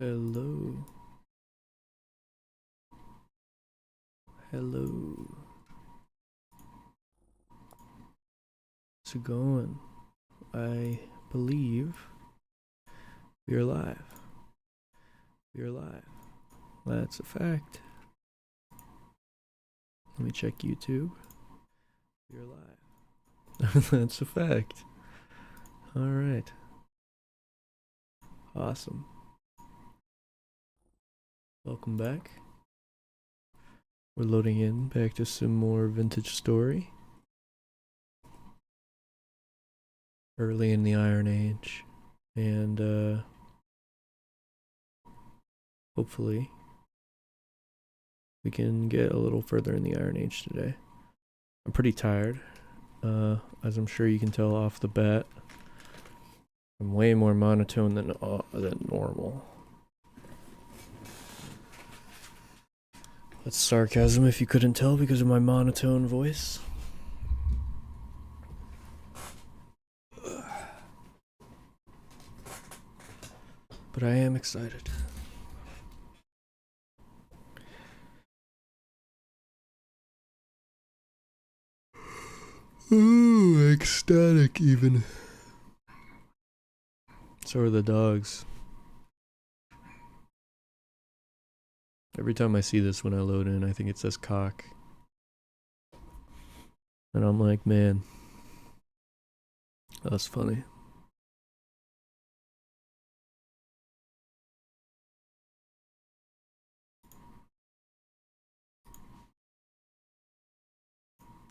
Hello. Hello. How's it going? I believe we're live. We're live. That's a fact. Let me check YouTube. We're live. That's a fact. Alright. Awesome. Welcome back. We're loading in back to some more Vintage Story. Early in the Iron Age. And hopefully we can get a little further in the Iron Age today. I'm pretty tired, as I'm sure you can tell off the bat. I'm way more monotone than normal. That's sarcasm if you couldn't tell because of my monotone voice. But I am excited. Ooh, ecstatic even. So are the dogs. Every time I see this when I load in, I think it says cock. And I'm like, man, that's funny.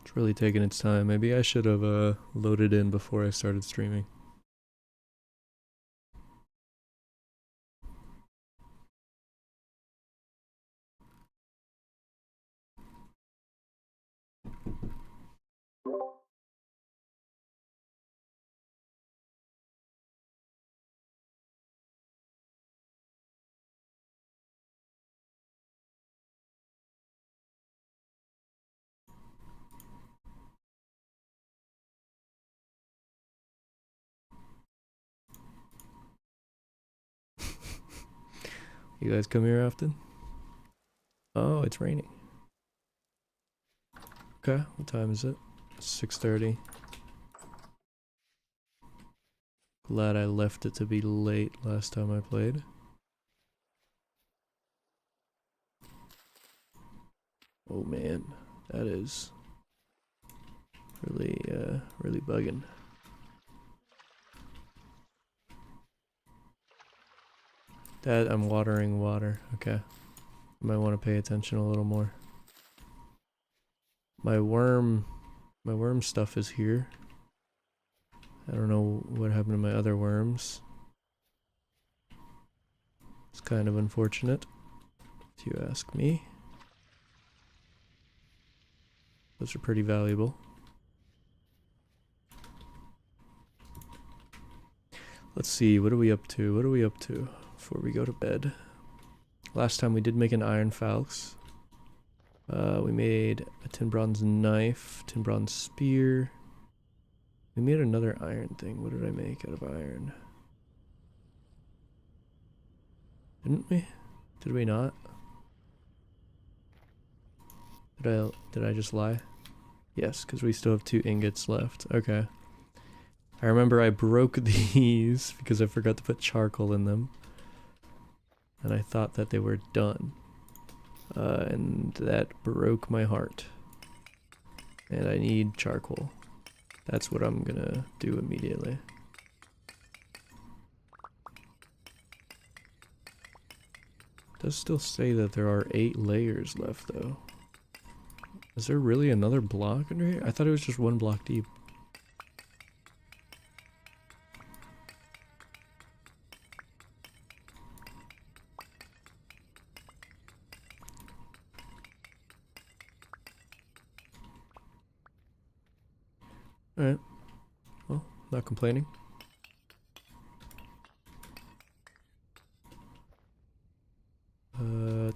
It's really taking its time. Maybe I should have loaded in before I started streaming. You guys come here often? Oh, it's raining. Okay, what time is it? 6:30. Glad I left it to be late last time I played. Oh man, that is really bugging. That I'm watering water. Okay. I might want to pay attention a little more. My worm stuff is here. I don't know what happened to my other worms. It's kind of unfortunate, if you ask me. Those are pretty valuable. Let's see, what are we up to? What are we up to before we go to bed? Last time we did make an iron falx. We made a tin bronze knife, tin bronze spear. We made another iron thing. What did I make out of iron? Didn't we? Did we not? Did I just lie? Yes, because we still have 2 ingots left. Okay. I remember I broke these because I forgot to put charcoal in them. And I thought that they were done. And that broke my heart. And I need charcoal. That's what I'm gonna do immediately. It does still say that there are 8 layers left though. Is there really another block under here? I thought it was just 1 block deep. Alright. Well, not complaining.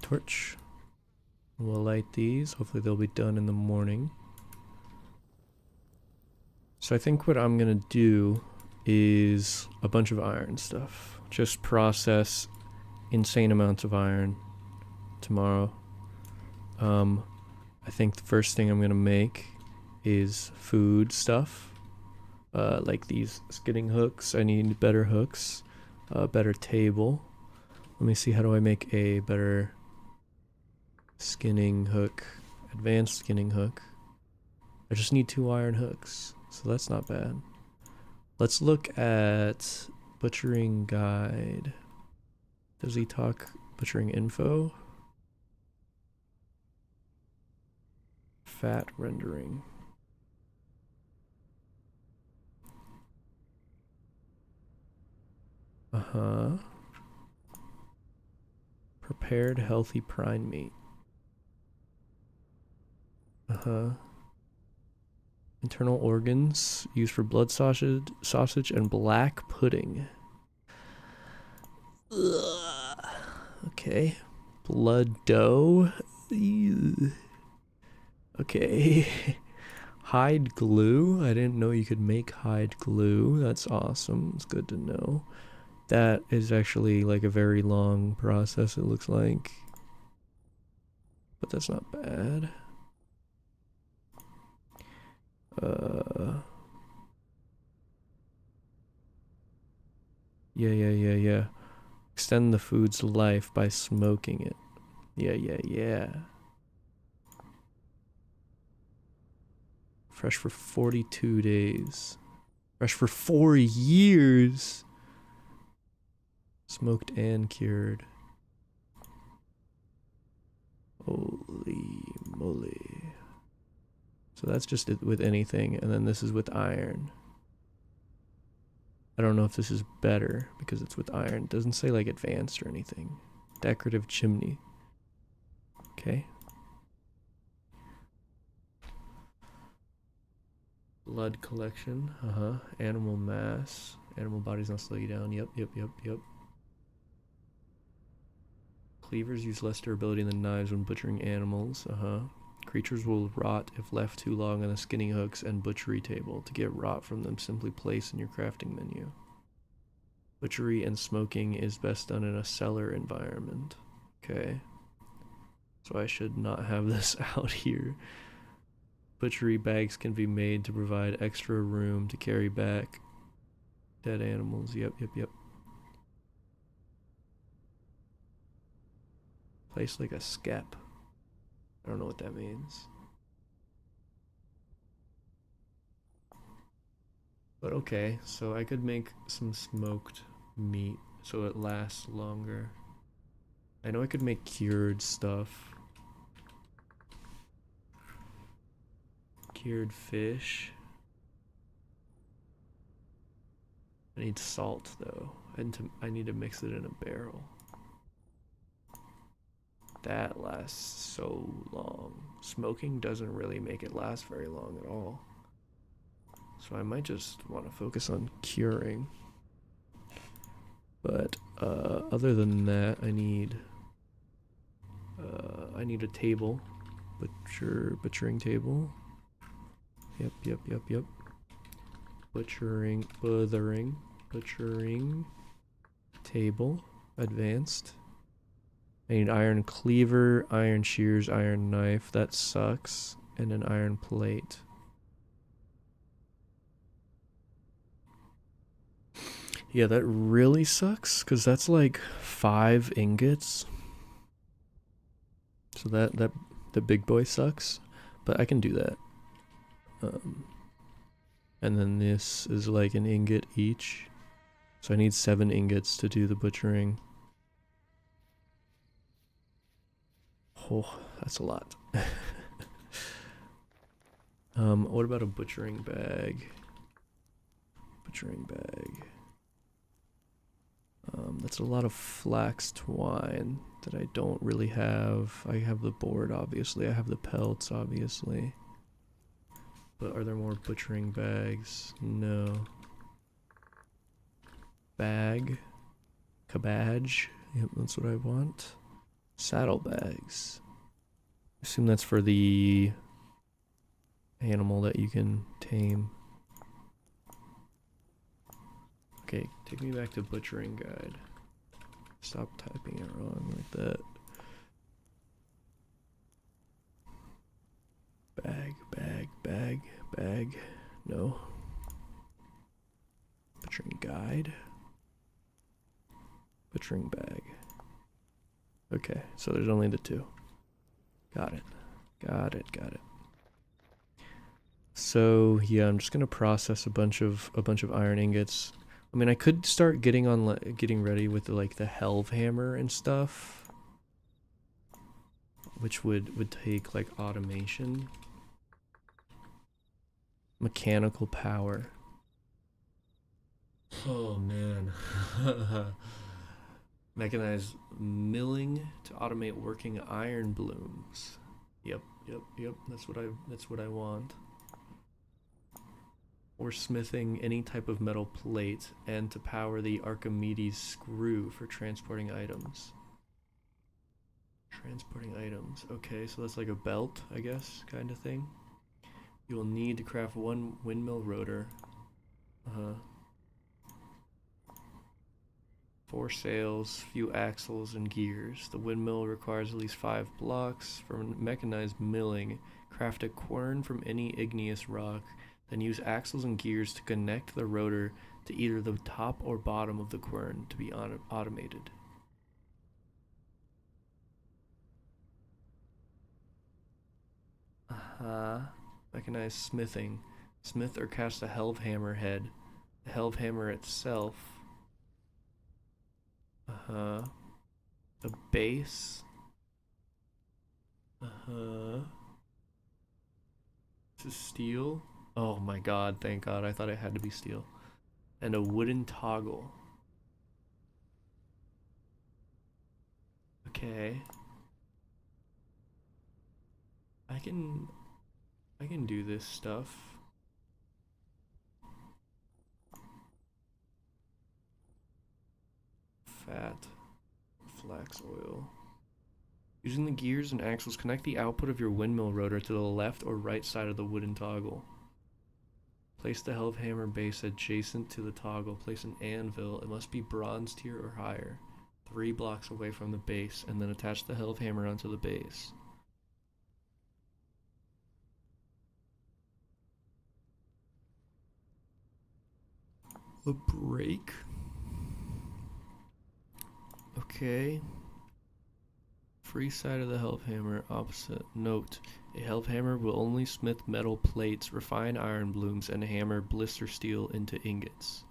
Torch. We'll light these. Hopefully they'll be done in the morning. So I think what I'm gonna do is a bunch of iron stuff. Just process insane amounts of iron tomorrow. I think the first thing I'm gonna make is food stuff. Like these skinning hooks. I need better hooks. A better table. Let me see, how do I make a better skinning hook? Advanced skinning hook. I just need 2 iron hooks, so that's not bad. Let's look at butchering guide. Does he talk butchering info? Fat rendering. Prepared healthy prime meat. Internal organs used for blood sausage and black pudding. Ugh. Okay. Blood dough. Ew. Okay. Hide glue. I didn't know you could make hide glue. That's awesome. It's good to know. That is actually like a very long process, it looks like. But that's not bad. Yeah. Extend the food's life by smoking it. Yeah. Fresh for 42 days. Fresh for 4 years. Smoked and cured. Holy moly. So that's just it with anything, and then this is with iron. I don't know if this is better because it's with iron. It doesn't say like advanced or anything. Decorative chimney. Okay. Blood collection. Animal mass. Animal bodies not slow you down. Yep. Cleavers use less durability than knives when butchering animals. Creatures will rot if left too long on the skinning hooks and butchery table. To get rot from them, simply place in your crafting menu. Butchery and smoking is best done in a cellar environment. Okay. So I should not have this out here. Butchery bags can be made to provide extra room to carry back dead animals. Yep. Place like a skep. I don't know what that means. But okay, so I could make some smoked meat so it lasts longer. I know I could make cured stuff. Cured fish. I need salt though, and I need to mix it in a barrel. That lasts so long. Smoking doesn't really make it last very long at all. So I might just want to focus on curing. But other than that, I need a table. Butchering table. Yep. Butchering table. Advanced. I need iron cleaver, iron shears, iron knife. That sucks. And an iron plate. Yeah, that really sucks, because that's like 5 ingots. So that the big boy sucks. But I can do that. And then this is like an ingot each. So I need 7 ingots to do the butchering. Oh, that's a lot. What about a butchering bag? That's a lot of flax twine that I don't really have. I have the board, obviously. I have the pelts, obviously. But are there more butchering bags? No. Bag. Cabbage. Yep, that's what I want. Saddlebags. I assume that's for the animal that you can tame. Okay, take me back to butchering guide. Stop typing it wrong like that. Bag. No. Butchering guide. Butchering bag. Okay, so there's only the two. Got it. So yeah, I'm just gonna process a bunch of iron ingots. I mean, I could start getting ready with the Helve hammer and stuff, which would take like automation, mechanical power. Oh man. Mechanized milling to automate working iron blooms. Yep. That's what I want. Or smithing any type of metal plate, and to power the Archimedes screw for transporting items. Okay, so that's like a belt, I guess, kind of thing. You will need to craft one windmill rotor. 4 sails, few axles and gears. The windmill requires at least 5 blocks. For mechanized milling, craft a quern from any igneous rock, then use axles and gears to connect the rotor to either the top or bottom of the quern to be automated. Mechanized smithing. Smith or cast a Helve hammer head. The Helve hammer itself. The base. This is steel. Oh my god, thank god, I thought it had to be steel. And a wooden toggle. Okay. I can do this stuff. Fat. Flax oil. Using the gears and axles, connect the output of your windmill rotor to the left or right side of the wooden toggle. Place the Helve hammer base adjacent to the toggle. Place an anvil. It must be bronze tier or higher, 3 blocks away from the base, and then attach the Helve hammer onto the base. A break. Okay. Free side of the Helve hammer, opposite. Note, a Helve hammer will only smith metal plates, refine iron blooms, and hammer blister steel into ingots.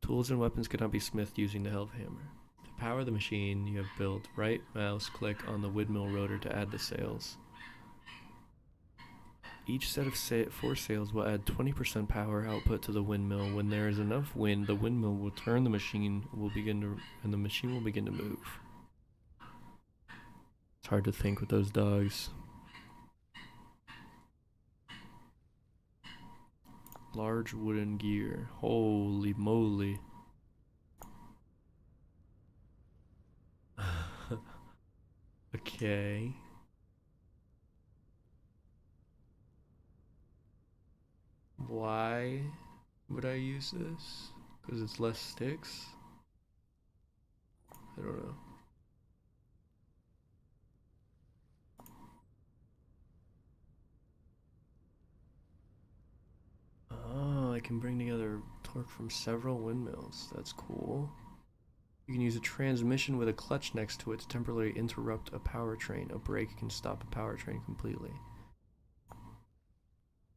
Tools and weapons cannot be smithed using the Helve hammer. To power the machine you have built, right mouse click on the windmill rotor to add the sails. Each set of 4 sails will add 20% power output to the windmill. When there is enough wind, the windmill will turn, the machine will begin to move. It's hard to think with those dogs. Large wooden gear. Holy moly. Okay. Why would I use this? Because it's less sticks? I don't know. Oh, I can bring together torque from several windmills. That's cool. You can use a transmission with a clutch next to it to temporarily interrupt a powertrain. A brake can stop a powertrain completely.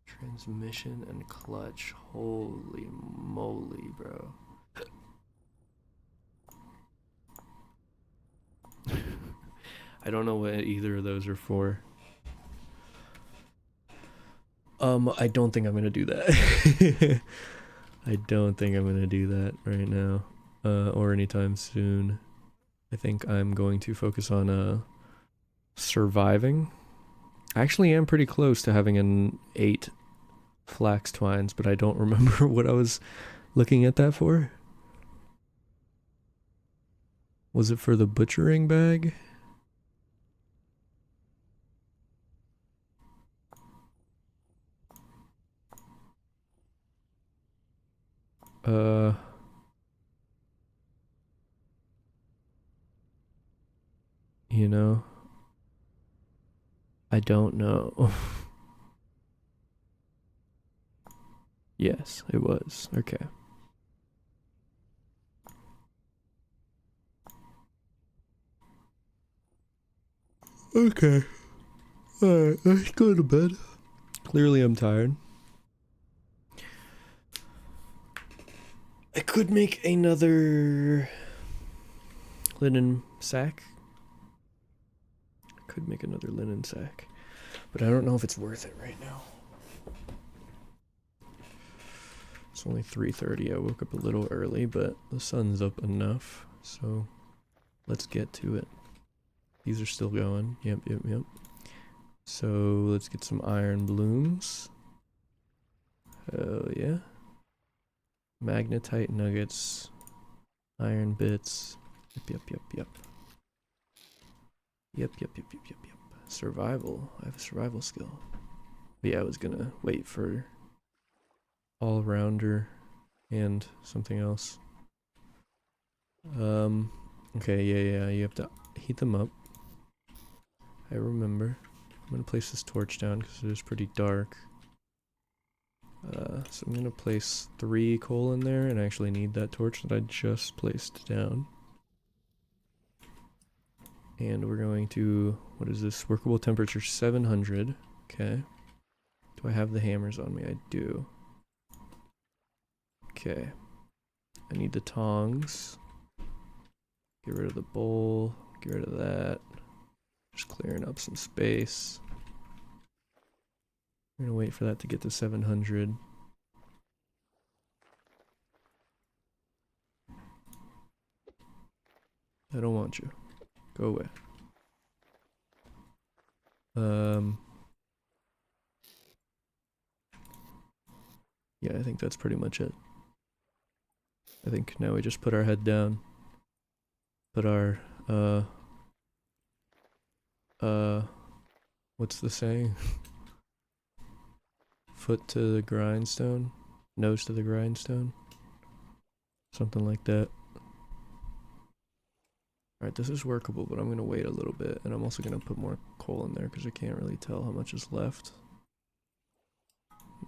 Transmission and clutch. Holy moly, bro. I don't know what either of those are for. I don't think I'm gonna do that. I don't think I'm gonna do that right now, or anytime soon. I think I'm going to focus on surviving. I actually am pretty close to having an 8 flax twines, but I don't remember what I was looking at that for. Was it for the butchering bag? I don't know. Yes, it was. Okay. Okay. Alright, let's go to bed. Clearly I'm tired. I could make another linen sack. Could make another linen sack. But I don't know if it's worth it right now. It's only 3:30. I woke up a little early, but the sun's up enough. So let's get to it. These are still going. Yep. So let's get some iron blooms. Hell yeah. Magnetite nuggets. Iron bits. Yep. Yep. Survival. I have a survival skill. But yeah, I was gonna wait for all-rounder and something else. Okay, yeah, you have to heat them up. I remember. I'm gonna place this torch down because it is pretty dark. So I'm gonna place 3 coal in there, and I actually need that torch that I just placed down. And we're going to, what is this? Workable temperature 700. Okay. Do I have the hammers on me? I do. Okay. I need the tongs. Get rid of the bowl. Get rid of that. Just clearing up some space. I'm gonna wait for that to get to 700. I don't want you. Go away. Yeah, I think that's pretty much it. I think now we just put our head down. Put our, what's the saying? Foot to the grindstone? Nose to the grindstone? Something like that. Alright, this is workable, but I'm gonna wait a little bit, and I'm also gonna put more coal in there because I can't really tell how much is left.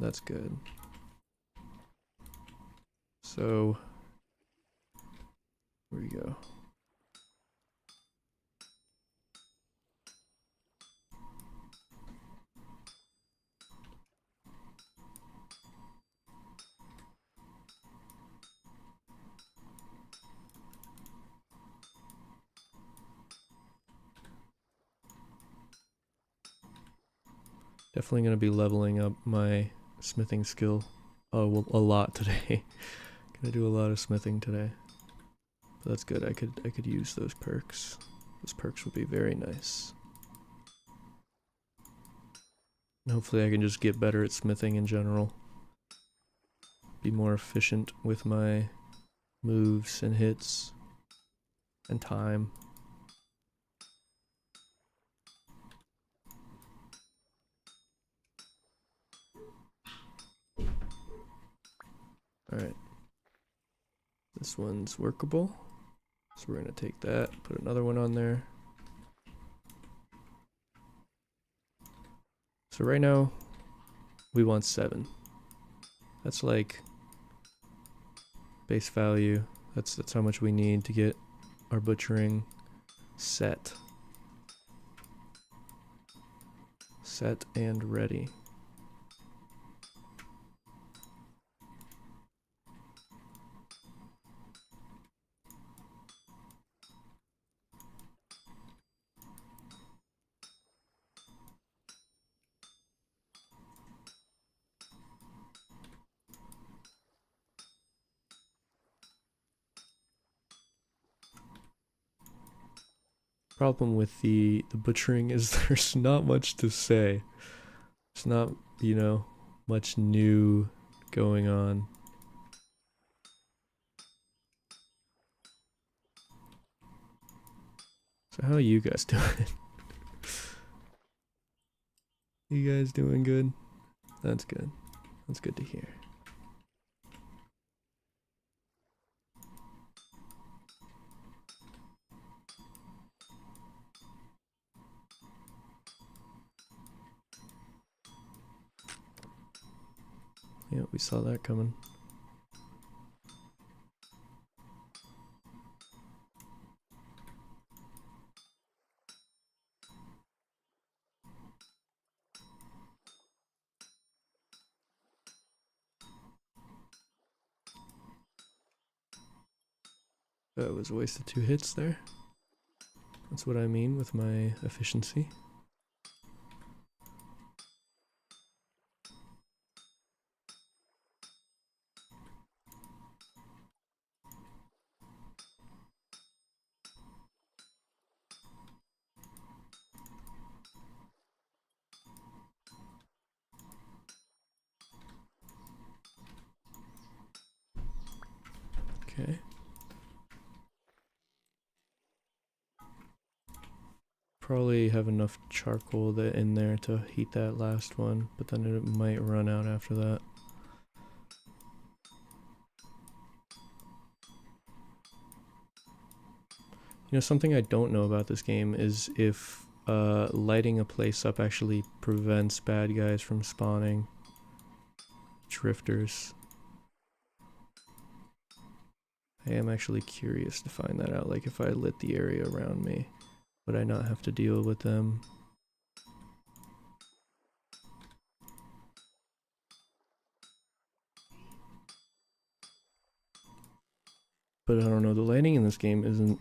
That's good. So, here we go. Definitely gonna be leveling up my smithing skill a lot today. Gonna do a lot of smithing today. But that's good. I could use those perks. Those perks will be very nice. And hopefully I can just get better at smithing in general. Be more efficient with my moves and hits and time. Alright. This one's workable. So we're gonna take that, put another one on there. So right now, we want 7. That's like base value. That's how much we need to get our butchering set. Set and ready. Problem with the butchering is there's not much to say. It's not, you know, much new going on. So how are you guys doing? You guys doing good? That's good. That's good to hear. Yeah, we saw that coming. That was a waste of 2 hits there. That's what I mean with my efficiency. Okay. Probably have enough charcoal in there to heat that last one, but then it might run out after that. You know, something I don't know about this game is if lighting a place up actually prevents bad guys from spawning. Drifters. I am actually curious to find that out, like if I lit the area around me, would I not have to deal with them? But I don't know, the lighting in this game isn't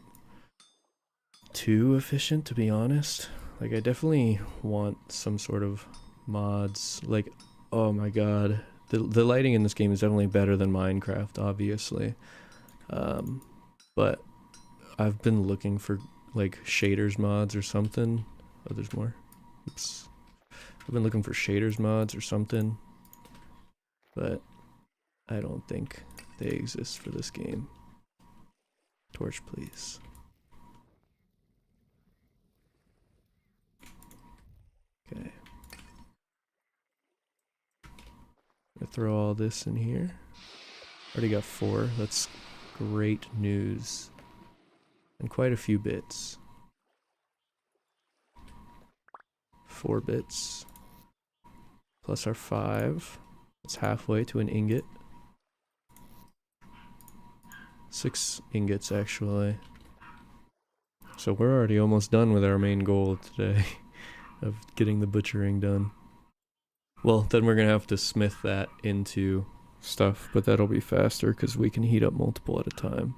too efficient, to be honest. Like, I definitely want some sort of mods. Like, oh my god, the lighting in this game is definitely better than Minecraft, obviously. But I've been looking for like shaders mods or something. Oh, there's more. Oops. I've been looking for shaders mods or something, but I don't think they exist for this game. Torch, please. Okay. I'm gonna throw all this in here. Already got 4. That's great news. And quite a few bits. 4 bits. Plus our 5. That's halfway to an ingot. 6 ingots, actually. So we're already almost done with our main goal today of getting the butchering done. Well, then we're gonna have to smith that into stuff, but that'll be faster because we can heat up multiple at a time.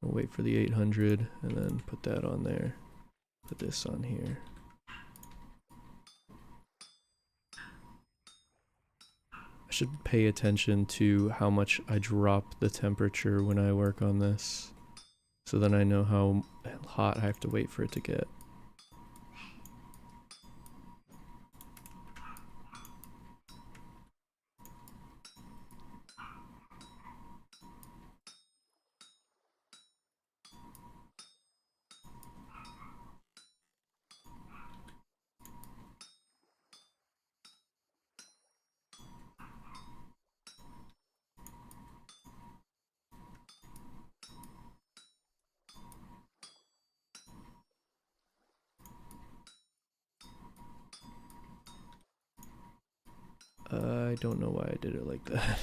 I'll wait for the 800 and then put that on there. Put this on here. I should pay attention to how much I drop the temperature when I work on this, so then I know how hot I have to wait for it to get. I don't know why I did it like that.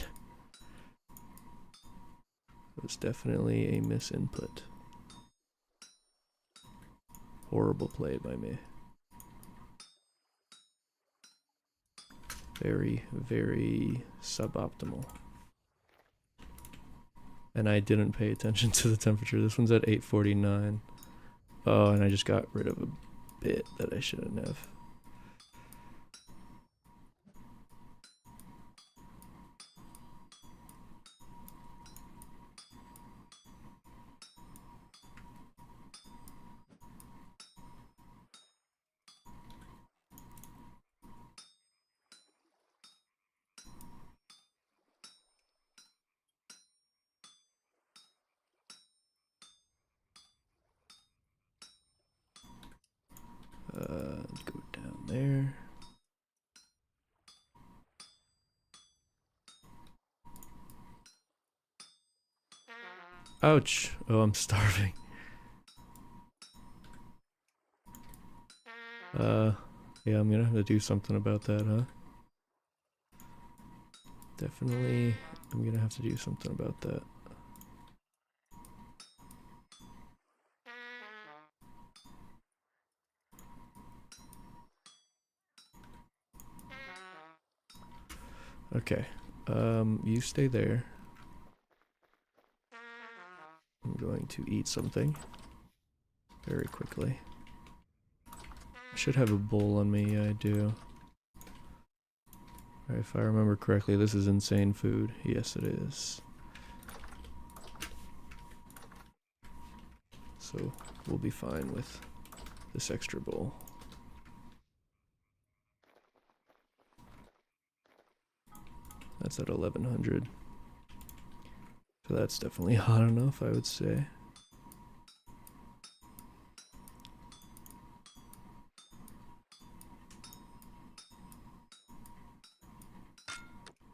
It was definitely a misinput. Horrible play by me. Very, very suboptimal. And I didn't pay attention to the temperature. This one's at 849. Oh, and I just got rid of a bit that I shouldn't have. Go down there. Ouch. Oh, I'm starving. Yeah, I'm gonna have to do something about that, huh? Definitely, I'm gonna have to do something about that. Okay, you stay there. I'm going to eat something very quickly. I should have a bowl on me, yeah, I do. If I remember correctly, this is insane food. Yes, it is. So, we'll be fine with this extra bowl. That's at 1100. So that's definitely hot enough, I would say.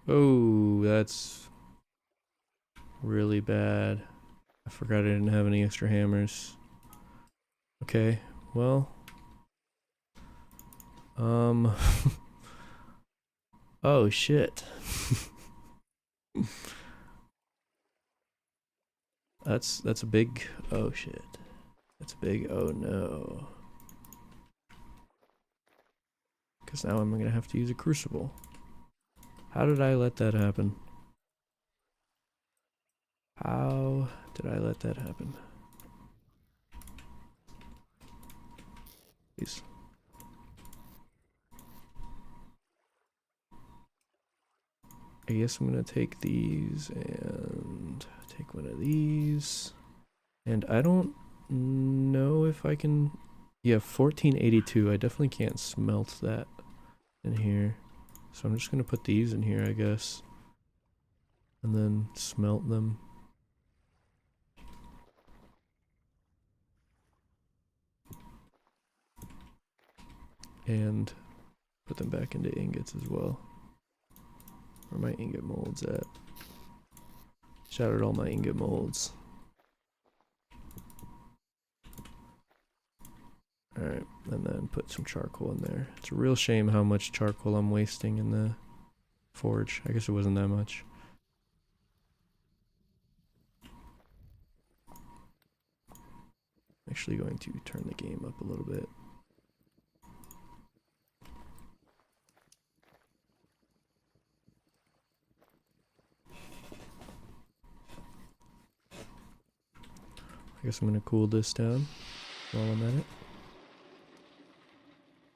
Oh, that's really bad. I forgot I didn't have any extra hammers. Okay, well. Oh shit. That's a big oh shit. That's a big oh no. Cause now I'm gonna have to use a crucible. How did I let that happen? How did I let that happen? Please. I guess I'm gonna take these and take one of these. And I don't know if I can... Yeah, 1482. I definitely can't smelt that in here. So I'm just gonna put these in here, I guess. And then smelt them. And put them back into ingots as well. Where are my ingot molds at? Shout out all my ingot molds. Alright, and then put some charcoal in there. It's a real shame how much charcoal I'm wasting in the forge. I guess it wasn't that much. I'm actually going to turn the game up a little bit. I guess I'm going to cool this down while I'm at it.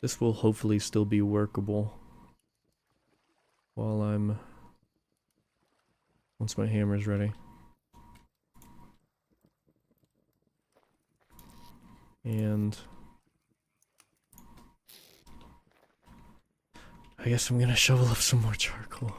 This will hopefully still be workable while once my hammer's ready. And I guess I'm gonna shovel up some more charcoal.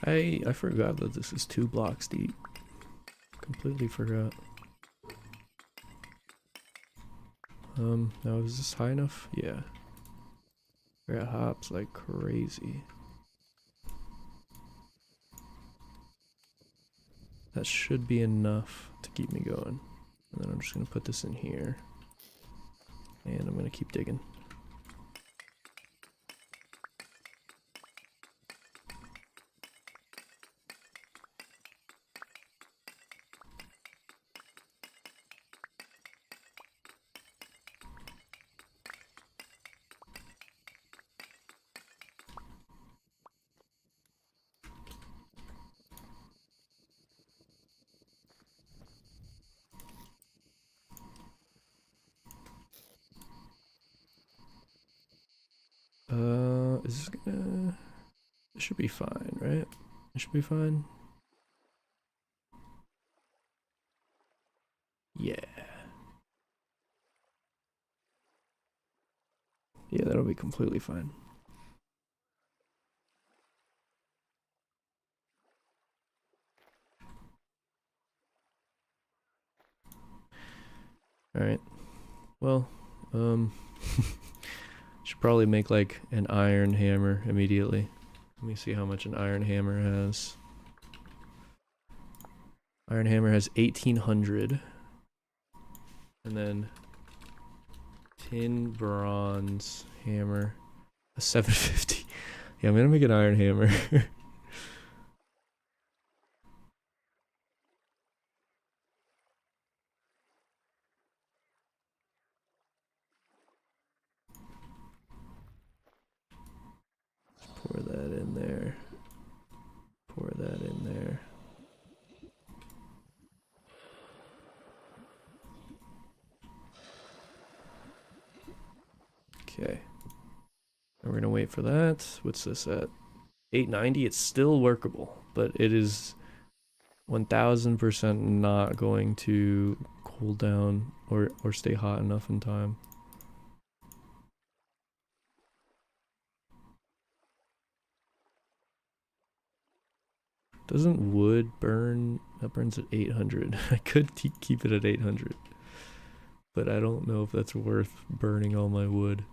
I forgot that this is 2 blocks deep. Completely forgot. Now is this high enough? Yeah. I got hops like crazy. That should be enough to keep me going. And then I'm just gonna put this in here. And I'm gonna keep digging. Is this gonna... It should be fine, right? It should be fine. Yeah. Yeah, that'll be completely fine. Alright. Well, should probably make like an iron hammer immediately. Let me see how much an iron hammer has. Iron hammer has 1800. And then tin bronze hammer, a 750. Yeah, I'm gonna make an iron hammer. Pour that in there. Pour that in there. Okay. And we're gonna wait for that. What's this at? 890. It's still workable, but it is 1000% not going to cool down or stay hot enough in time. Doesn't wood burn? That burns at 800. I could keep it at 800, but I don't know if that's worth burning all my wood.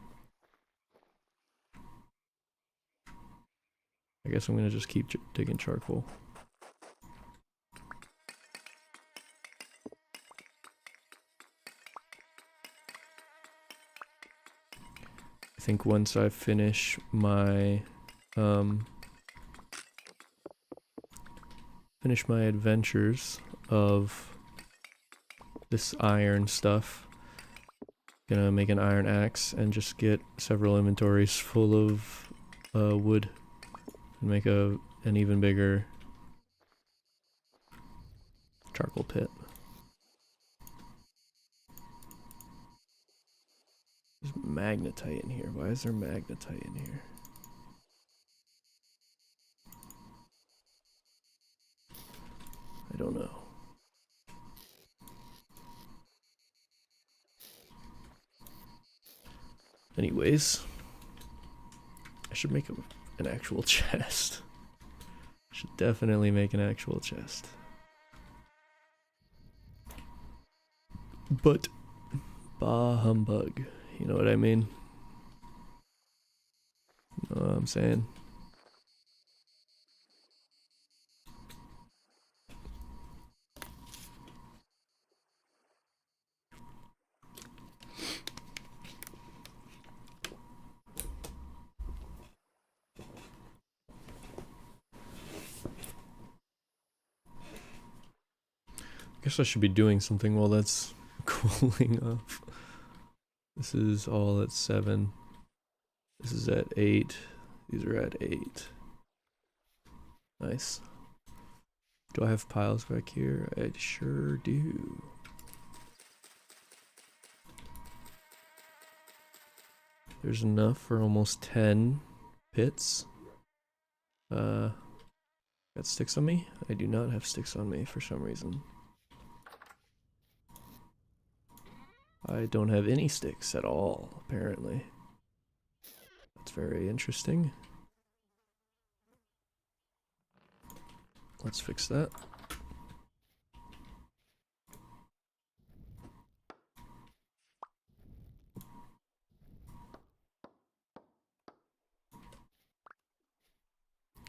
I guess I'm gonna just keep digging charcoal. I think once I finish my adventures of this iron stuff, gonna make an iron axe and just get several inventories full of wood and make an even bigger charcoal pit. There's magnetite in here. Why is there magnetite in here? I don't know. Anyways, I should make an actual chest. Should definitely make an actual chest. But, bah humbug. You know what I mean? You know what I'm saying? Guess I should be doing something while that's cooling off. This is all at 7. This is at 8. These are at 8. Nice. Do I have piles back here? I sure do. There's enough for almost 10 pits. Got sticks on me? I do not have sticks on me for some reason. I don't have any sticks at all, apparently. That's very interesting. Let's fix that.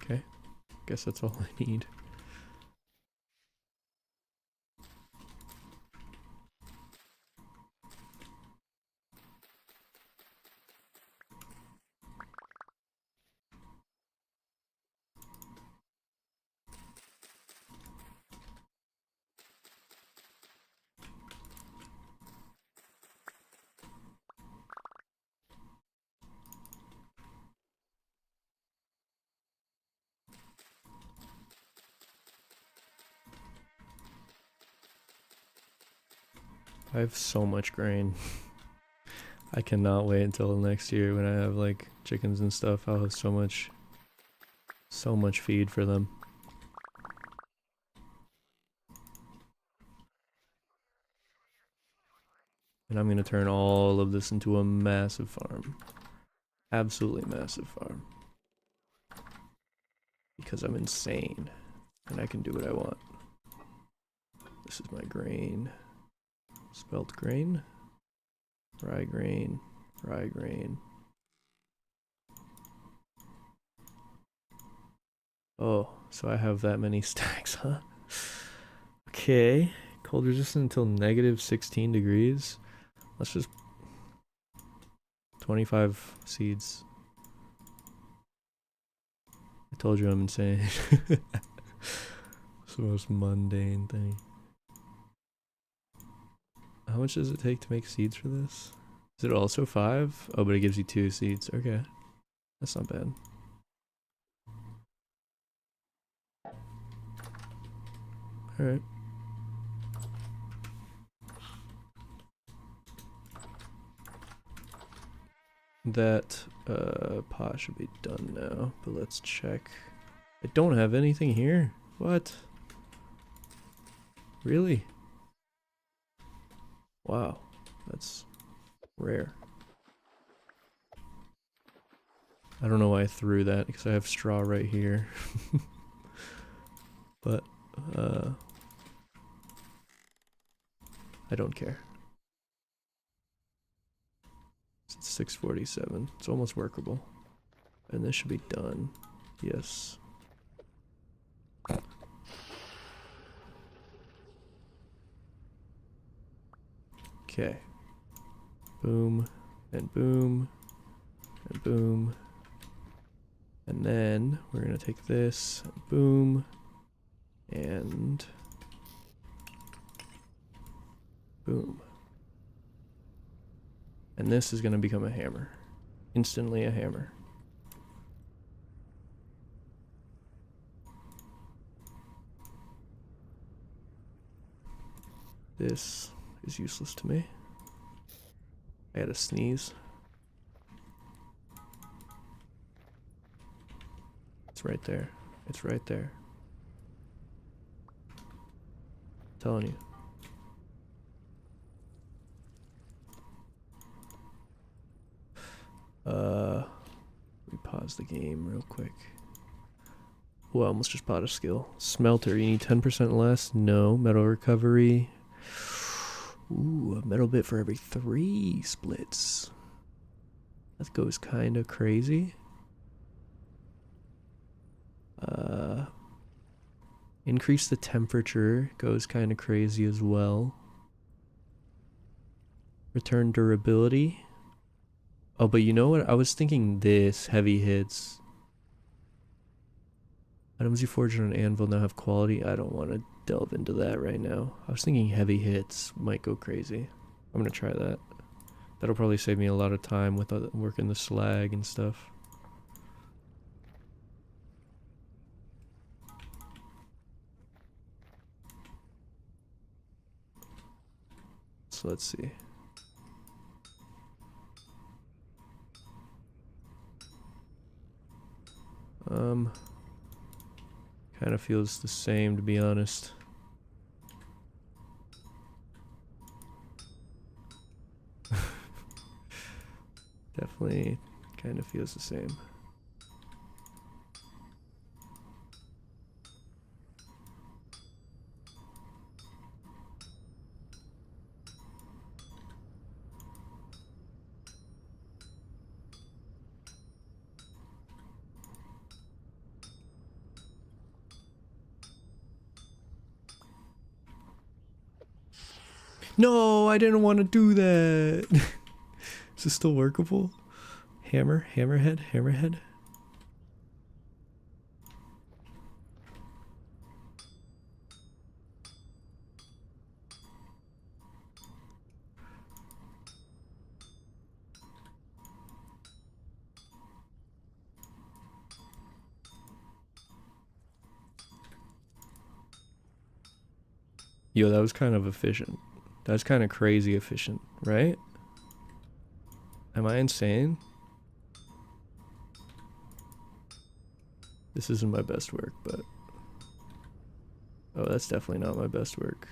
Okay, guess that's all I need. I have so much grain. I cannot wait until next year when I have like chickens and stuff. I'll have so much feed for them. And I'm gonna turn all of this into a massive farm. Absolutely massive farm. Because I'm insane. And I can do what I want. This is my grain. Spelt grain. Rye grain. Rye grain. Oh, so I have that many stacks, huh? Okay. Cold resistant until negative 16 degrees. Let's just 25 seeds. I told you I'm insane. It's the most mundane thing. How much does it take to make seeds for this? Is it also 5? Oh, but it gives you 2 seeds. Okay. That's not bad. Alright. That pot should be done now, but let's check. I don't have anything here. What? Really? Wow, that's rare. I don't know why I threw that because I have straw right here. But I don't care. It's 647. It's almost workable. And this should be done. Yes. Okay. Boom, and boom, and boom. And then we're gonna take this, and boom, and boom. And this is gonna become a hammer. Instantly a hammer. This is useless to me. I had a sneeze. It's right there. It's right there. I'm telling you. We pause the game real quick. Oh, I almost just bought a skill. Smelter, you need 10% less? No. Metal recovery. Ooh, a metal bit for every 3 splits. That goes kinda crazy. Increase the temperature goes kinda crazy as well. Return durability. Oh, but you know what? I was thinking this heavy hits. Items you forge on an anvil now have quality. I don't want to delve into that right now. I was thinking heavy hits might go crazy. I'm gonna try that. That'll probably save me a lot of time with working the slag and stuff. So let's see. Kind of feels the same, to be honest. Definitely kind of feels the same. No, I didn't want to do that. Is this still workable? Hammerhead. Yo, that was kind of efficient. That's kind of crazy efficient, right? Am I insane? This isn't my best work, but... Oh, that's definitely not my best work.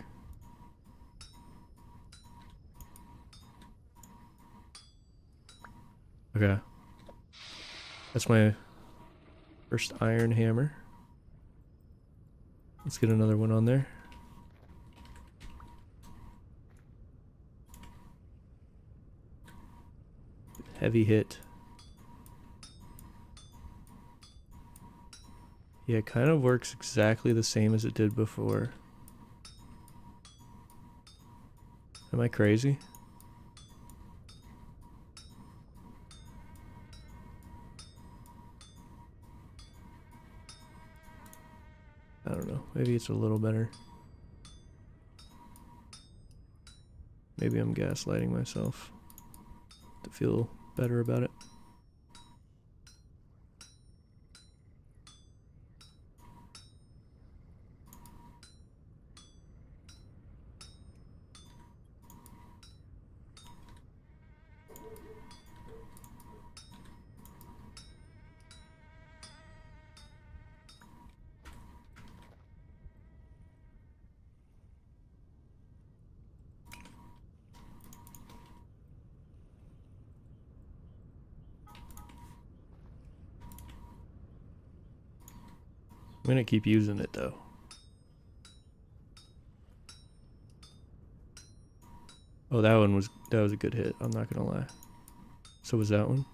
Okay. That's my first iron hammer. Let's get another one on there. heavy hit. Yeah, it kind of works exactly the same as it did before. Am I crazy? I don't know. Maybe it's a little better. Maybe I'm gaslighting myself to feel better about it. I'm gonna keep using it though. Oh, that was a good hit. I'm not gonna lie. So was that one?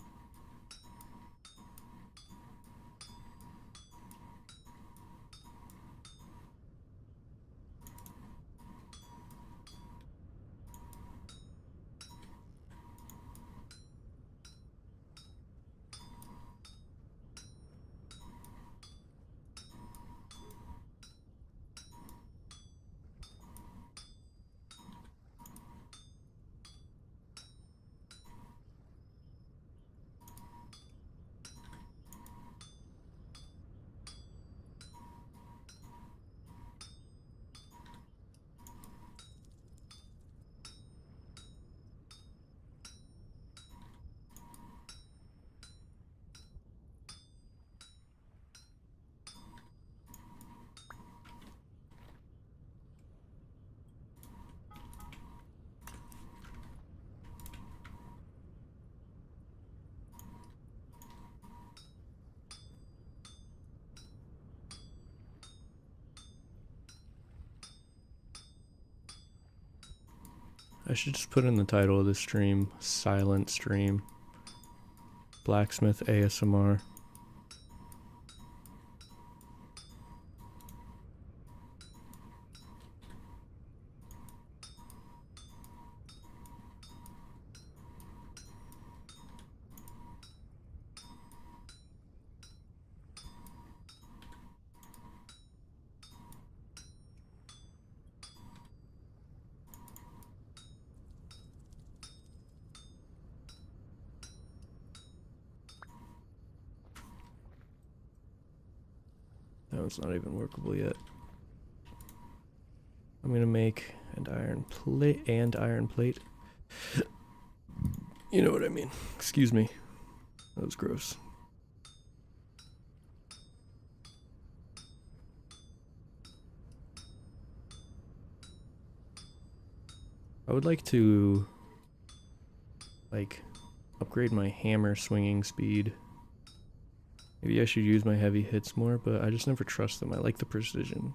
I should just put in the title of this stream, Silent Stream. Blacksmith ASMR. No, it's not even workable yet. I'm gonna make an iron plate. You know what I mean. Excuse me. That was gross. I would like to, like, upgrade my hammer swinging speed. Maybe I should use my heavy hits more, but I just never trust them. I like the precision.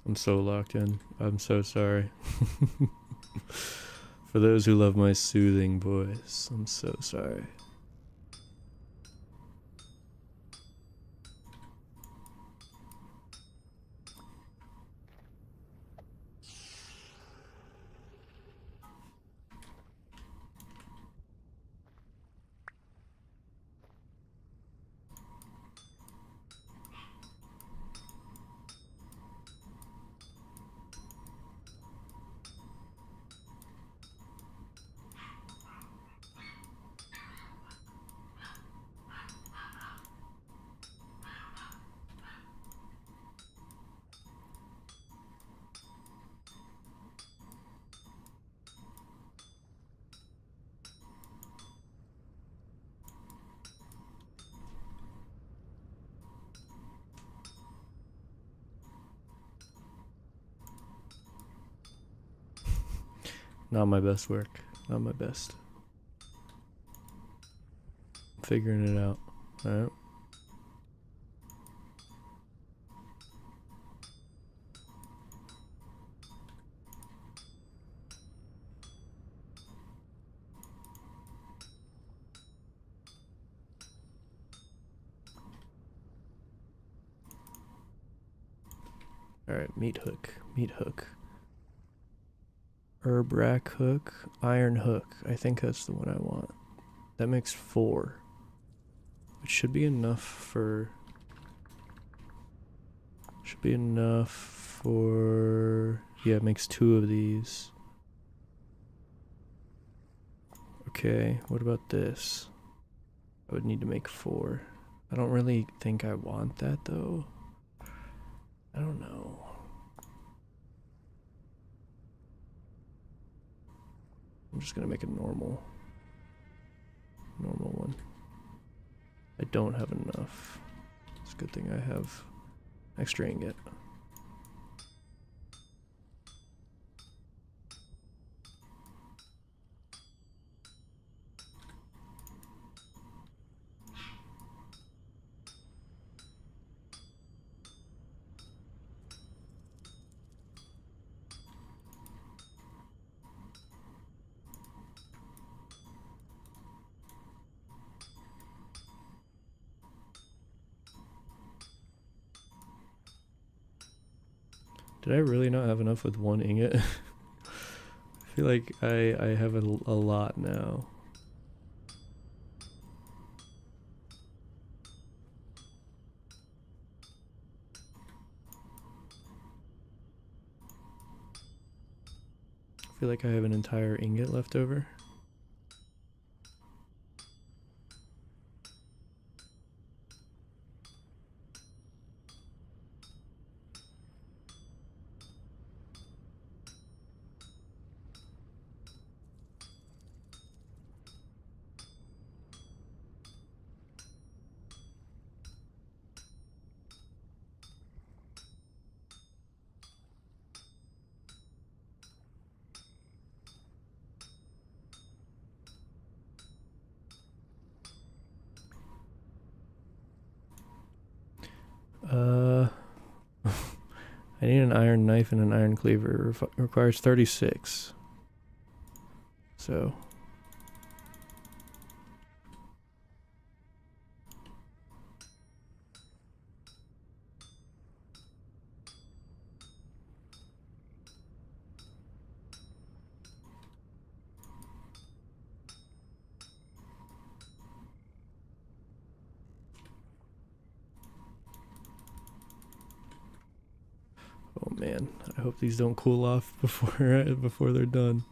I'm so locked in. I'm so sorry. For those who love my soothing voice, I'm so sorry. Not my best work. Not my best. I'm figuring it out. Alright. Alright, meat hook. Meat hook. Herb rack hook. Iron hook. I think that's the one I want. That makes 4. Which should be enough for... Should be enough for... Yeah, it makes 2 of these. Okay, what about this? I would need to make 4. I don't really think I want that though. I don't know. I'm just gonna make a normal one. I don't have enough. It's a good thing I have extra ingot. Did I really not have enough with 1 ingot? I feel like I have a lot now. I feel like I have an entire ingot left over. I need an iron knife and an iron cleaver. Requires 36. So. Oh man, I hope these don't cool off before they're done.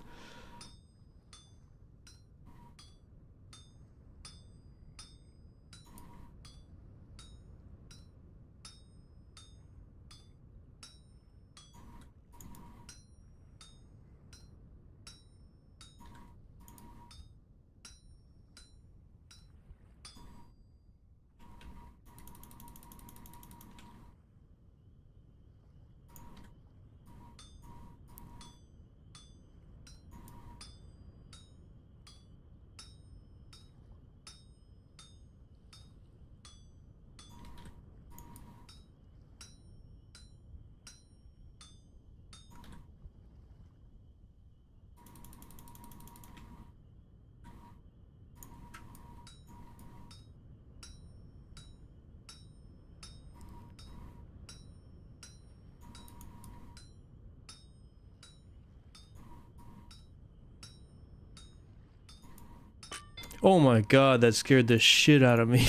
Oh my god, that scared the shit out of me.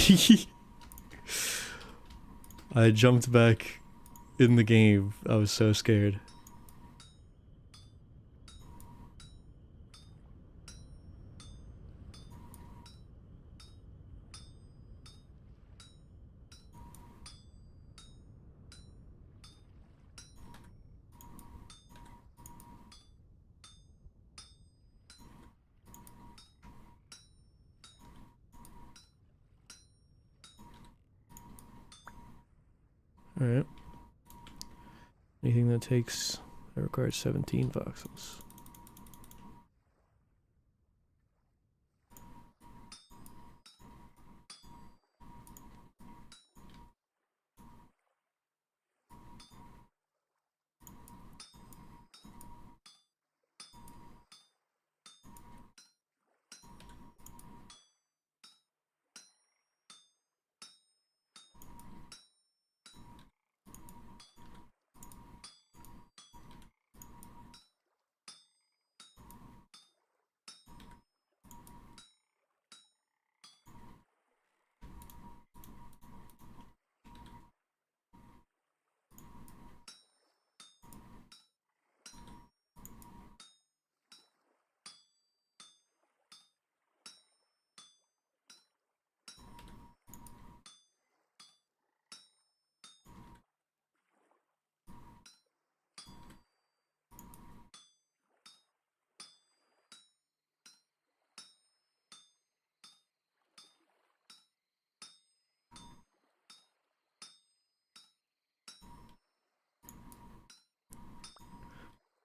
I jumped back in the game. I was so scared. Alright. Anything that requires 17 voxels.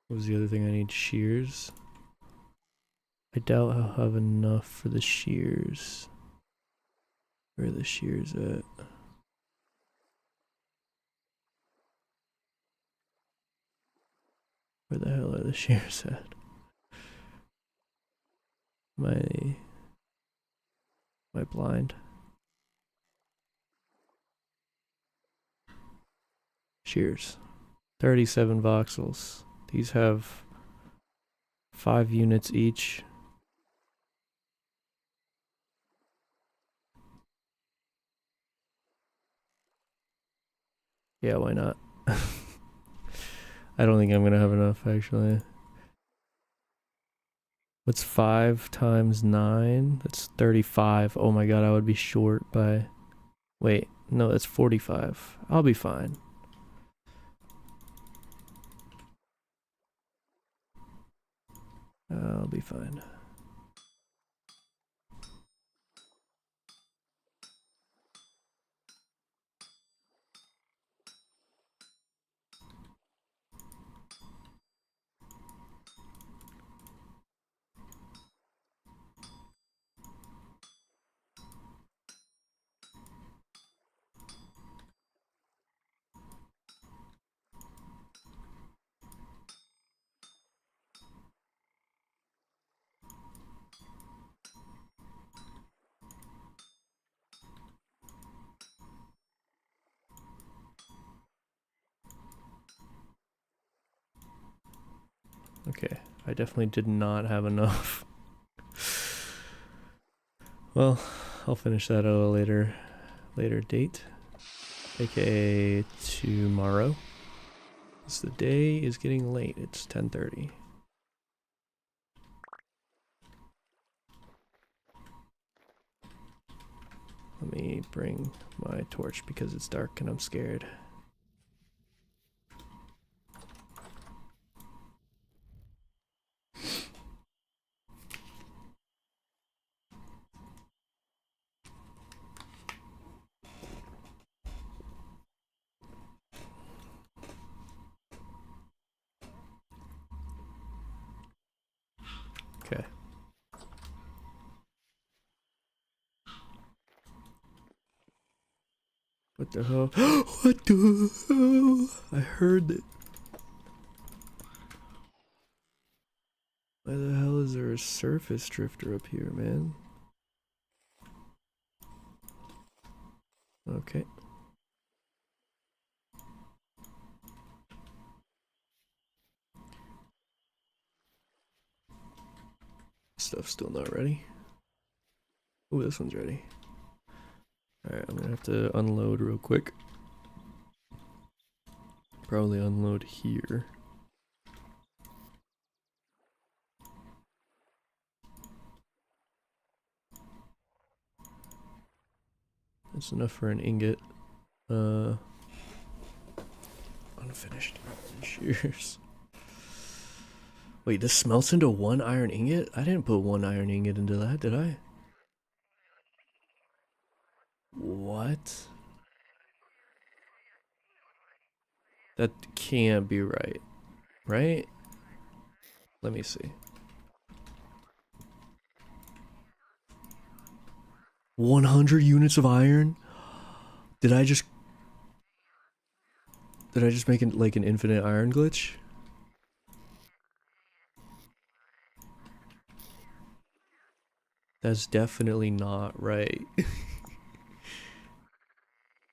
What was the other thing I need? Shears? I doubt I'll have enough for the shears. Where are the shears at? Where the hell are the shears at? My blind. Shears. 37 voxels. These have 5 units each. Yeah, why not? I don't think I'm gonna have enough, actually. What's 5 times 9? That's 35. Oh my god, I would be short by... Wait, no, that's 45. I'll be fine. I'll be fine. Okay, I definitely did not have enough. Well, I'll finish that at a later date, aka tomorrow. Because the day is getting late. It's 10:30. Let me bring my torch because it's dark and I'm scared. Okay. What the hell? What the hell? I heard it. Why the hell is there a surface drifter up here, man? Okay. Stuff's still not ready. Oh, this one's ready. Alright, I'm gonna have to unload real quick. Probably unload here. That's enough for an ingot. Unfinished shears. Wait, this smelts into one iron ingot? I didn't put one iron ingot into that, did I? What? That can't be right. Right? Let me see. 100 units of iron? Did I just make it like an infinite iron glitch? That's definitely not right.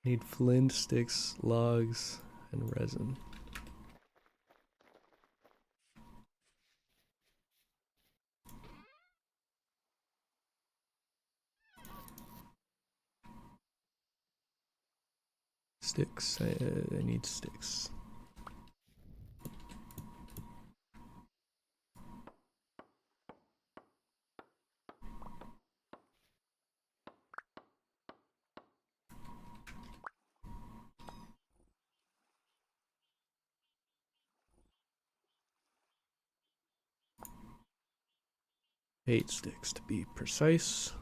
Need flint, sticks, logs, and resin. Sticks, I need sticks. Eight sticks to be precise.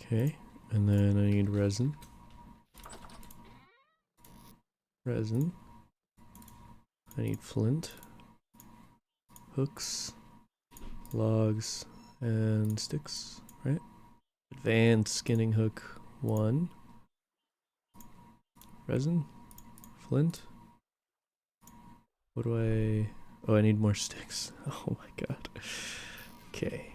Okay, and then I need resin. Resin. I need flint, hooks, logs, and sticks, right? Advanced skinning hook 1. Resin, flint. What do I... Oh, I need more sticks. Oh my god. Okay.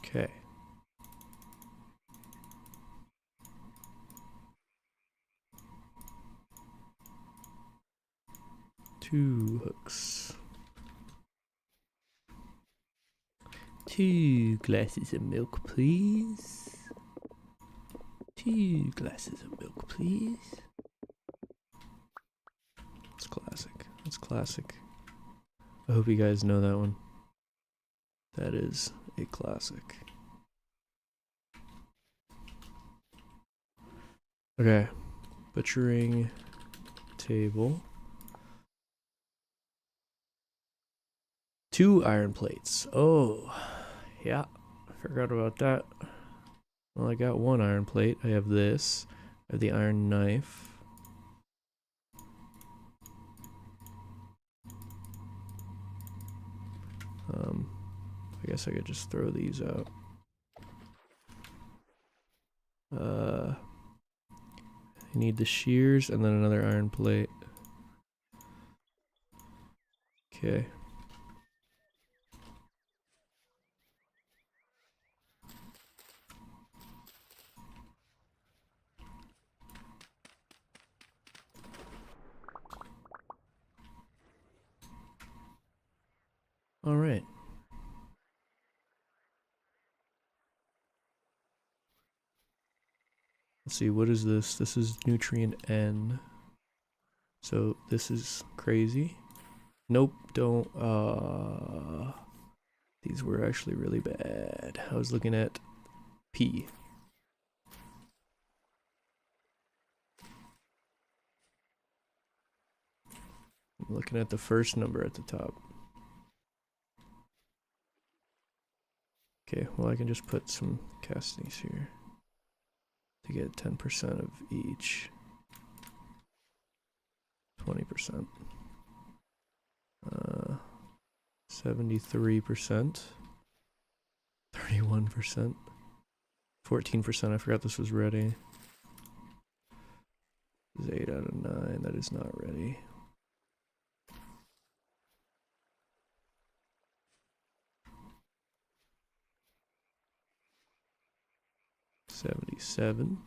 Okay. Two hooks. 2 glasses of milk, please. 2 glasses of milk, please. That's classic. That's classic. I hope you guys know that one. That is a classic. Okay. Butchering table. 2 iron plates. Oh, yeah. I forgot about that. Well, I got 1 iron plate. I have this. I have the iron knife. I guess I could just throw these out. I need the shears and then another iron plate. Okay. All right. Let's see, what is this? This is nutrient N. So this is crazy. Nope, don't, These were actually really bad. I was looking at P. I'm looking at the first number at the top. Okay, well I can just put some castings here to get 10% of each. 20%. 73%. 31%. 14%. I forgot this was ready. This is 8 out of 9. That is not ready. $77.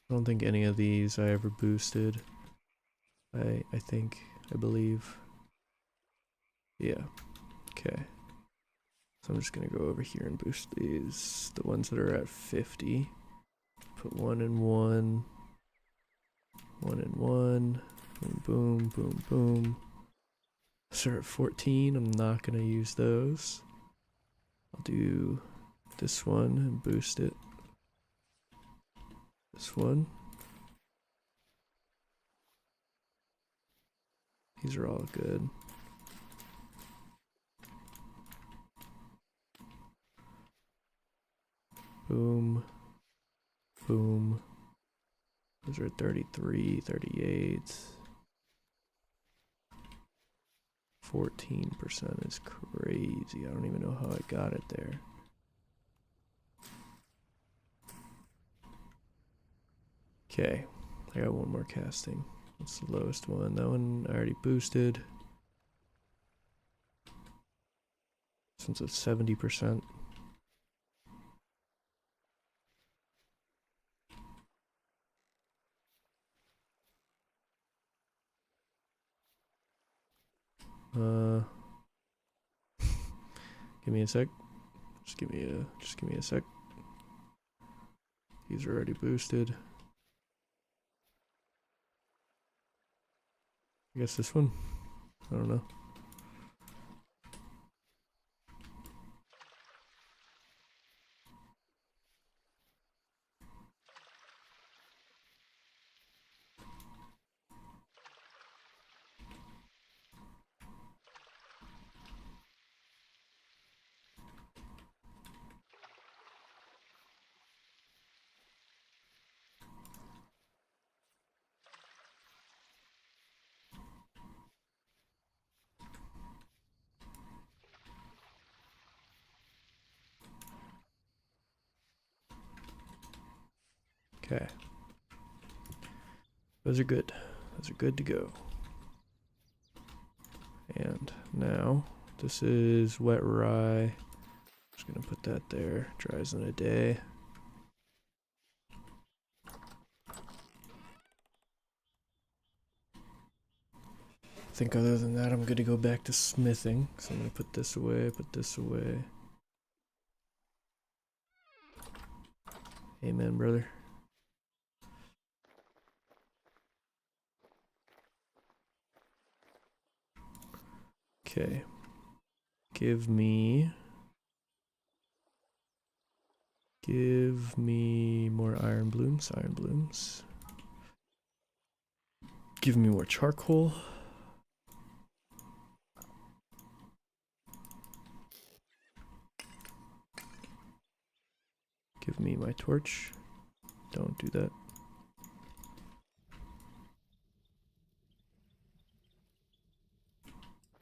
I don't think any of these I ever boosted. I believe. Yeah. Okay. So I'm just gonna go over here and boost these. The ones that are at 50. Put 1 in 1. 1 in 1. Boom, boom, boom, boom. Start at 14. I'm not gonna use those. I'll do this one and boost it. This one. These are all good. Boom. Boom. Those are 33, 38. 14% is crazy. I don't even know how I got it there. Okay, I got one more casting. What's the lowest one? That one I already boosted. This one's at 70%. Give me a sec. Just give me a sec. These are already boosted. I guess this one? I don't know. Okay. Those are good. Those are good to go. And now, this is wet rye. Just gonna put that there. Dries in a day. I think other than that, I'm good to go back to smithing. So I'm gonna put this away, put this away. Amen, brother. Okay. Give me more iron blooms, iron blooms. Give me more charcoal. Give me my torch. Don't do that.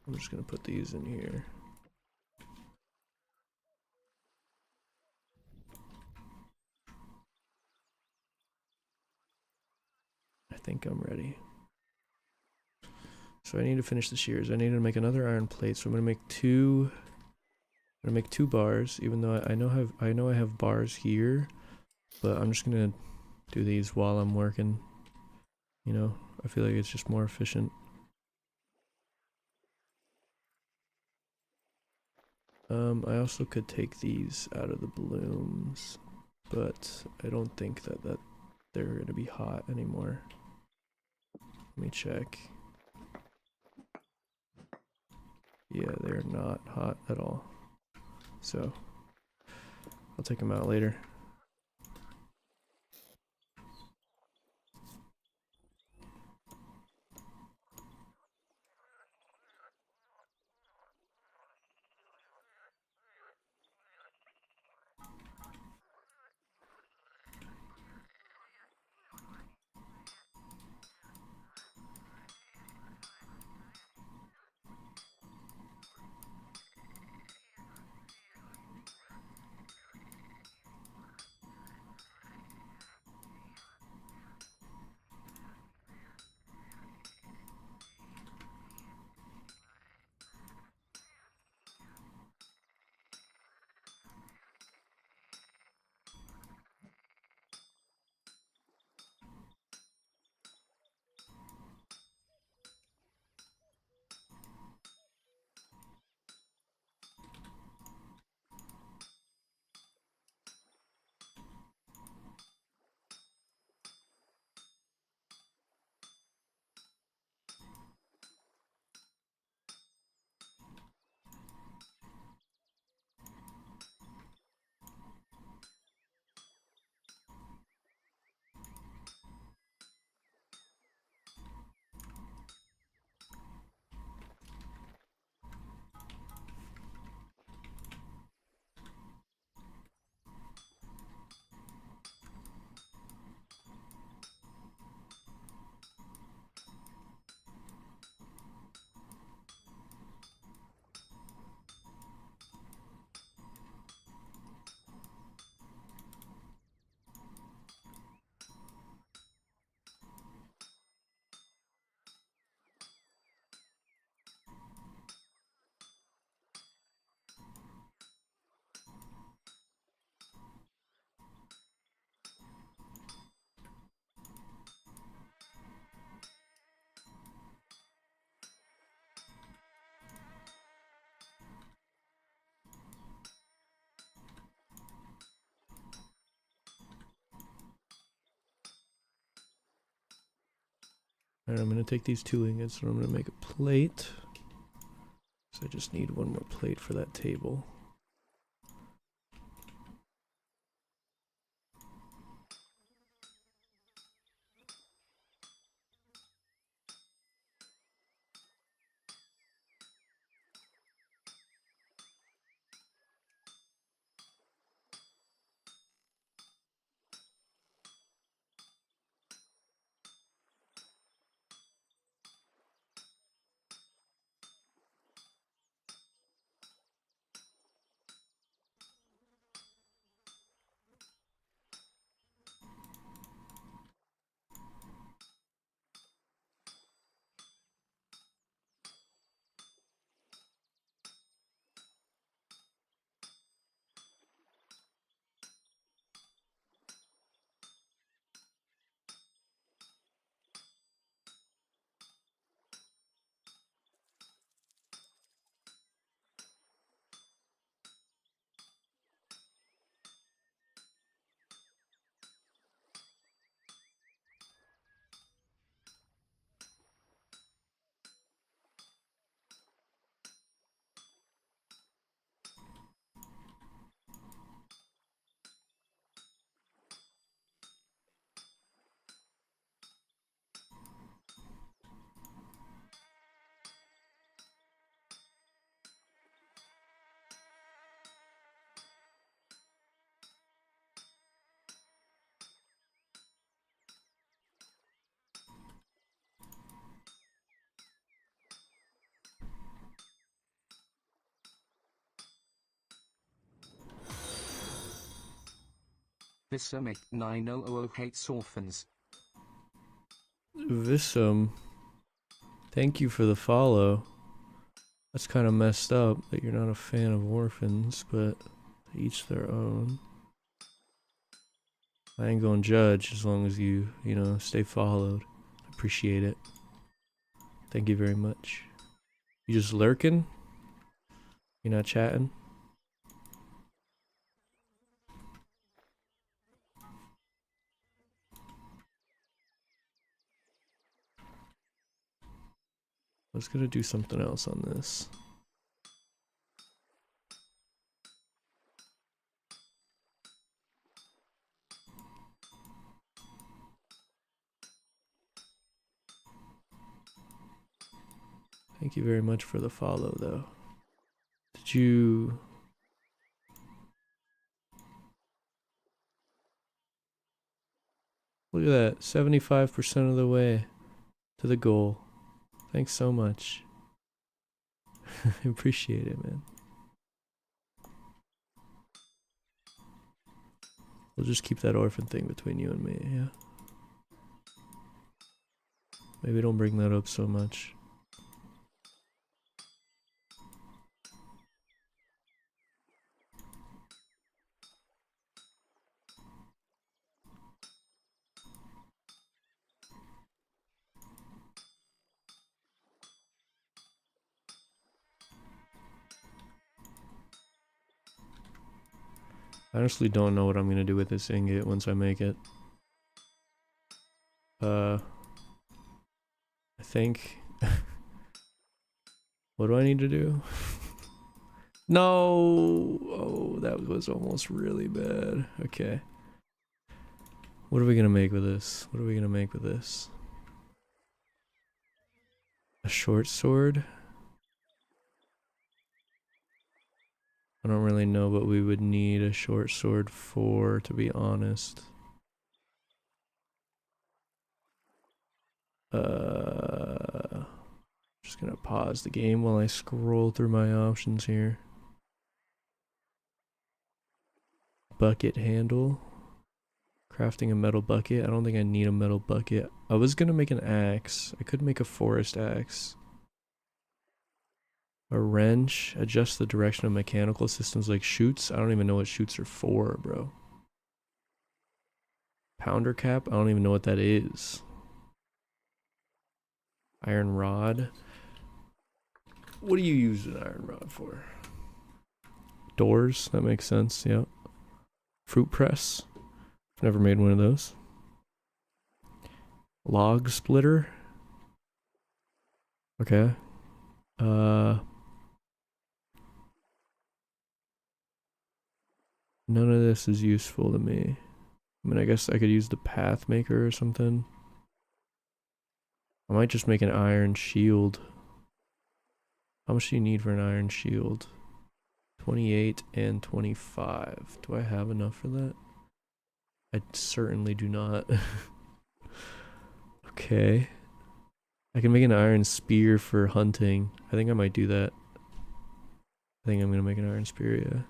I'm just gonna put these in here. I think I'm ready. So I need to finish the shears. I need to make another iron plate. So I'm gonna make two. I'm gonna make 2 bars, even though I know I have bars here, but I'm just gonna do these while I'm working. You know, I feel like it's just more efficient. I also could take these out of the blooms, but I don't think that they're gonna be hot anymore. Let me check. Yeah, they're not hot at all. So, I'll take them out later. Alright, I'm gonna take these 2 ingots and I'm gonna make a plate. So I just need 1 more plate for that table. Visamic 9000 hates orphans. Visum, thank you for the follow. That's kind of messed up that you're not a fan of orphans, but each their own. I ain't gonna judge as long as you know, stay followed. Appreciate it. Thank you very much. You just lurking? You're not chatting? was gonna do something else on this. Thank you very much for the follow, though. Did you... Look at that, 75% of the way to the goal. Thanks so much. I appreciate it, man. We'll just keep that orphan thing between you and me, yeah? Maybe don't bring that up so much. I honestly don't know what I'm gonna do with this ingot once I make it. I think... What do I need to do? No! Oh, that was almost really bad. Okay. What are we gonna make with this? What are we gonna make with this? A short sword? I don't really know what we would need a short sword for, to be honest. Just gonna pause the game while I scroll through my options here. Bucket handle. Crafting a metal bucket. I don't think I need a metal bucket. I was gonna make an axe. I could make a forest axe. A wrench. Adjust the direction of mechanical systems like chutes. I don't even know what chutes are for, bro. Pounder cap. I don't even know what that is. Iron rod. What do you use an iron rod for? Doors. That makes sense. Yep. Fruit press. Never made one of those. Log splitter. Okay. None of this is useful to me. I mean, I guess I could use the path maker or something. I might just make an iron shield. How much do you need for an iron shield? 28 and 25. Do I have enough for that? I certainly do not. Okay. I can make an iron spear for hunting. I think I might do that. I think I'm gonna make an iron spear, yeah.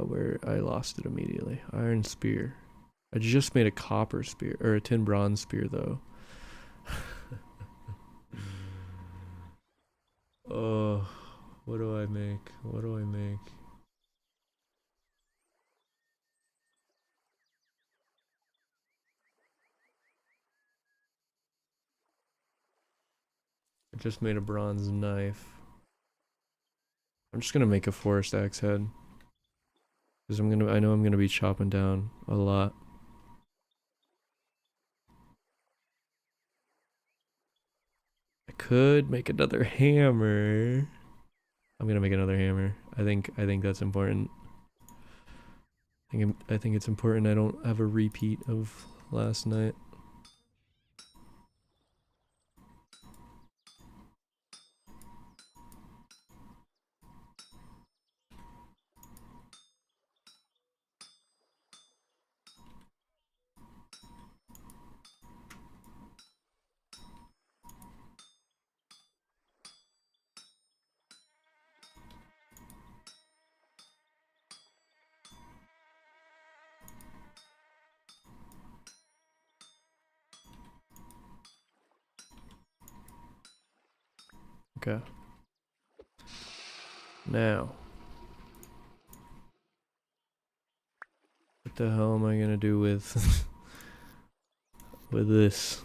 Where I lost it immediately. Iron spear. I just made a copper spear, or a tin bronze spear though. Oh, what do I make? What do I make? I just made a bronze knife. I'm just gonna make a forest axe head. Because I know I'm gonna be chopping down a lot. I could make another hammer. I'm gonna make another hammer. I think that's important. I think it's important I don't have a repeat of last night. Okay. Now, what the hell am I gonna do with with this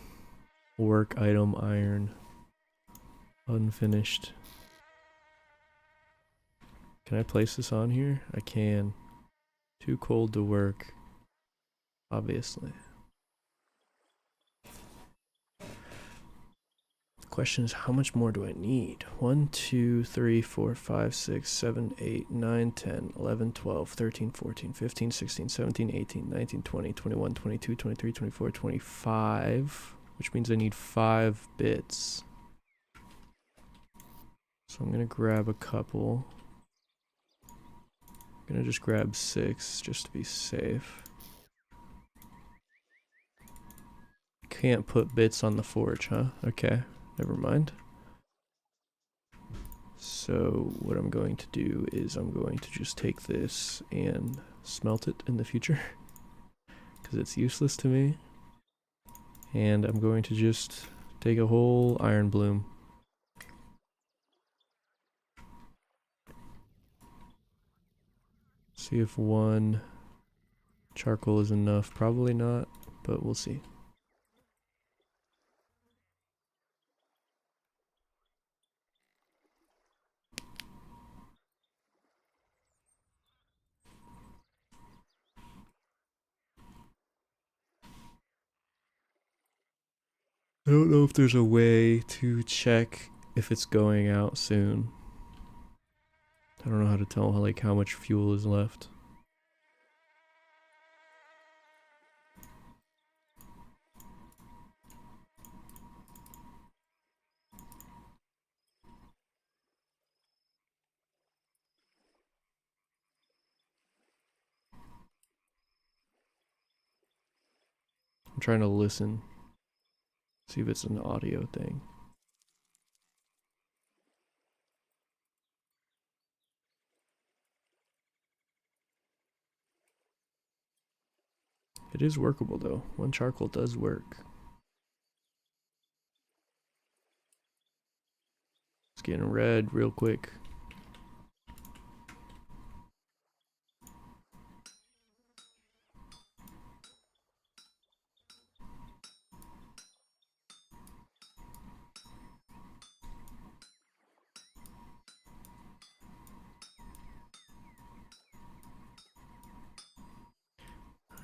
work item iron? Unfinished. Can I place this on here? I can. Too cold to work. Obviously. Question is, how much more do I need? 1, 2, 3, 4, 5, 6, 7, 8, 9, 10, 11, 12, 13, 14, 15, 16, 17, 18, 19, 20, 21, 22, 23, 24, 25, which means I need 5 bits. So I'm gonna grab a couple. I'm gonna just grab 6 just to be safe. Can't put bits on the forge, huh? Okay, never mind. So what I'm going to do is I'm going to just take this and smelt it in the future because it's useless to me. And I'm going to just take a whole iron bloom. See if 1 charcoal is enough. Probably not, but we'll see. I don't know if there's a way to check if it's going out soon. I don't know how to tell how much fuel is left. I'm trying to listen. See if it's an audio thing. It is workable though. 1 charcoal does work. It's getting red real quick.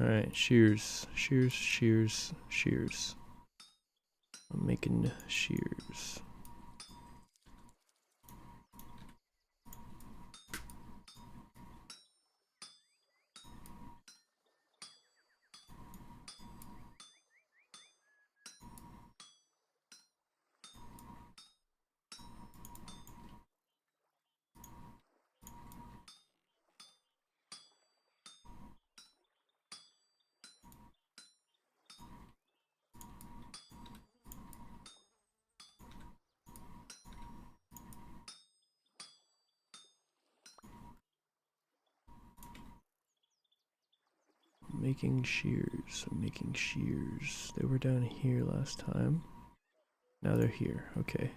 Alright, shears. Shears, shears, shears. I'm making shears. Making shears. I'm making shears. They were down here last time. Now they're here. Okay.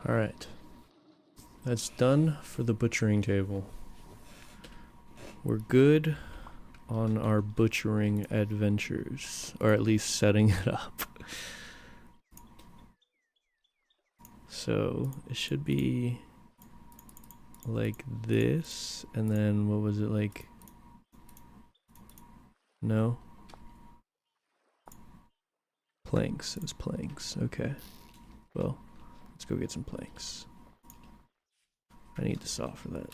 Alright. That's done for the butchering table. We're good on our butchering adventures, or at least setting it up. So it should be like this, and then what was it like? No? Planks. It was planks. Okay. Well, let's go get some planks. I need the saw for that.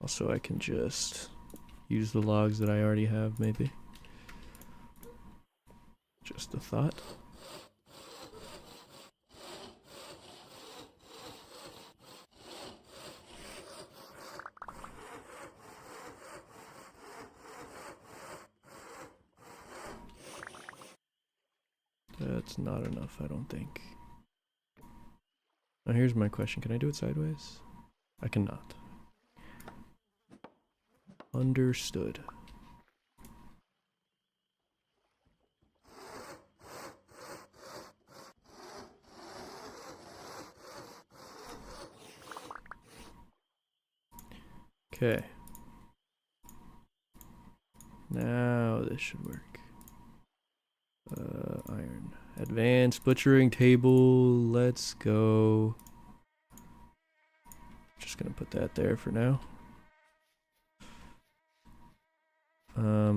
Also, I can just use the logs that I already have, maybe. Just a thought. That's not enough, I don't think. Now here's my question. Can I do it sideways? I cannot. Understood. Okay. Now this should work. Iron. Advanced butchering table. Let's go. Just gonna put that there for now.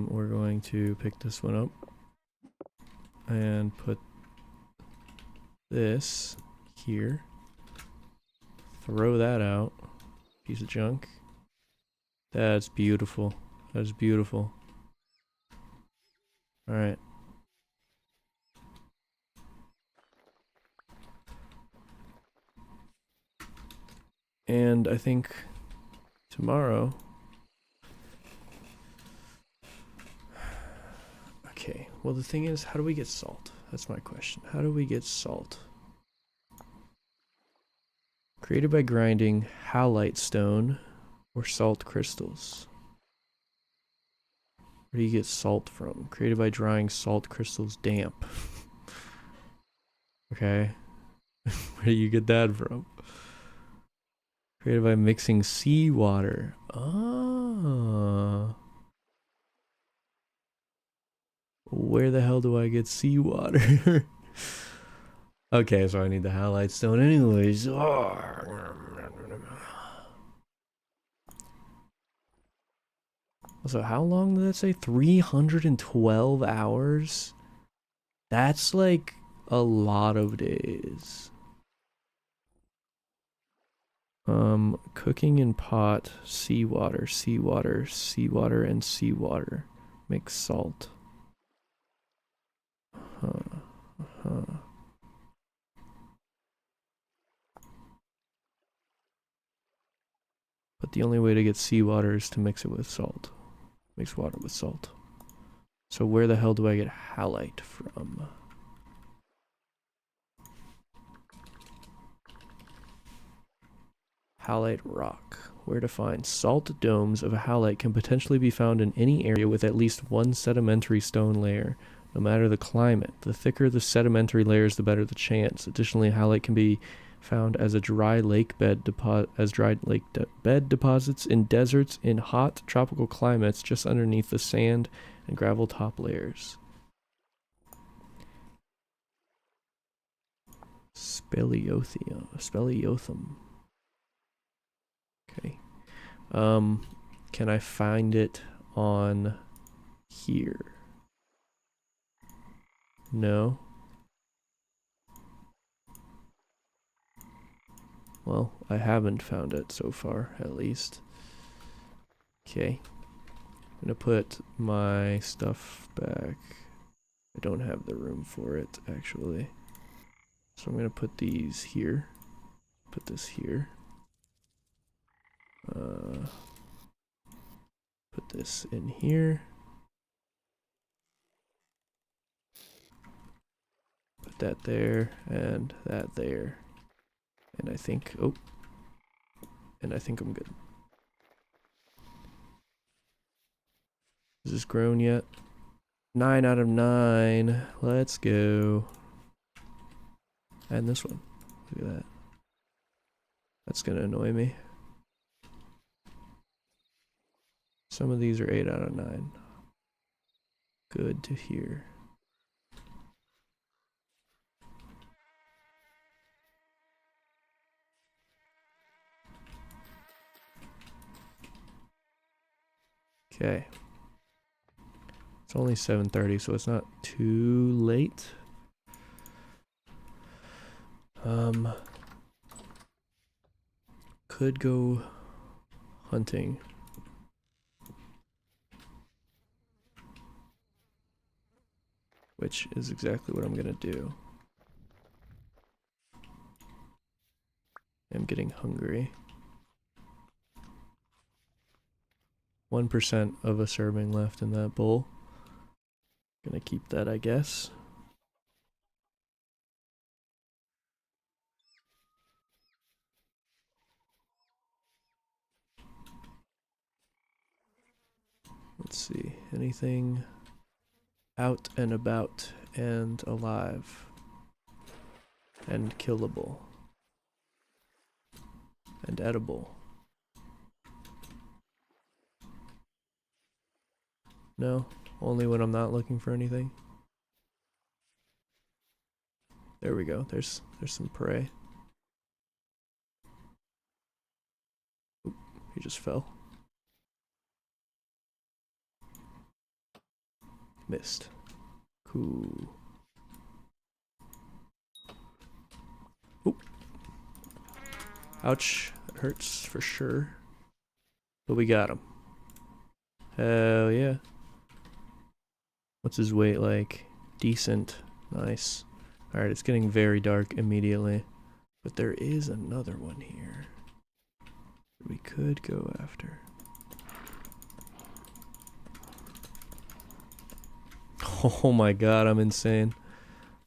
We're going to pick this one up and put this here. Throw that out. Piece of junk. That's beautiful. That's beautiful. Alright. And I think tomorrow... Okay, well the thing is, how do we get salt? That's my question. How do we get salt? Created by grinding halite stone or salt crystals. Where do you get salt from? Created by drying salt crystals damp. Okay. Where do you get that from? Created by mixing seawater. Ah. Where the hell do I get seawater? Okay, so I need the halite stone anyways. Oh. So how long did that say? 312 hours? That's like a lot of days. Cooking in pot, seawater, seawater, seawater, and seawater. Mix salt. But the only way to get seawater is to mix it with salt. Mix water with salt. So where the hell do I get halite from? Halite rock. Where to find salt domes of halite can potentially be found in any area with at least one sedimentary stone layer, no matter the climate. The thicker the sedimentary layers, the better the chance. Additionally, halite can be found as a dry lake bed bed deposits in deserts in hot tropical climates just underneath the sand and gravel top layers. Speleothum. Okay. Can I find it on here? No. Well, I haven't found it so far, at least. Okay. I'm gonna put my stuff back. I don't have the room for it, actually. So I'm gonna put these here. Put this here. Put this in here. Put that there, and that there. And I think, oh. And I think I'm good. Is this grown yet? 9 out of 9. Let's go. And this one. Look at that. That's gonna annoy me. Some of these are 8 out of 9. Good to hear. Okay. It's only 7:30, so it's not too late. Could go hunting. Which is exactly what I'm gonna do. I'm getting hungry. 1% of a serving left in that bowl. Gonna keep that, I guess. Let's see, anything out and about and alive and killable and edible. No, only when I'm not looking for anything. There we go. There's some prey. Oop, he just fell. Missed. Cool. Oop. Ouch. That hurts for sure. But we got him. Hell yeah. What's his weight like? Decent. Nice. Alright, it's getting very dark immediately. But there is another one here we could go after. Oh my god, I'm insane.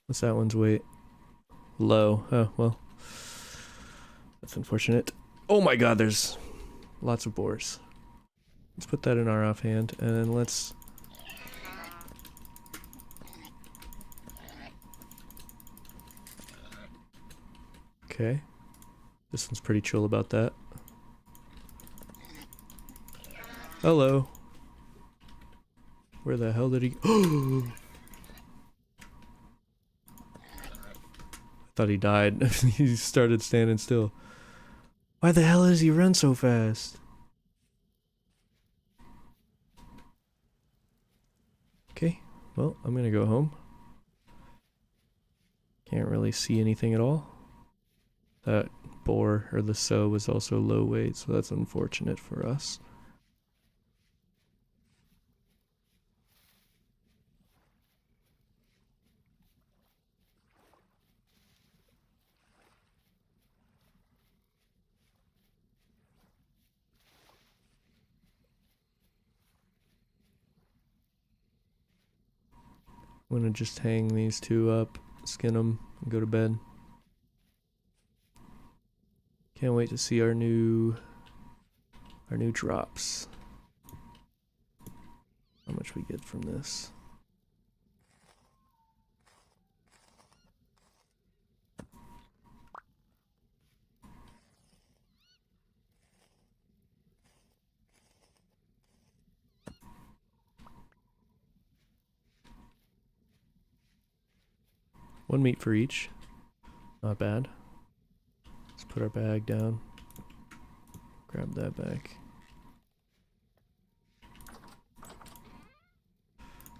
What's that one's weight? Low. Oh, well. That's unfortunate. Oh my god, there's lots of boars. Let's put that in our offhand, and then let's... Okay. This one's pretty chill about that. Hello. Where the hell did he... I thought he died. He started standing still. Why the hell does he run so fast? Okay, well, I'm gonna go home. Can't really see anything at all. That boar, or the sow, was also low weight, so that's unfortunate for us. I'm gonna just hang these two up, skin them, and go to bed. Can't wait to see our new drops. How much we get from this. One meat for each. Not bad. Let's put our bag down. Grab that back.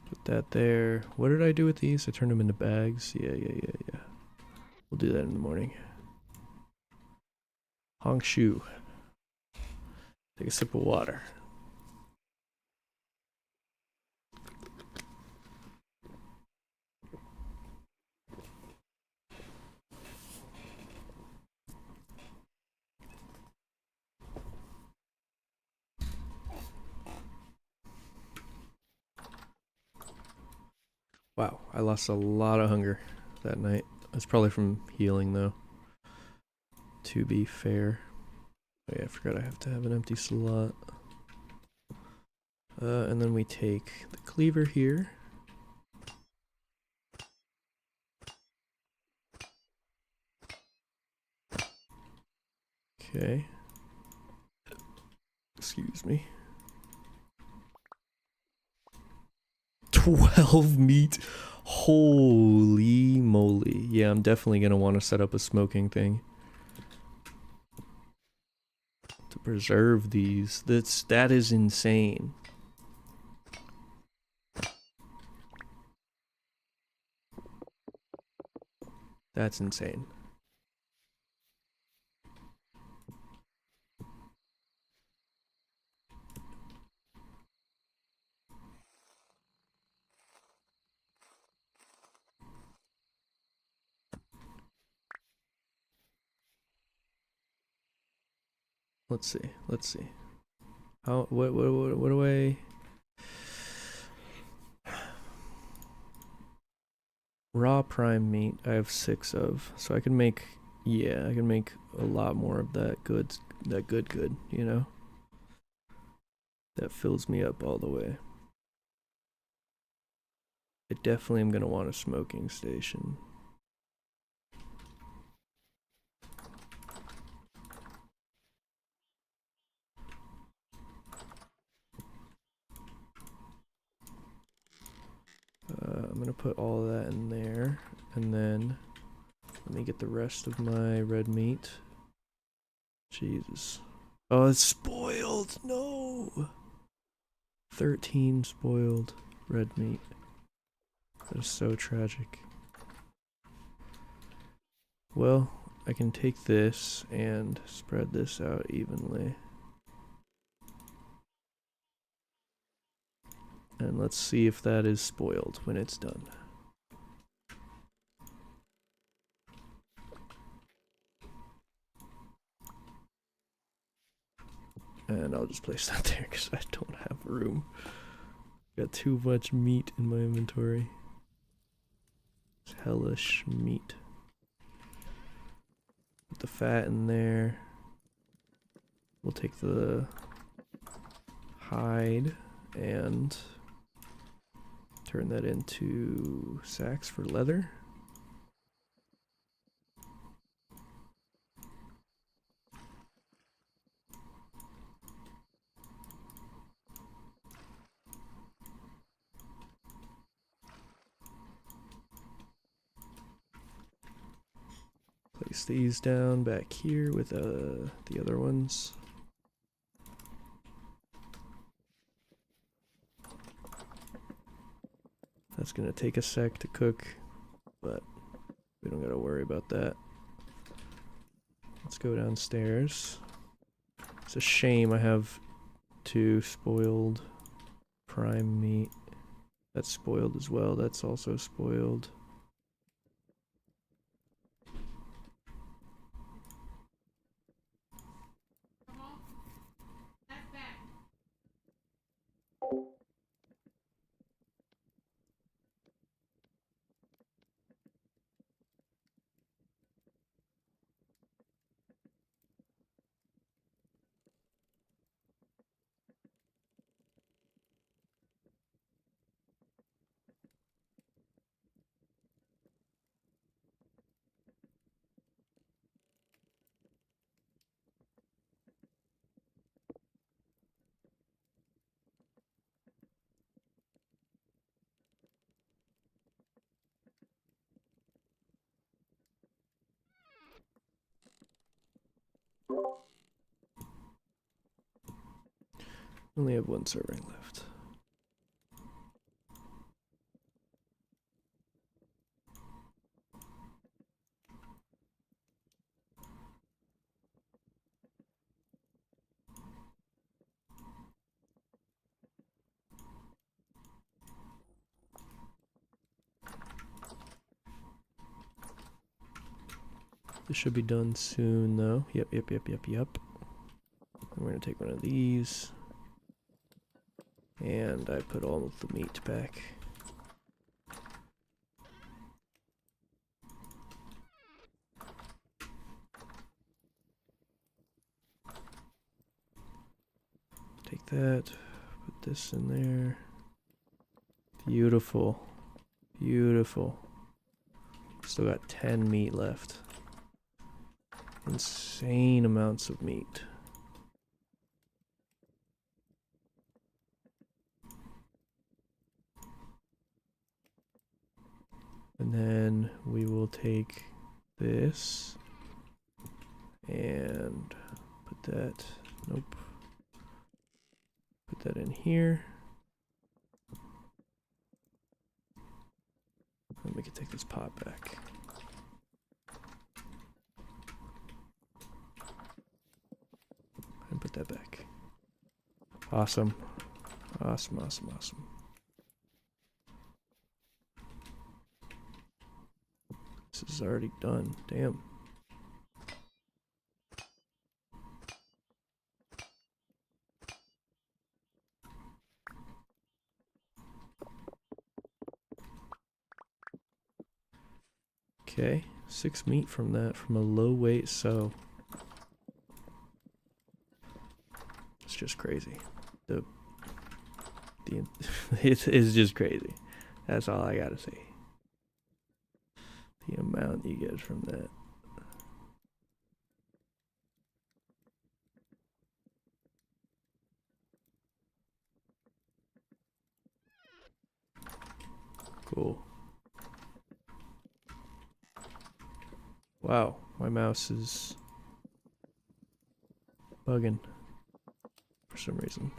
Put that there. What did I do with these? I turned them into bags. Yeah. We'll do that in the morning. Hong Shu. Take a sip of water. Wow, I lost a lot of hunger that night. That's probably from healing though, to be fair. Oh yeah, I forgot I have to have an empty slot. And then we take the cleaver here. Okay. Excuse me. 12 meat. Holy moly. Yeah, I'm definitely gonna want to set up a smoking thing to preserve these. That is insane. That's insane. Let's see. Let's see. How what do I raw prime meat I have 6 of. So I can make I can make a lot more of that good, you know? That fills me up all the way. I definitely am gonna want a smoking station. I'm gonna put all of that in there, and then let me get the rest of my red meat. Jesus. Oh, it's spoiled! No! 13 spoiled red meat. That is so tragic. Well, I can take this and spread this out evenly. And let's see if that is spoiled when it's done. And I'll just place that there because I don't have room. Got too much meat in my inventory. It's hellish meat. Put the fat in there. We'll take the hide and turn that into sacks for leather. Place these down back here with the other ones. That's gonna take a sec to cook, but we don't gotta worry about that. Let's go downstairs. It's a shame I have 2 spoiled prime meat. That's spoiled as well. That's also spoiled. Only have 1 serving left. This should be done soon though. Yep. We're gonna take one of these. And I put all of the meat back. Take that, put this in there. Beautiful. Beautiful. Still got 10 meat left. insane amounts of meat. And then we will take this and put that, nope, put that in here. And we can take this pot back. And put that back. Awesome. Awesome, awesome, awesome. This is already done. Damn. Okay, 6 meat from that, from a low weight sow. It's just crazy. It is just crazy. That's all I gotta say. The amount you get from that. Cool. Wow, my mouse is bugging for some reason.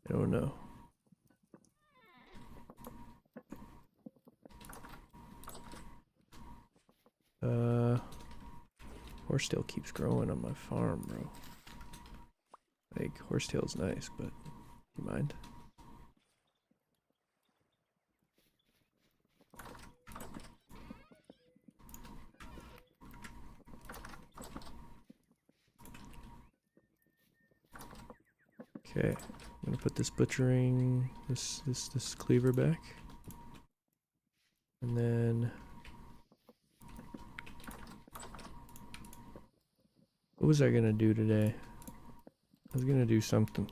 I don't know. Horsetail keeps growing on my farm, bro. Like, horsetail's nice, but you mind? Okay, I'm gonna put this butchering, this cleaver back. And then what was I gonna do today? I was gonna do something.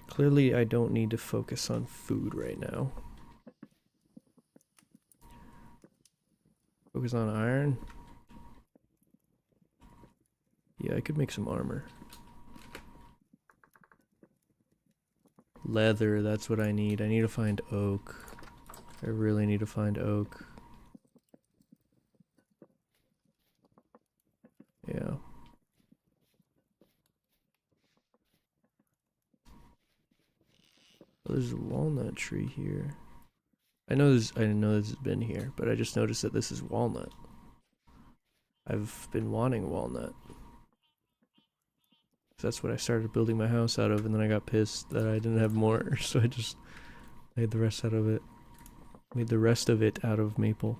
Clearly I don't need to focus on food right now. Focus on iron. Yeah, I could make some armor. Leather, that's what I need. I need to find oak. I really need to find oak. Yeah. Oh, there's a walnut tree here. I know this has been here, but I just noticed that this is walnut. I've been wanting walnut. That's what I started building my house out of, and then I got pissed that I didn't have more, so I just made the rest out of it. Made the rest of it out of maple.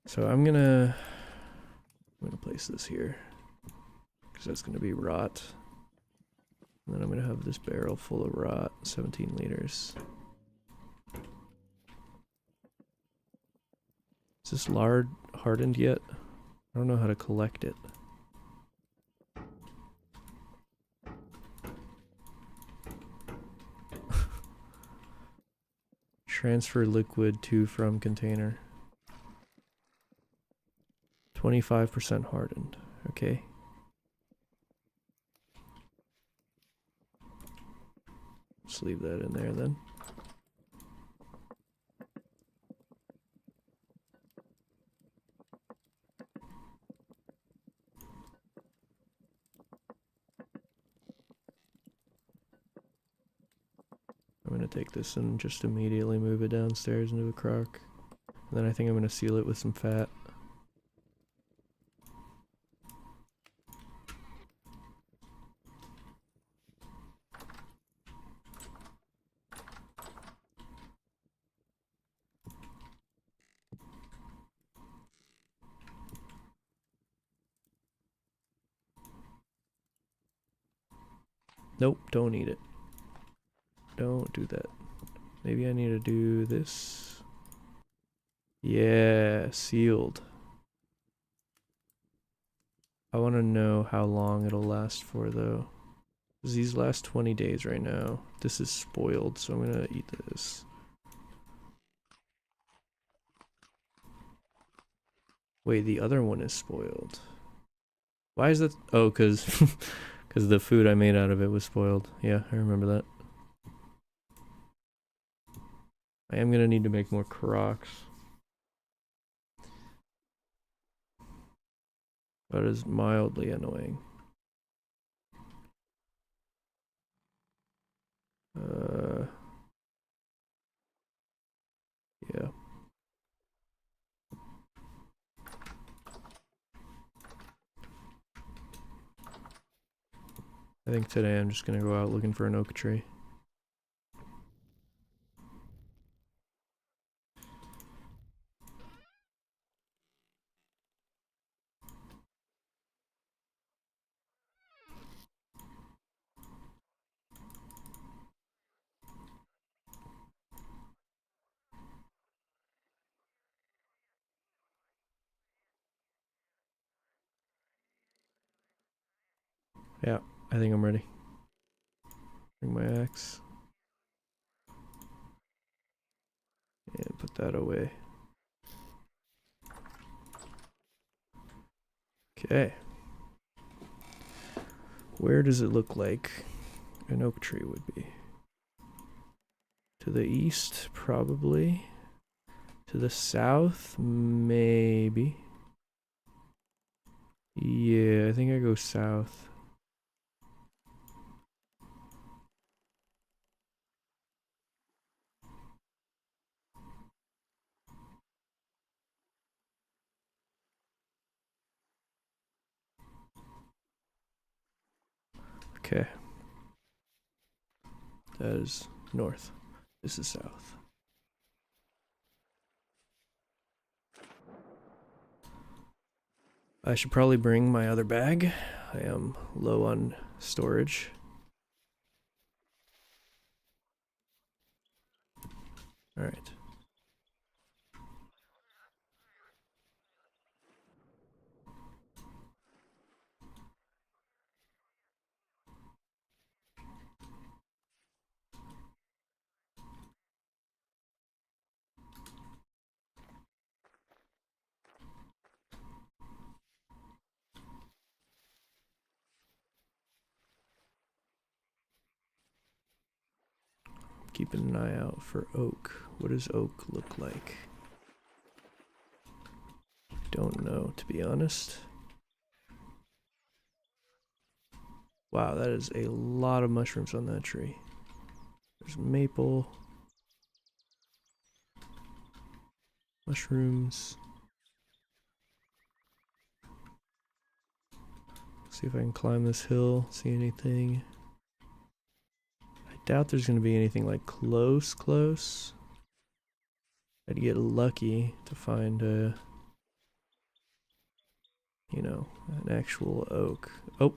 So I'm gonna place this here, because that's gonna be rot. And then I'm gonna have this barrel full of rot, 17 liters. Is this lard hardened yet? I don't know how to collect it. Transfer liquid to from container. 25% hardened. Okay. Just leave that in there then. I'm gonna take this and just immediately move it downstairs into a crock. And then I think I'm gonna seal it with some fat. Nope, don't eat it. Don't do that. Maybe I need to do this. Yeah, sealed. I want to know how long it'll last for though. 'Cause these last 20 days right now. This is spoiled, so I'm gonna eat this. Wait, the other one is spoiled. Why is that? Oh, cause, cause the food I made out of it was spoiled. Yeah, I remember that. I am gonna need to make more Crocs. That is mildly annoying. Yeah. I think today I'm just gonna go out looking for an oak tree. Yeah, I think I'm ready. Bring my axe. And put that away. Okay. Where does it look like an oak tree would be? To the east, probably. To the south, maybe. Yeah, I think I go south. Okay. That is north. This is south. I should probably bring my other bag. I am low on storage. Alright. Keeping an eye out for oak. What does oak look like? Don't know, to be honest. Wow, that is a lot of mushrooms on that tree. There's maple. Mushrooms. See if I can climb this hill, see anything. I doubt there's going to be anything like close. I'd get lucky to find a, you know, an actual oak. Oh.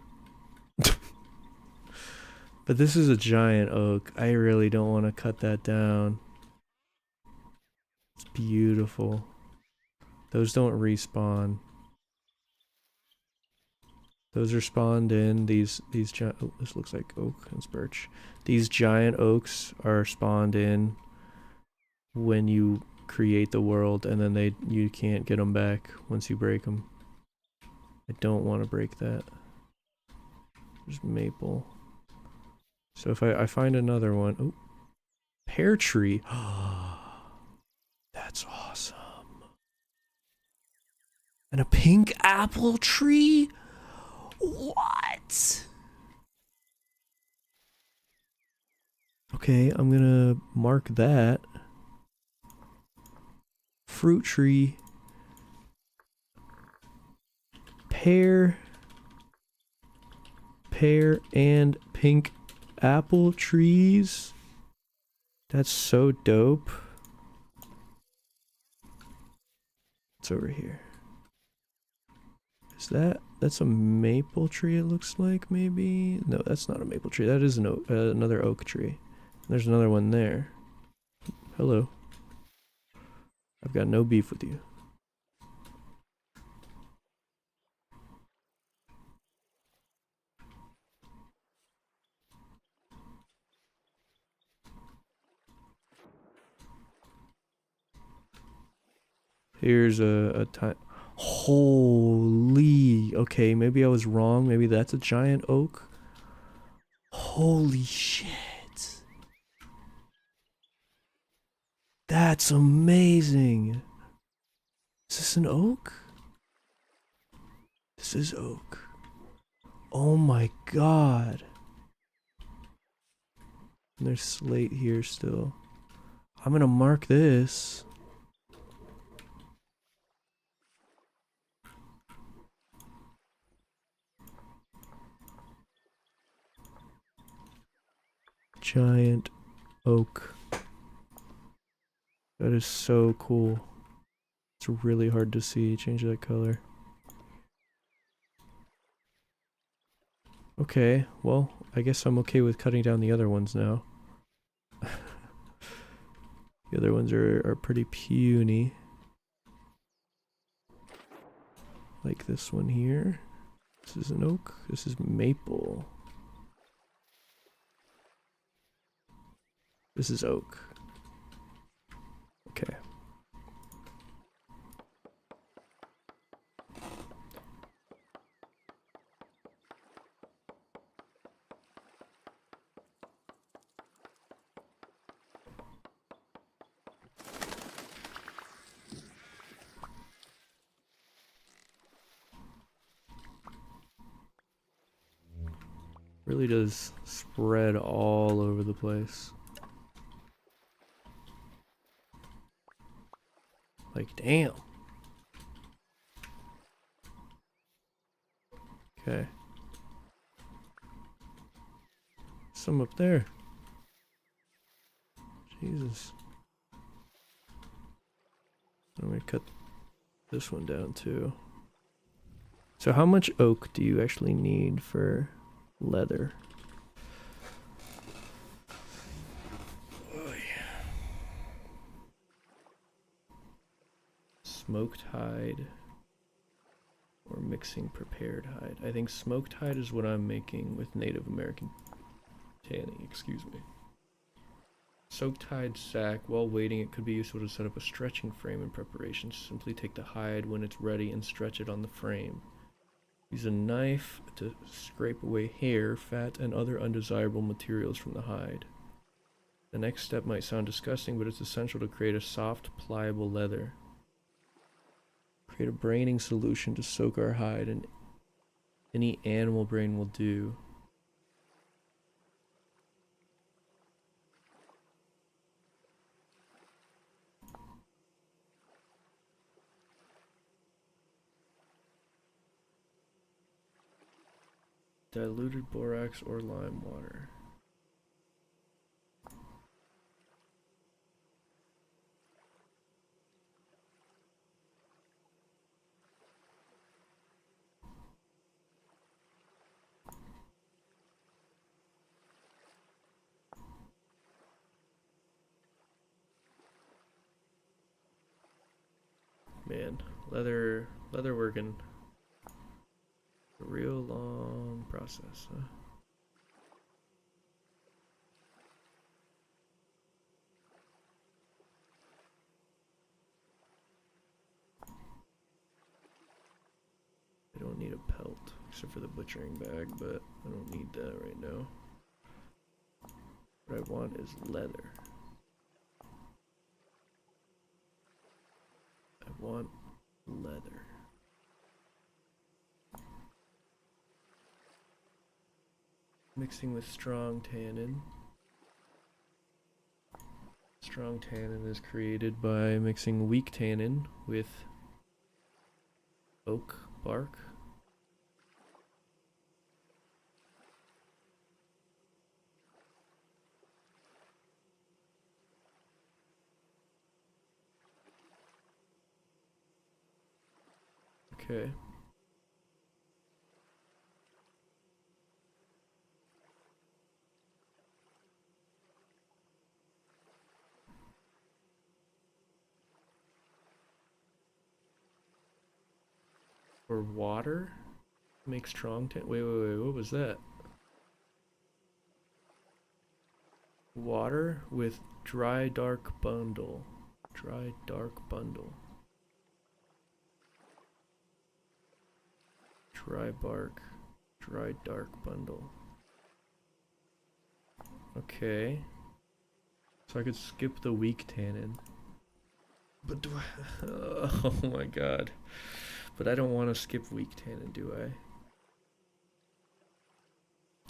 But this is a giant oak. I really don't want to cut that down. It's beautiful. Those don't respawn. Those are spawned in. These giant. Oh, this looks like oak and birch. These giant oaks are spawned in when you create the world, and then you can't get them back once you break them. I don't want to break that. There's maple. So if I find another one. Oh, pear tree. That's awesome. And a pink apple tree? What? Okay, I'm gonna mark that. Fruit tree. Pear and pink apple trees. That's so dope. It's over here. Is that's a maple tree, it looks like, maybe? No, that's not a maple tree. That is another oak tree. There's another one there. Hello. I've got no beef with you. Here's a time. Holy. Okay, maybe I was wrong. Maybe that's a giant oak. Holy shit. That's amazing. Is this an oak? This is oak. Oh my god. And there's slate here still. I'm gonna mark this. Giant oak. That is so cool. It's really hard to see. Change that color. Okay, well, I guess I'm okay with cutting down the other ones now. The other ones are pretty puny. Like this one here. This is an oak. This is maple. This is oak. Okay. Really does spread all over the place. Like, damn. Okay. Some up there. Jesus. I'm gonna cut this one down too. So how much oak do you actually need for leather? Smoked hide or mixing prepared hide. I think smoked hide is what I'm making with Native American tanning, excuse me. Soaked hide sack. While waiting, it could be useful to set up a stretching frame in preparation. Simply take the hide when it's ready and stretch it on the frame. Use a knife to scrape away hair, fat, and other undesirable materials from the hide. The next step might sound disgusting, but it's essential to create a soft, pliable leather. Create a braining solution to soak our hide, and any animal brain will do. Diluted borax or lime water. Man, leather working. A real long process, huh? I don't need a pelt, except for the butchering bag, but I don't need that right now. What I want is leather. I want leather. Mixing with strong tannin. Strong tannin is created by mixing weak tannin with oak bark. Okay. For water, make strong tan. Wait, what was that? Water with dry dark bundle. Dry dark bundle. Dry bark. Dry dark bundle. Okay. So I could skip the weak tannin. But do I... Oh my god. But I don't want to skip weak tannin, do I?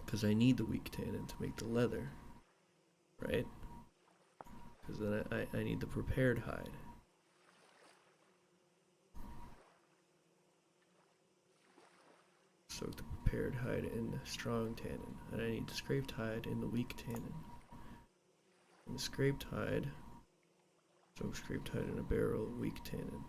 Because I need the weak tannin to make the leather. Right? Because then I need the prepared hide. Soak the prepared hide in the strong tannin. And I need the scraped hide in the weak tannin. And the scraped hide... Soak scraped hide in a barrel of weak tannin.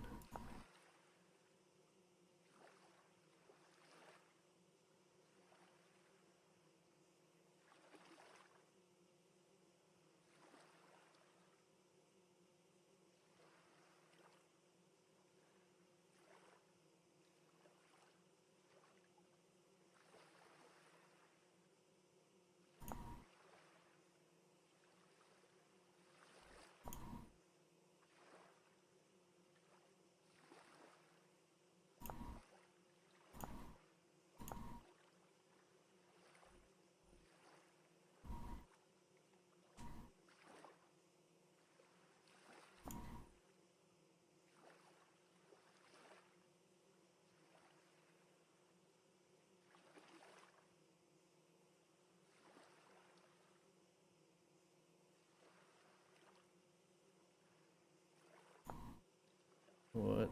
What?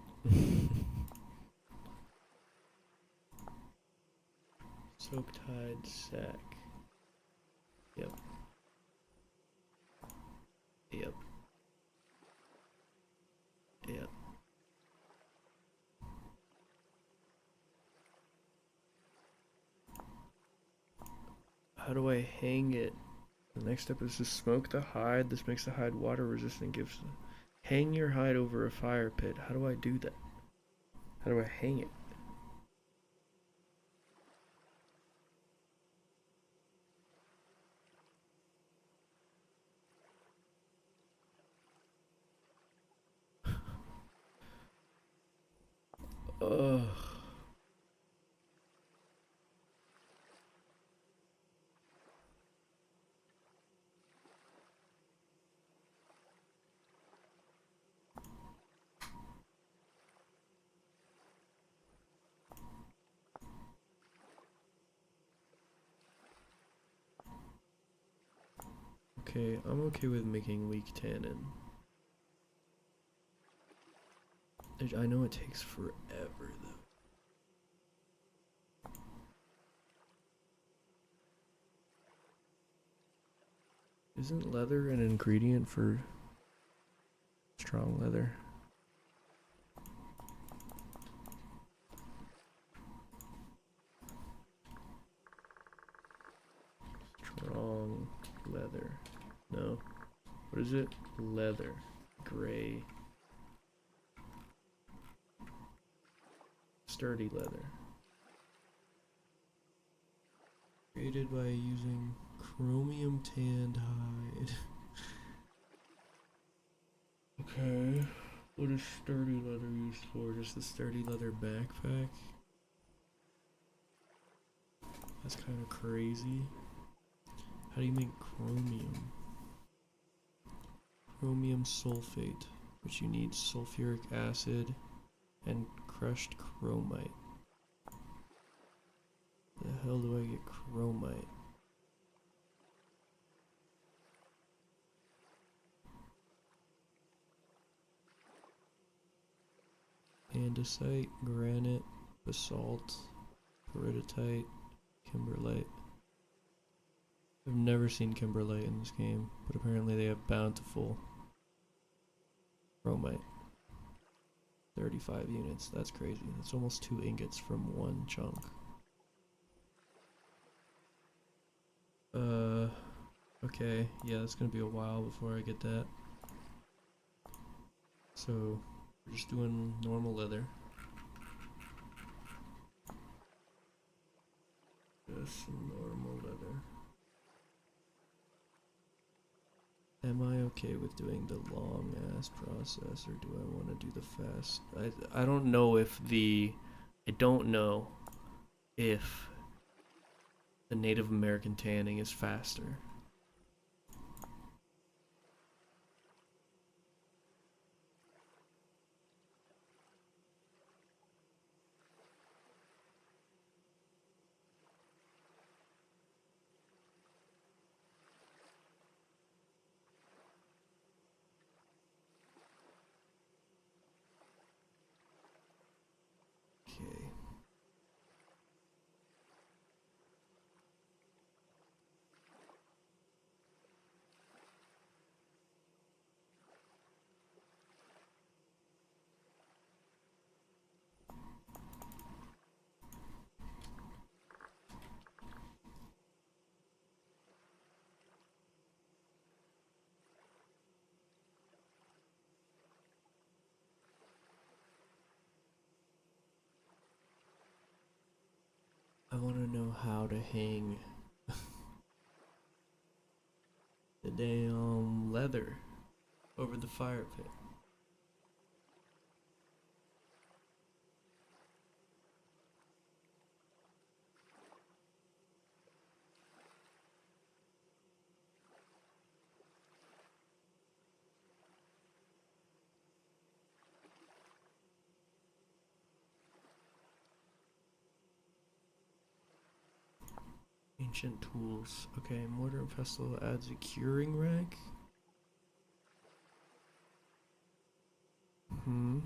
Soaked hide sack. Yep. Yep. Yep. How do I hang it? The next step is to smoke the hide. This makes the hide water resistant. Gives hang your hide over a fire pit. How do I do that? How do I hang it? Ugh. Okay, I'm okay with making weak tannin. I know it takes forever though. Isn't leather an ingredient for strong leather? Strong leather. No. What is it? Leather. Gray. Sturdy leather. Created by using chromium tanned hide. Okay. What is sturdy leather used for? Just the sturdy leather backpack? That's kind of crazy. How do you make chromium? Chromium sulfate, which you need sulfuric acid and crushed chromite. The hell do I get chromite? Andesite, granite, basalt, peridotite, kimberlite. I've never seen kimberlite in this game, but apparently they have bountiful chromite. 35 units, that's crazy. That's almost 2 ingots from one chunk. Okay, yeah, it's gonna be a while before I get that. So, we're just doing normal leather. Just normal leather. Am I okay with doing the long ass process, or do I want to do the fast? I don't know if the... I don't know if the Native American tanning is faster. Okay. I want to know how to hang the damn leather over the fire pit. Ancient tools. Okay, mortar and pestle adds a curing rack. Hmm.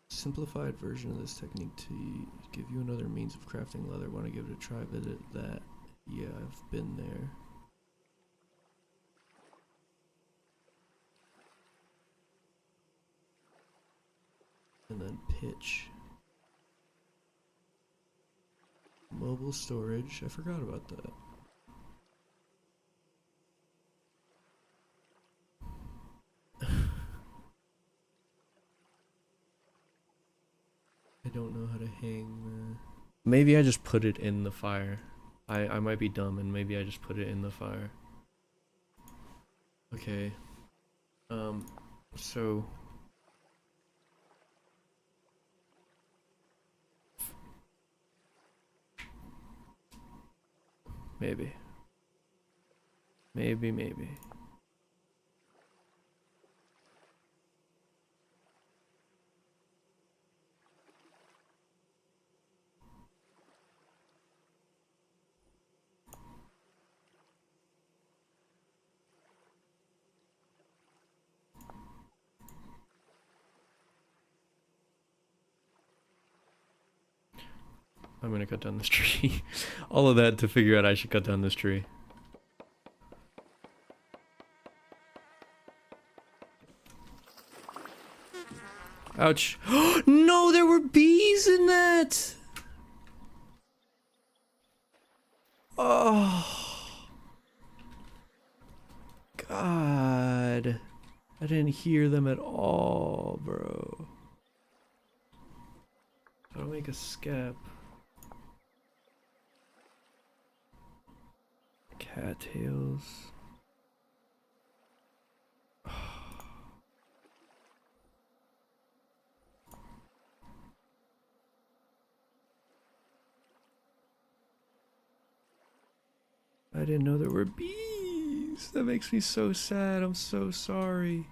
Simplified version of this technique to give you another means of crafting leather. Want to give it a try? Visit that. Yeah, I've been there. And then pitch. Mobile storage. I forgot about that. I don't know how to hang. Maybe I just put it in the fire. I might be dumb and maybe I just put it in the fire. Okay. So maybe. Maybe. I'm gonna cut down this tree. All of that to figure out I should cut down this tree. Ouch. No, there were bees in that! Oh. God. I didn't hear them at all, bro. How to make a scap? Cattails. I didn't know there were bees. That makes me so sad. I'm so sorry.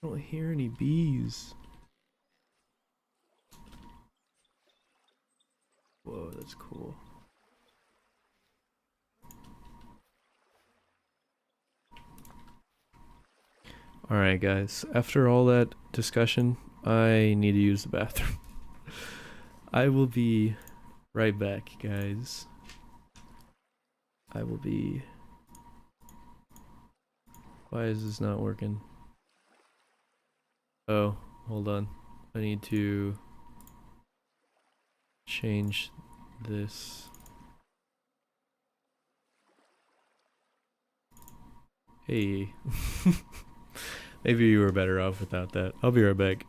I don't hear any bees. Whoa, that's cool. Alright guys, after all that discussion, I need to use the bathroom. I will be right back, guys. I will be... Why is this not working? Oh, hold on. I need to change this. Hey. Maybe you were better off without that. I'll be right back.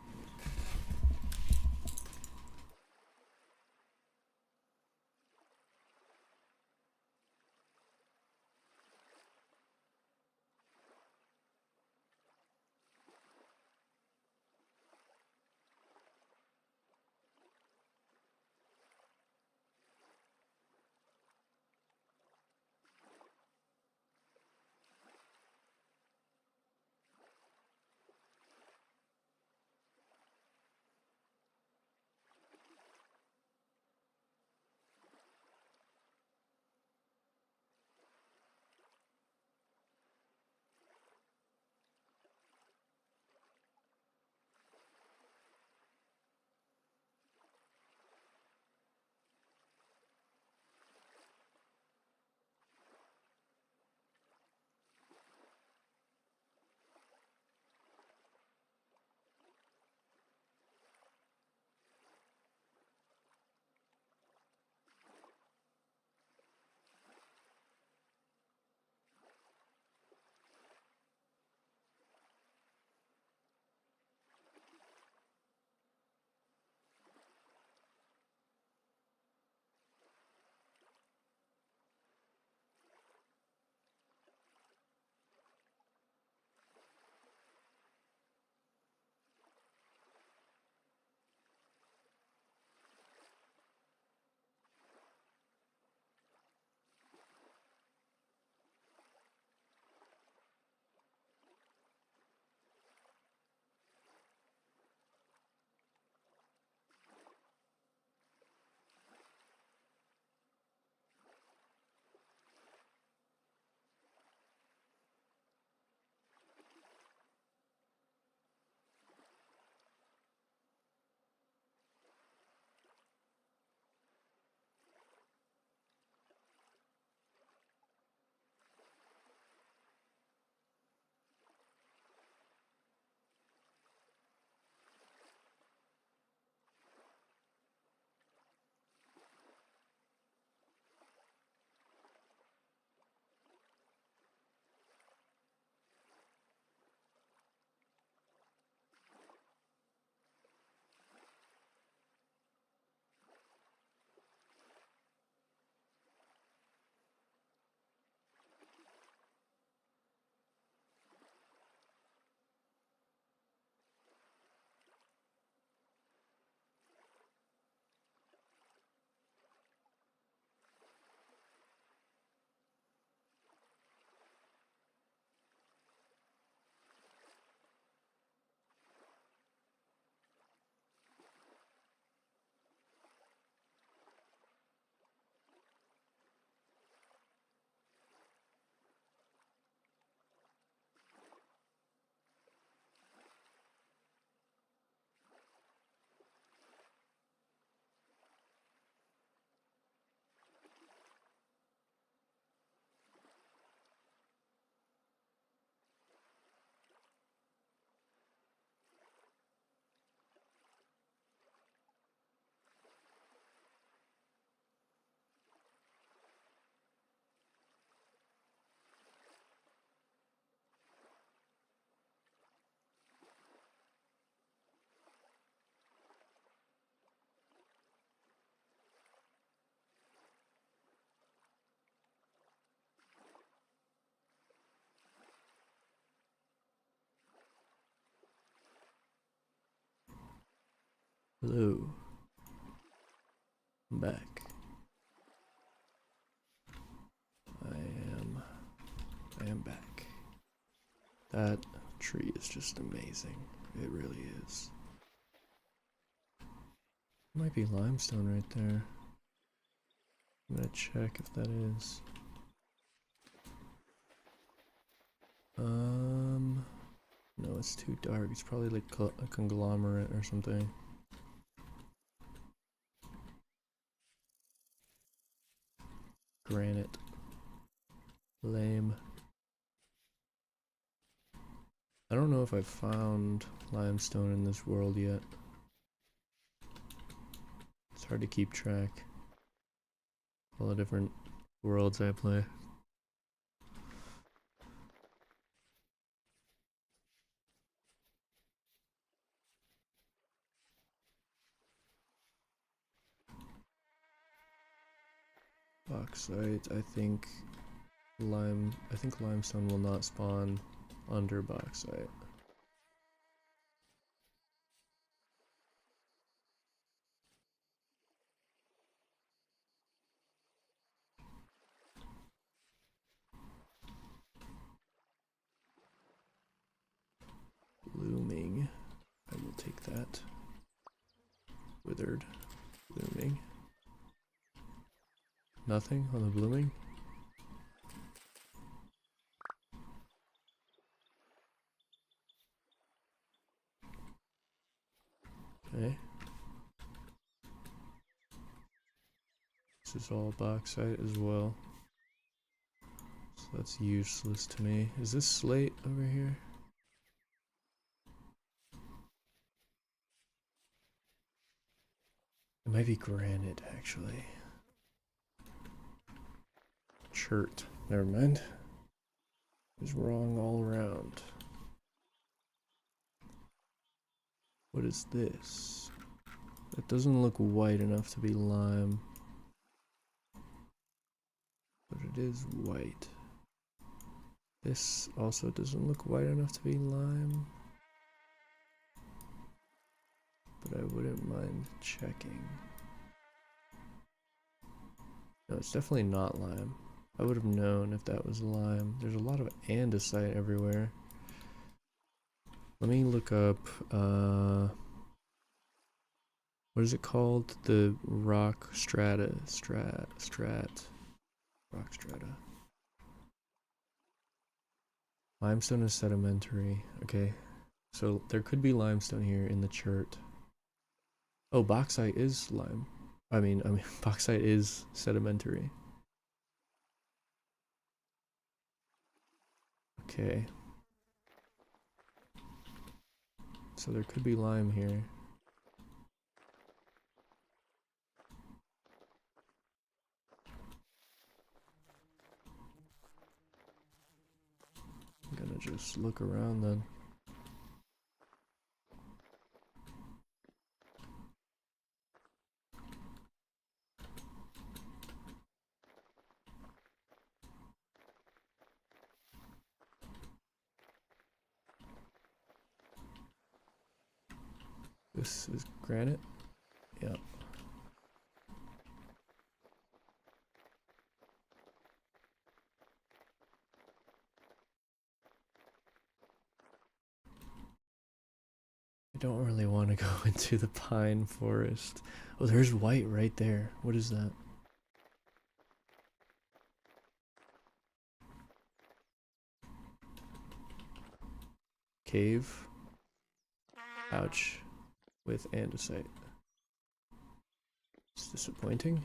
Hello. I'm back. I am back. That tree is just amazing. It really is. Might be limestone right there. I'm gonna check if that is. No, it's too dark. It's probably like a conglomerate or something. Granite. Lame. I don't know if I've found limestone in this world yet. It's hard to keep track. All the different worlds I play. bauxite. I think limestone will not spawn under bauxite. Blooming. I will take that. Withered. Blooming. Nothing on the blooming? Okay. This is all bauxite as well. So that's useless to me. Is this slate over here? It might be granite, actually. Chert. Never mind. It was wrong all around. What is this? That doesn't look white enough to be lime. But it is white. This also doesn't look white enough to be lime. But I wouldn't mind checking. No, it's definitely not lime. I would have known if that was lime. There's a lot of andesite everywhere. Let me look up, what is it called? The rock strata, rock strata. Limestone is sedimentary. Okay, so there could be limestone here in the chert. Oh, bauxite is lime. I mean, bauxite is sedimentary. Okay. So there could be lime here. I'm gonna just look around then. This is granite? Yeah. I don't really want to go into the pine forest. Oh, there's white right there. What is that? Cave. Ouch. With andesite. It's disappointing.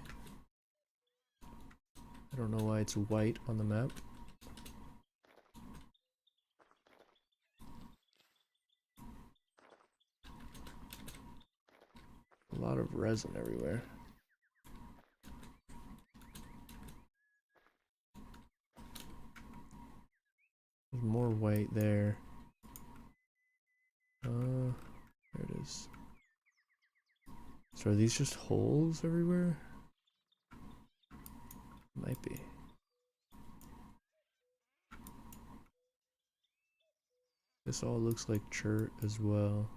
I don't know why it's white on the map. A lot of resin everywhere. There's more white there. There it is. So are these just holes everywhere? Might be. This all looks like chert as well.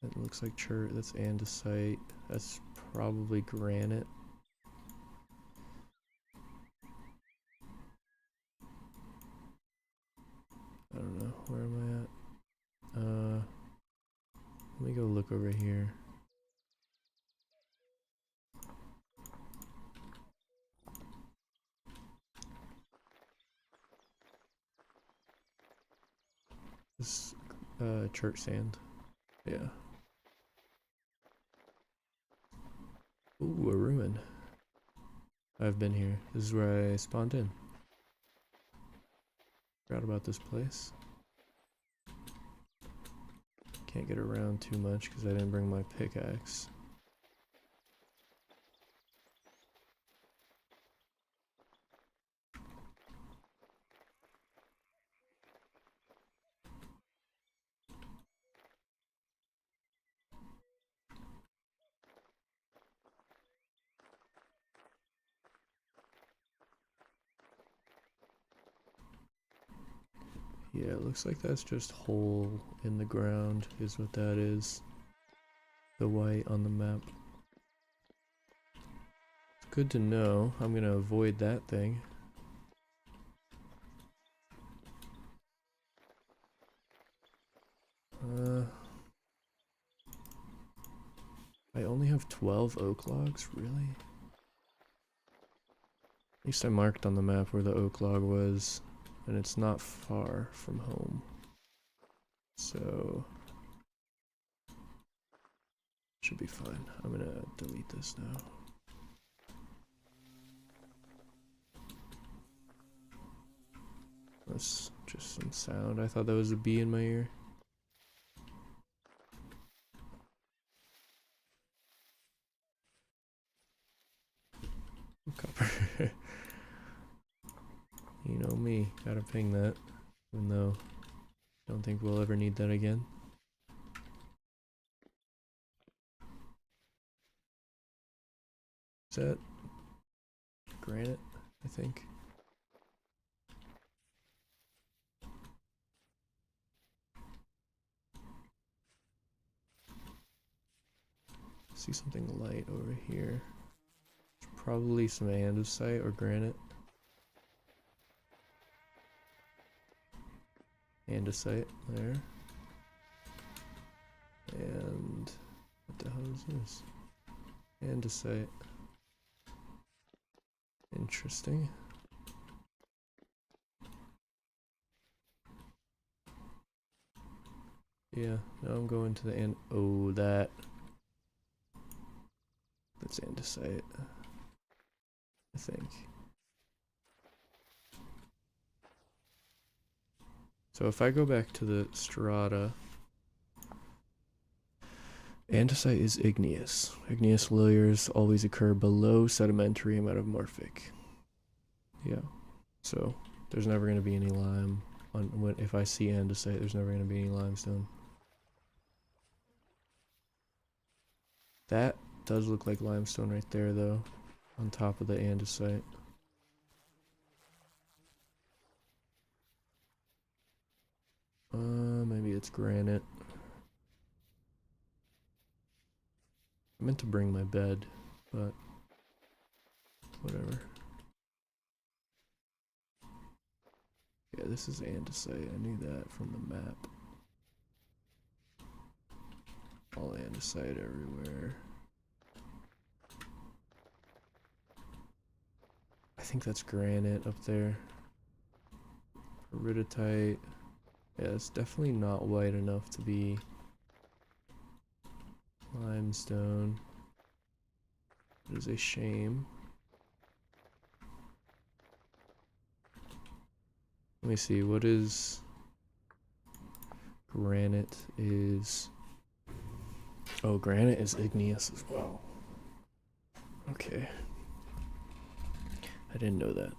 It looks like chert. That's andesite. That's probably granite. I don't know. Where am I at? Let me go look over here. This chert sand. Yeah. Ooh, a ruin. I've been here. This is where I spawned in. Forgot about this place. Can't get around too much because I didn't bring my pickaxe. Yeah, it looks like that's just hole in the ground is what that is. The white on the map. It's good to know. I'm gonna avoid that thing. I only have 12 oak logs, really? At least I marked on the map where the oak log was, and it's not far from home. So should be fine. I'm gonna delete this now. That's just some sound. I thought that was a bee in my ear. Copper. You know me, gotta ping that. Even though I don't think we'll ever need that again. Is that granite, I think? See something light over here. Probably some andesite or granite. Andesite there. And what the hell is this? Andesite. Interesting. Yeah, now I'm going to the oh, that's andesite, I think. So if I go back to the strata, andesite is igneous. Igneous layers always occur below sedimentary and metamorphic. Yeah, so there's never going to be any lime. If I see andesite, there's never going to be any limestone. That does look like limestone right there, though, on top of the andesite. Maybe it's granite. I meant to bring my bed, but whatever. Yeah, this is andesite. I knew that from the map. All andesite everywhere. I think that's granite up there. Peridotite. Yeah, it's definitely not white enough to be limestone. It is a shame. Let me see, what is granite is... Oh, granite is igneous as well. Okay. I didn't know that.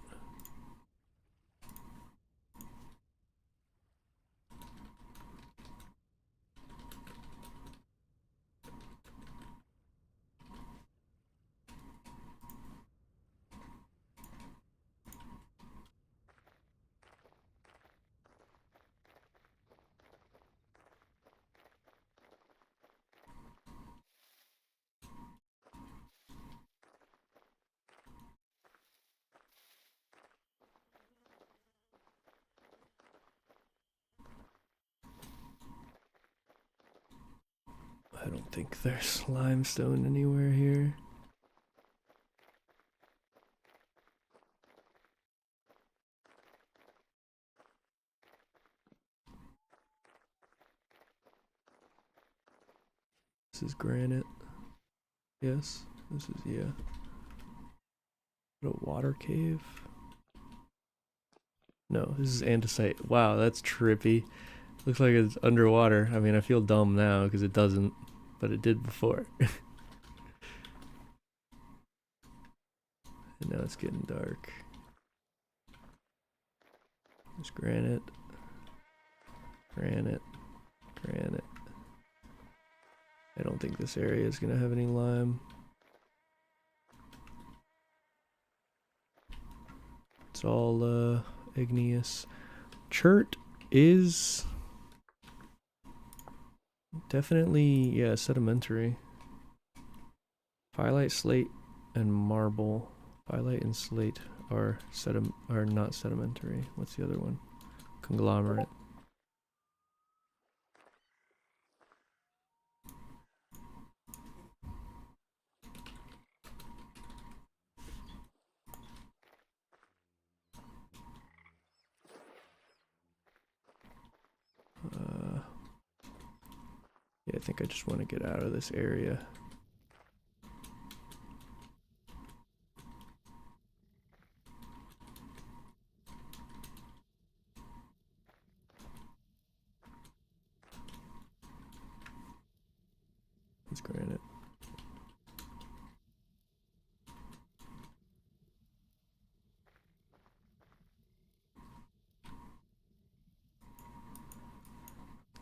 I don't think there's limestone anywhere here. This is granite. Yes, this is, yeah. What, a water cave? No, this is andesite. Wow, that's trippy. Looks like it's underwater. I mean, I feel dumb now because it doesn't, but it did before. And now it's getting dark. There's granite. Granite. Granite. I don't think this area is gonna have any lime. It's all igneous. Chert is definitely, yeah, sedimentary. Phyllite, slate, and marble. Phyllite and slate are not sedimentary. What's the other one? Conglomerate. Yeah, I think I just want to get out of this area. It's granite.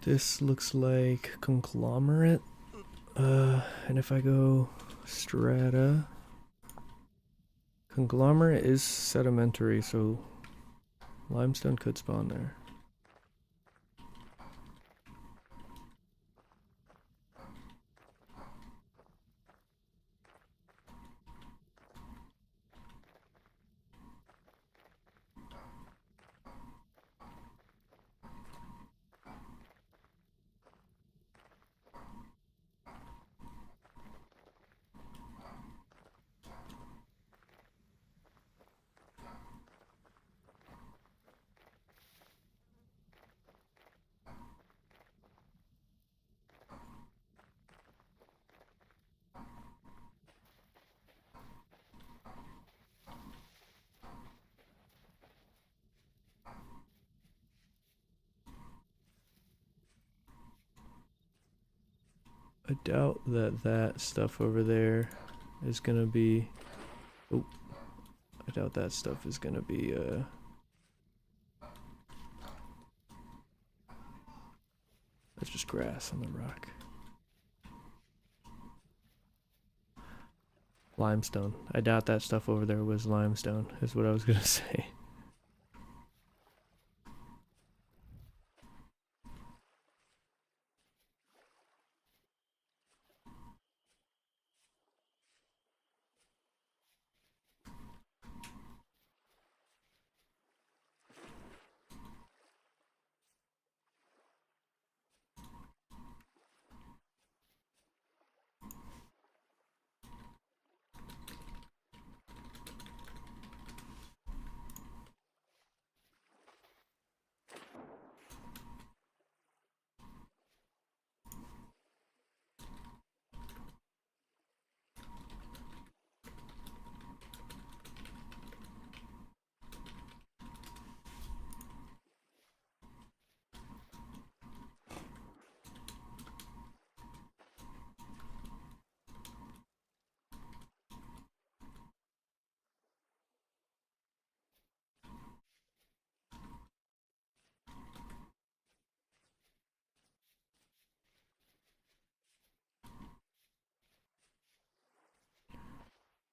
This looks like conglomerate. And if I go strata, conglomerate is sedimentary, so limestone could spawn there. I doubt that stuff over there is gonna be. Oh, I doubt that stuff is gonna be. That's just grass on the rock. Limestone. I doubt that stuff over there was limestone, is what I was gonna say.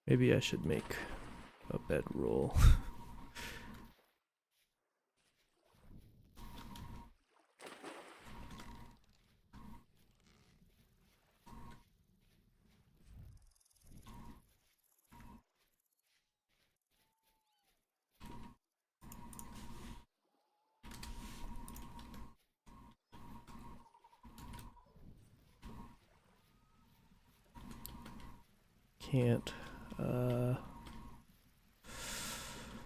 Maybe I should make a bedroll. Can't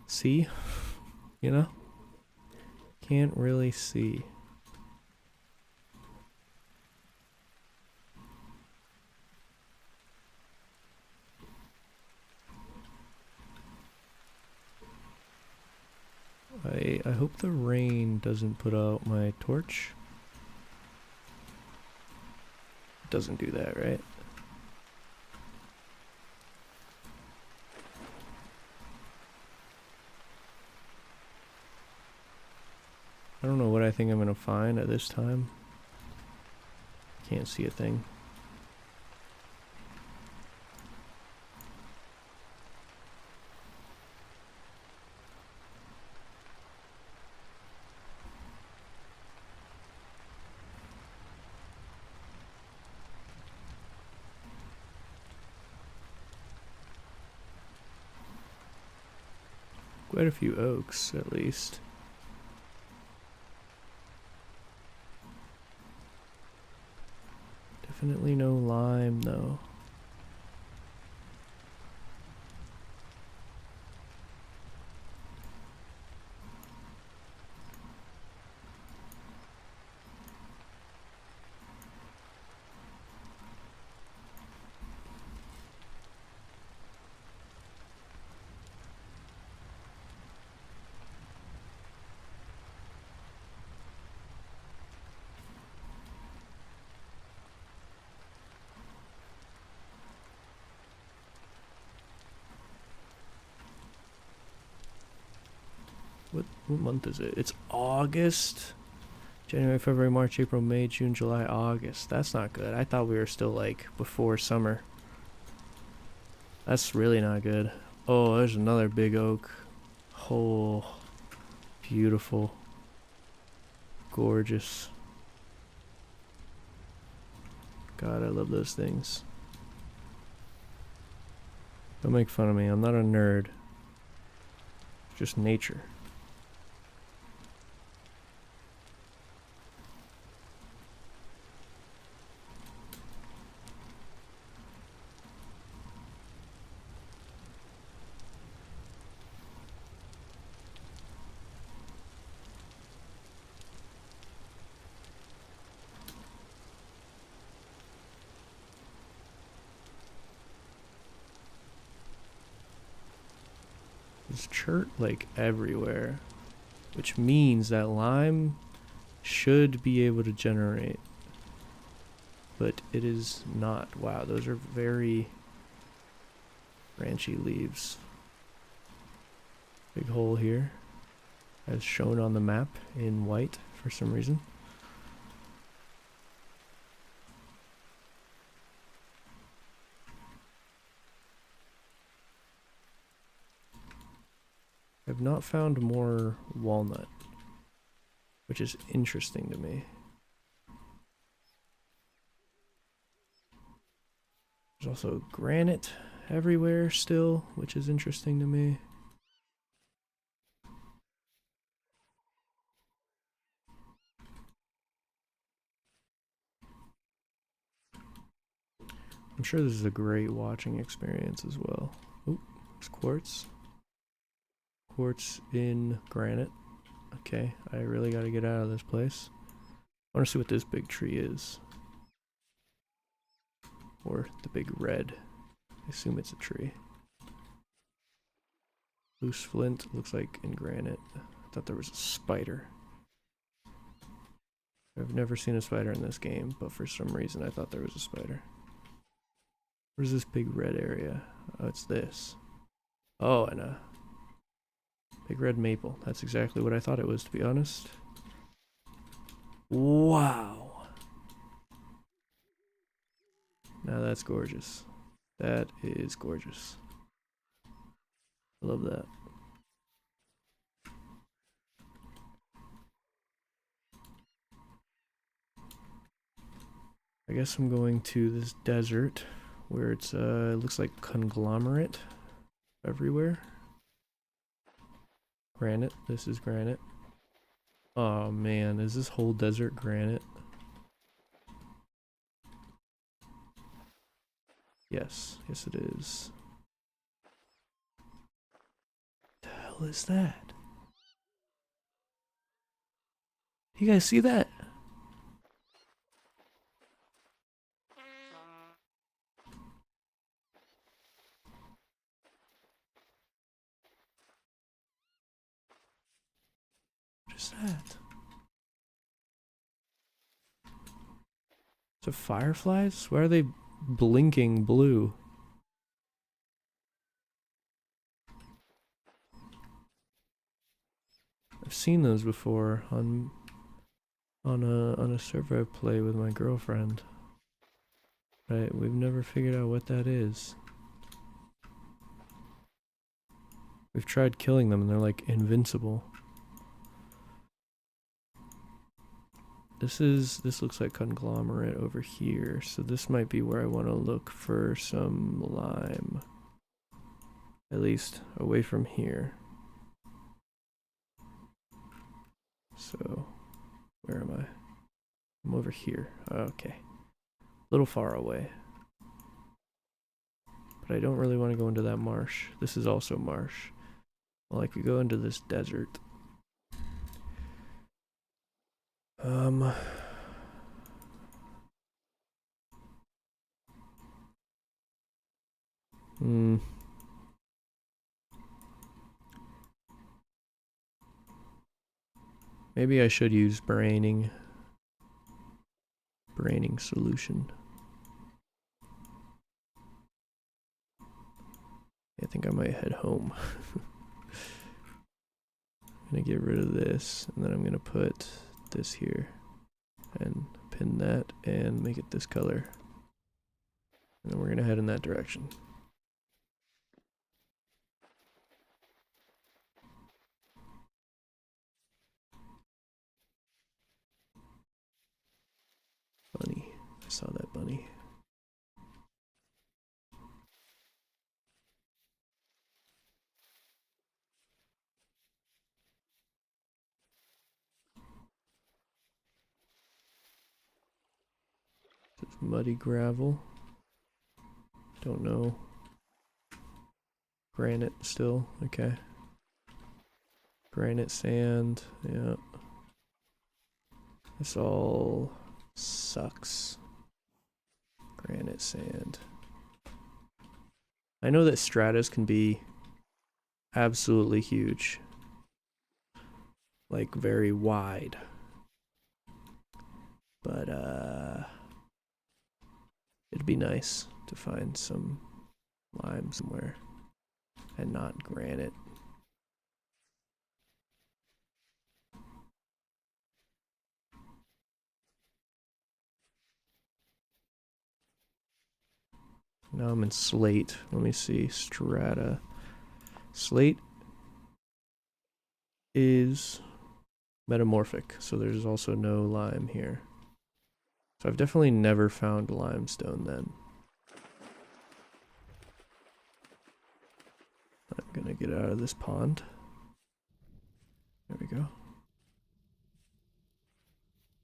see, you know? Can't really see. I hope the rain doesn't put out my torch. It doesn't do that, right? I don't know what I think I'm gonna find at this time. Can't see a thing. Quite a few oaks, at least. Definitely no lime, though. What month is it? It's August. January, February, March, April, May, June, July, August. That's not good. I thought we were still like before summer. That's really not good. Oh, there's another big oak. Oh, beautiful. Gorgeous. God, I love those things. Don't make fun of me. I'm not a nerd. It's just nature. There's chert like everywhere, which means that lime should be able to generate, but it is not. Wow, those are very branchy leaves. Big hole here, as shown on the map in white for some reason. I've not found more walnut, which is interesting to me. There's also granite everywhere still, which is interesting to me. I'm sure this is a great watching experience as well. Oop, there's quartz. Quartz in granite. Okay, I really gotta get out of this place. I wanna see what this big tree is. Or the big red. I assume it's a tree. Loose flint, looks like in granite. I thought there was a spider. I've never seen a spider in this game, but for some reason I thought there was a spider. Where's this big red area? Oh, it's this. Oh, and a big red maple. That's exactly what I thought it was, to be honest. Wow. Now that's gorgeous. That is gorgeous. I love that. I guess I'm going to this desert where it's it looks like conglomerate everywhere. Granite. This is granite. Oh man, is this whole desert granite? Yes, yes it is. What the hell is that? You guys see that? What is that? Is it fireflies? Why are they blinking blue? I've seen those before on a server I play with my girlfriend. Right, we've never figured out what that is. We've tried killing them and they're like invincible. This looks like conglomerate over here, so this might be where I want to look for some lime. At least away from here. So, where am I? I'm over here. Okay. A little far away. But I don't really want to go into that marsh. This is also marsh. Well, I could go into this desert. Hmm. Maybe I should use braining solution. I think I might head home. I'm gonna get rid of this, and then I'm gonna put this here, and pin that, and make it this color. And then we're gonna head in that direction. Bunny. I saw that bunny. It's muddy gravel. Don't know. Granite still. Okay. Granite sand. Yeah. This all sucks. Granite sand. I know that stratas can be absolutely huge. Like very wide. But it'd be nice to find some lime somewhere and not granite. Now I'm in slate. Let me see. Strata. Slate is metamorphic, so there's also no lime here. So I've definitely never found limestone then. I'm gonna get out of this pond. There we go.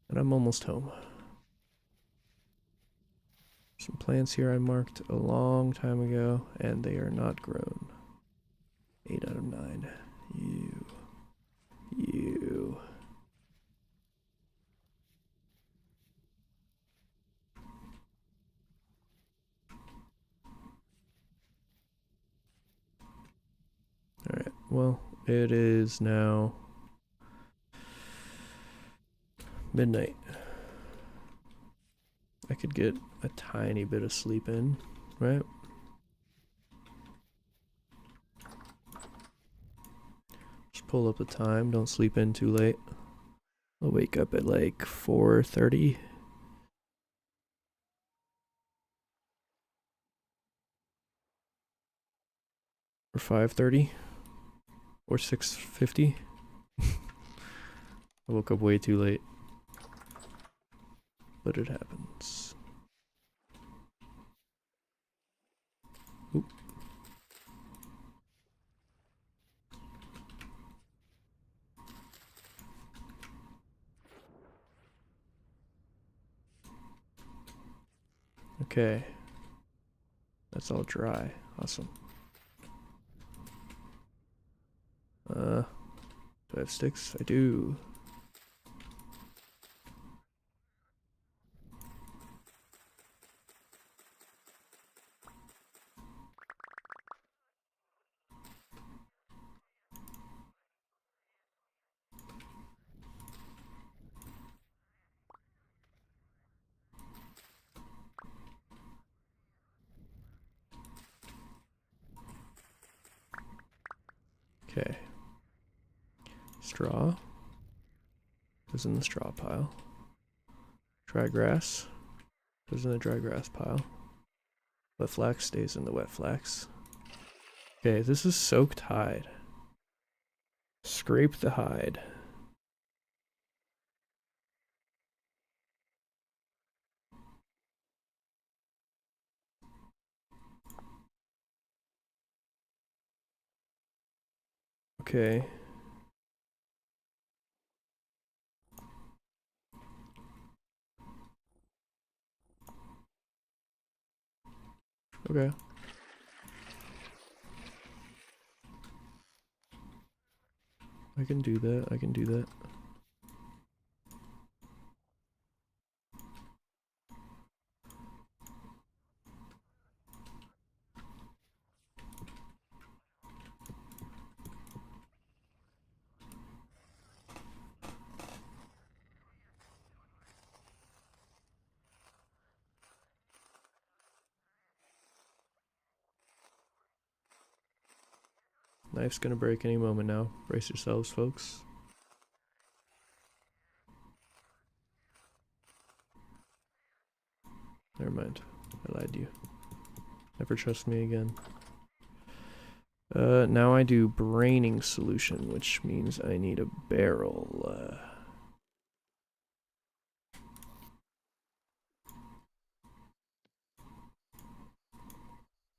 And I'm almost home. Some plants here I marked a long time ago, and they are not grown. 8 out of 9. You. Alright, well, it is now midnight. I could get a tiny bit of sleep in, right? Just pull up the time, don't sleep in too late. I'll wake up at like 4:30. Or 5:30. Or 6:50. I woke up way too late. But it happens. Oop. Okay. That's all dry. Awesome. Do I have sticks? I do. Okay. Straw goes in the straw pile. Dry grass goes in the dry grass pile. Wet flax stays in the wet flax. Okay, this is soaked hide. Scrape the hide. Okay. Okay. I can do that. I can do that. Knife's gonna break any moment now. Brace yourselves, folks. Never mind. I lied to you. Never trust me again. Now I do braining solution, which means I need a barrel.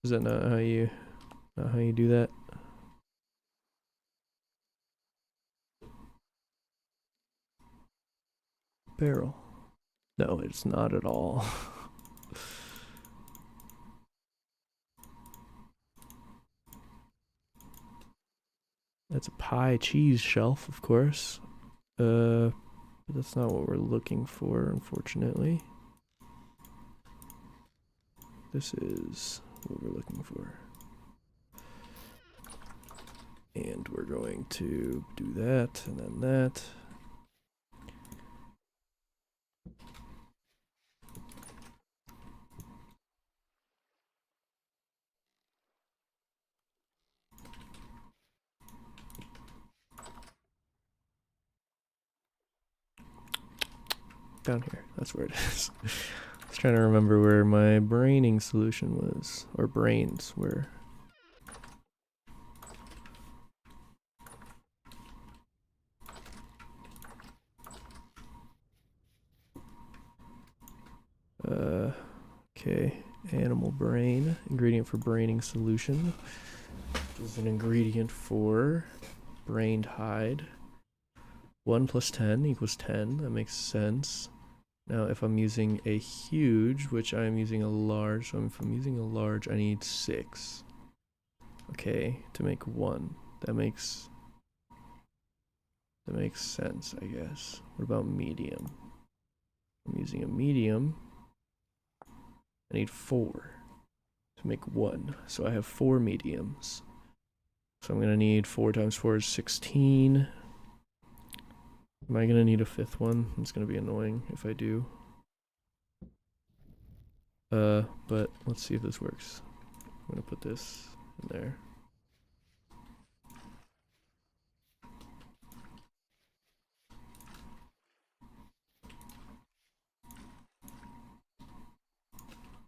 Is that not how you do that? Barrel. No, it's not at all. That's a pie cheese shelf, of course. But that's not what we're looking for, unfortunately. This is what we're looking for. And we're going to do that, and then that. Down here, that's where it is. I was trying to remember where my braining solution was, or brains were. Okay, animal brain, ingredient for braining solution. This is an ingredient for brained hide. 1 plus 10 equals 10, that makes sense. Now if I'm using a huge, which I'm using a large, so if I'm using a large, I need 6. Okay, to make 1. That makes sense, I guess. What about medium? I'm using a medium. I need 4 to make 1. So I have 4 mediums. So I'm gonna need 4 times 4 is 16. Am I gonna need a 5th one? It's gonna be annoying if I do. But let's see if this works. I'm gonna put this in there.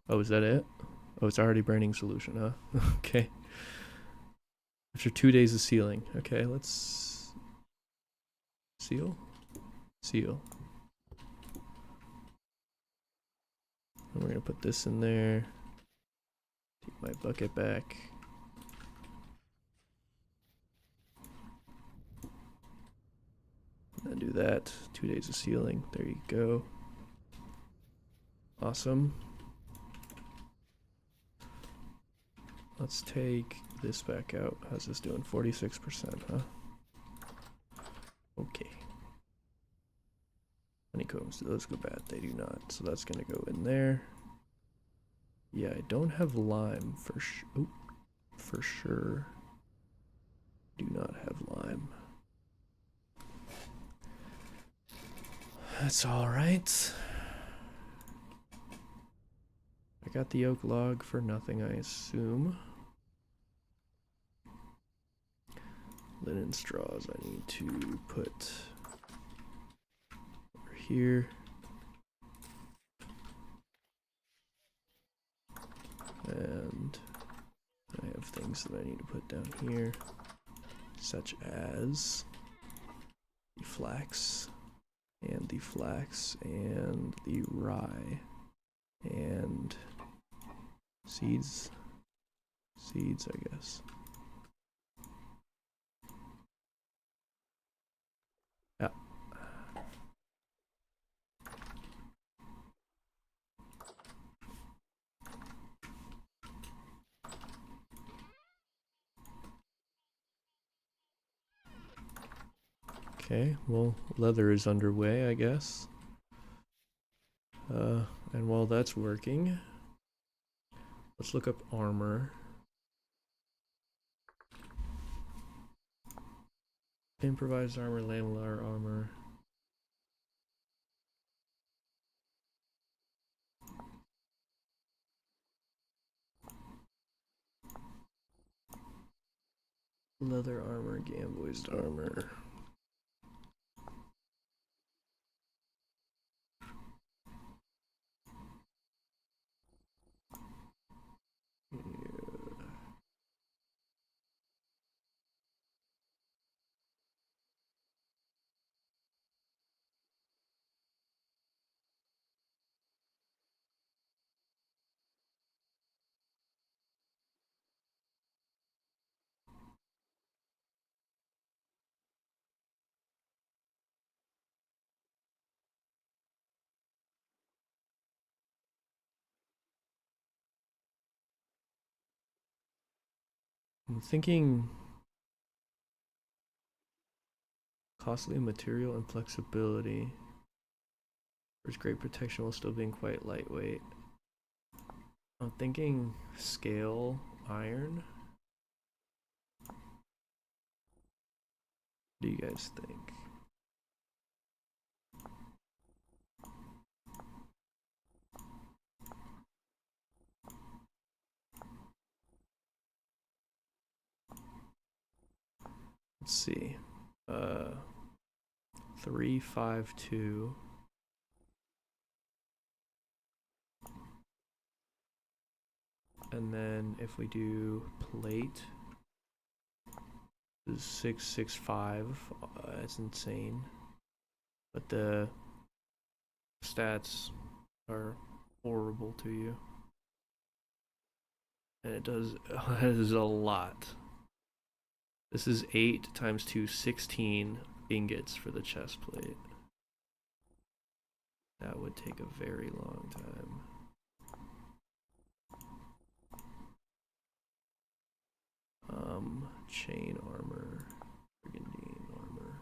Oh, is that it? Oh, it's already braining solution, huh? Okay. After 2 days of sealing. Okay, let's seal. Seal. And we're gonna put this in there. Take my bucket back. And then do that. 2 days of sealing. There you go. Awesome. Let's take this back out. How's this doing? 46%, huh? Okay. Honeycombs, do those go bad? They do not. So that's gonna go in there. Yeah, I don't have lime for sure. Do not have lime. That's alright. I got the oak log for nothing, I assume. Linen straws I need to put over here. And I have things that I need to put down here, such as the flax, and the rye, and seeds, I guess. Yeah. Okay, well, leather is underway, I guess. And while that's working, let's look up armor. Improvised armor, lamellar armor. Leather armor, gamboized armor. I'm thinking costly material and flexibility. There's great protection while still being quite lightweight. I'm thinking scale iron. What do you guys think? Let's see. 352. And then if we do plate, this is 665. That's insane. But the stats are horrible to you. And it does, that is a lot. This is 8 times 2, 16 ingots for the chest plate. That would take a very long time. Chain armor, brigandine armor.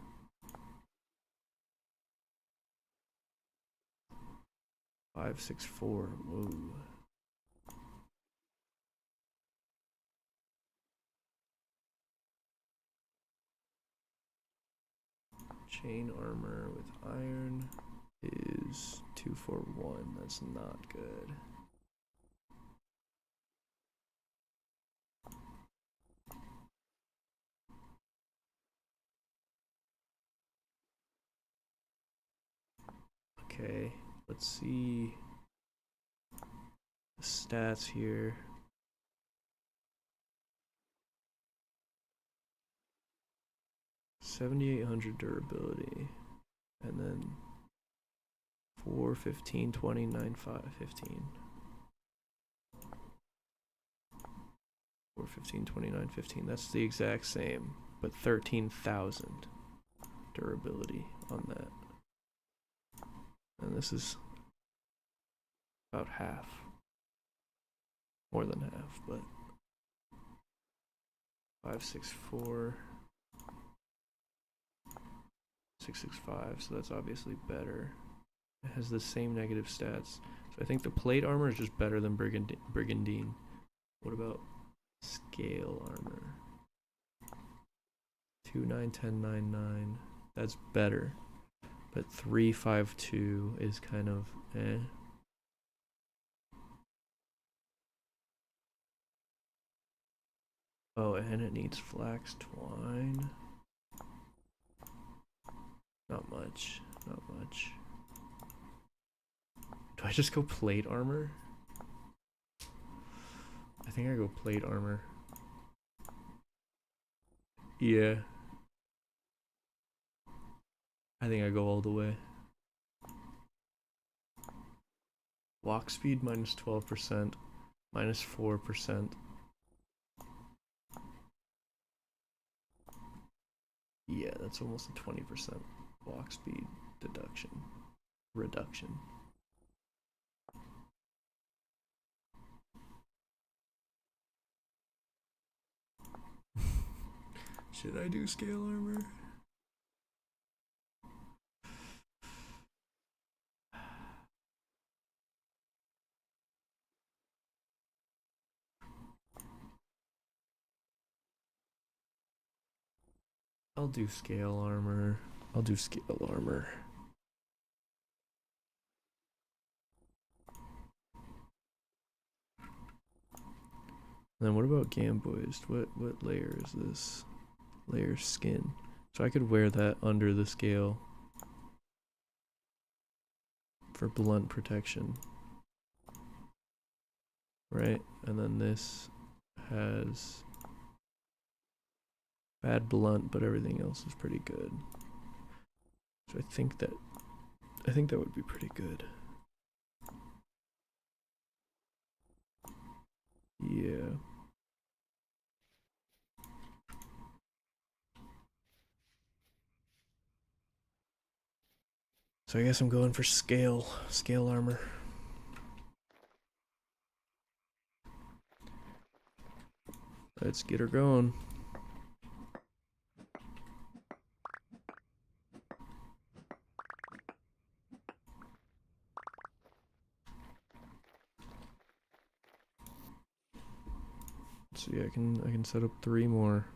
Five, 6, 4. Whoa. Chain armor with iron is 241. That's not good. Okay, let's see the stats here. 7,800 durability, and then 4, 15, 20, 9, 5, 15. 4, 15, 29, 15. That's the exact same, but 13,000 durability on that. And this is about half. More than half, but 564, 665, so that's obviously better. It has the same negative stats. So I think the plate armor is just better than brigandine. What about scale armor? 2, 9, 10, 9, 9. That's better. But 352 is kind of eh. Oh, and it needs flax twine. Not much. Not much. Do I just go plate armor? I think I go plate armor. Yeah. I think I go all the way. Walk speed minus 12%, minus 4%. Yeah, that's almost a 20% walk speed reduction. Should I do scale armor? I'll do scale armor. I'll do scale armor. Then what about Gamboized? What layer is this? Layer skin. So I could wear that under the scale for blunt protection. Right? And then this has bad blunt, but everything else is pretty good. So I think that would be pretty good. Yeah. So I guess I'm going for scale armor. Let's get her going. Let's see, I can set up 3 more.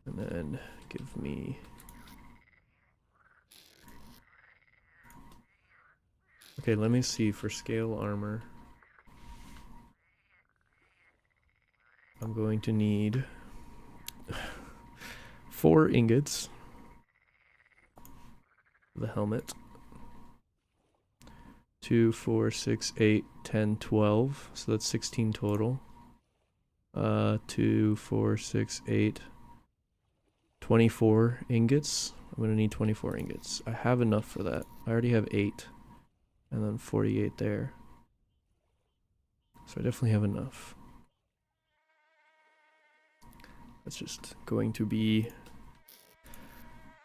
And then give me... Okay, let me see for scale armor. I'm going to need 4 ingots. The helmet. 2, 4, 6, 8, 10, 12. So that's 16 total. 2, 4, 6, 8, 24 ingots. I'm gonna need 24 ingots. I have enough for that. I already have 8. And then 48 there. So I definitely have enough. That's just going to be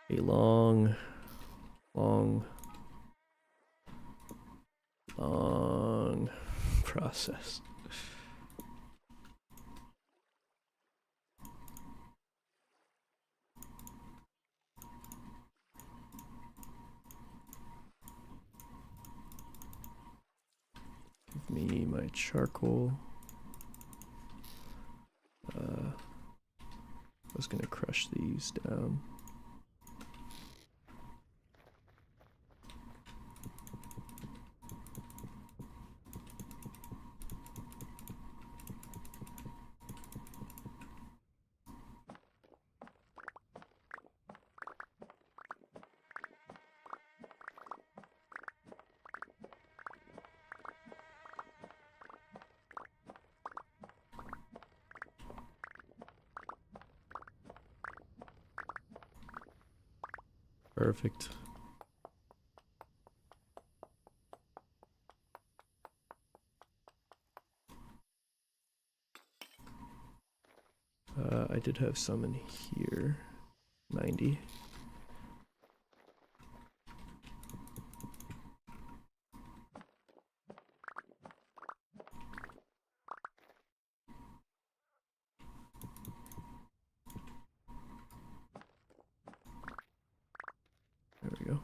a long process. Give me my charcoal. I was gonna crush these down. Perfect. I did have some in here. 90. There we go.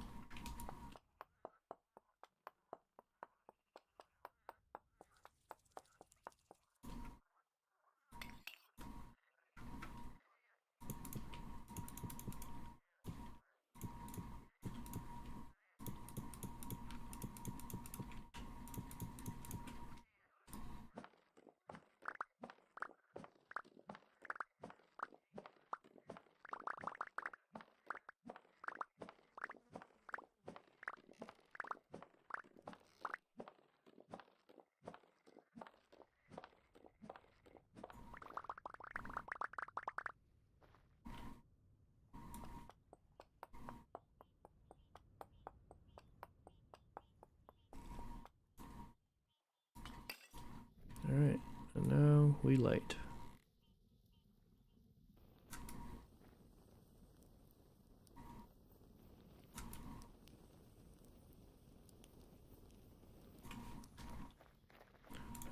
Alright, and now we light.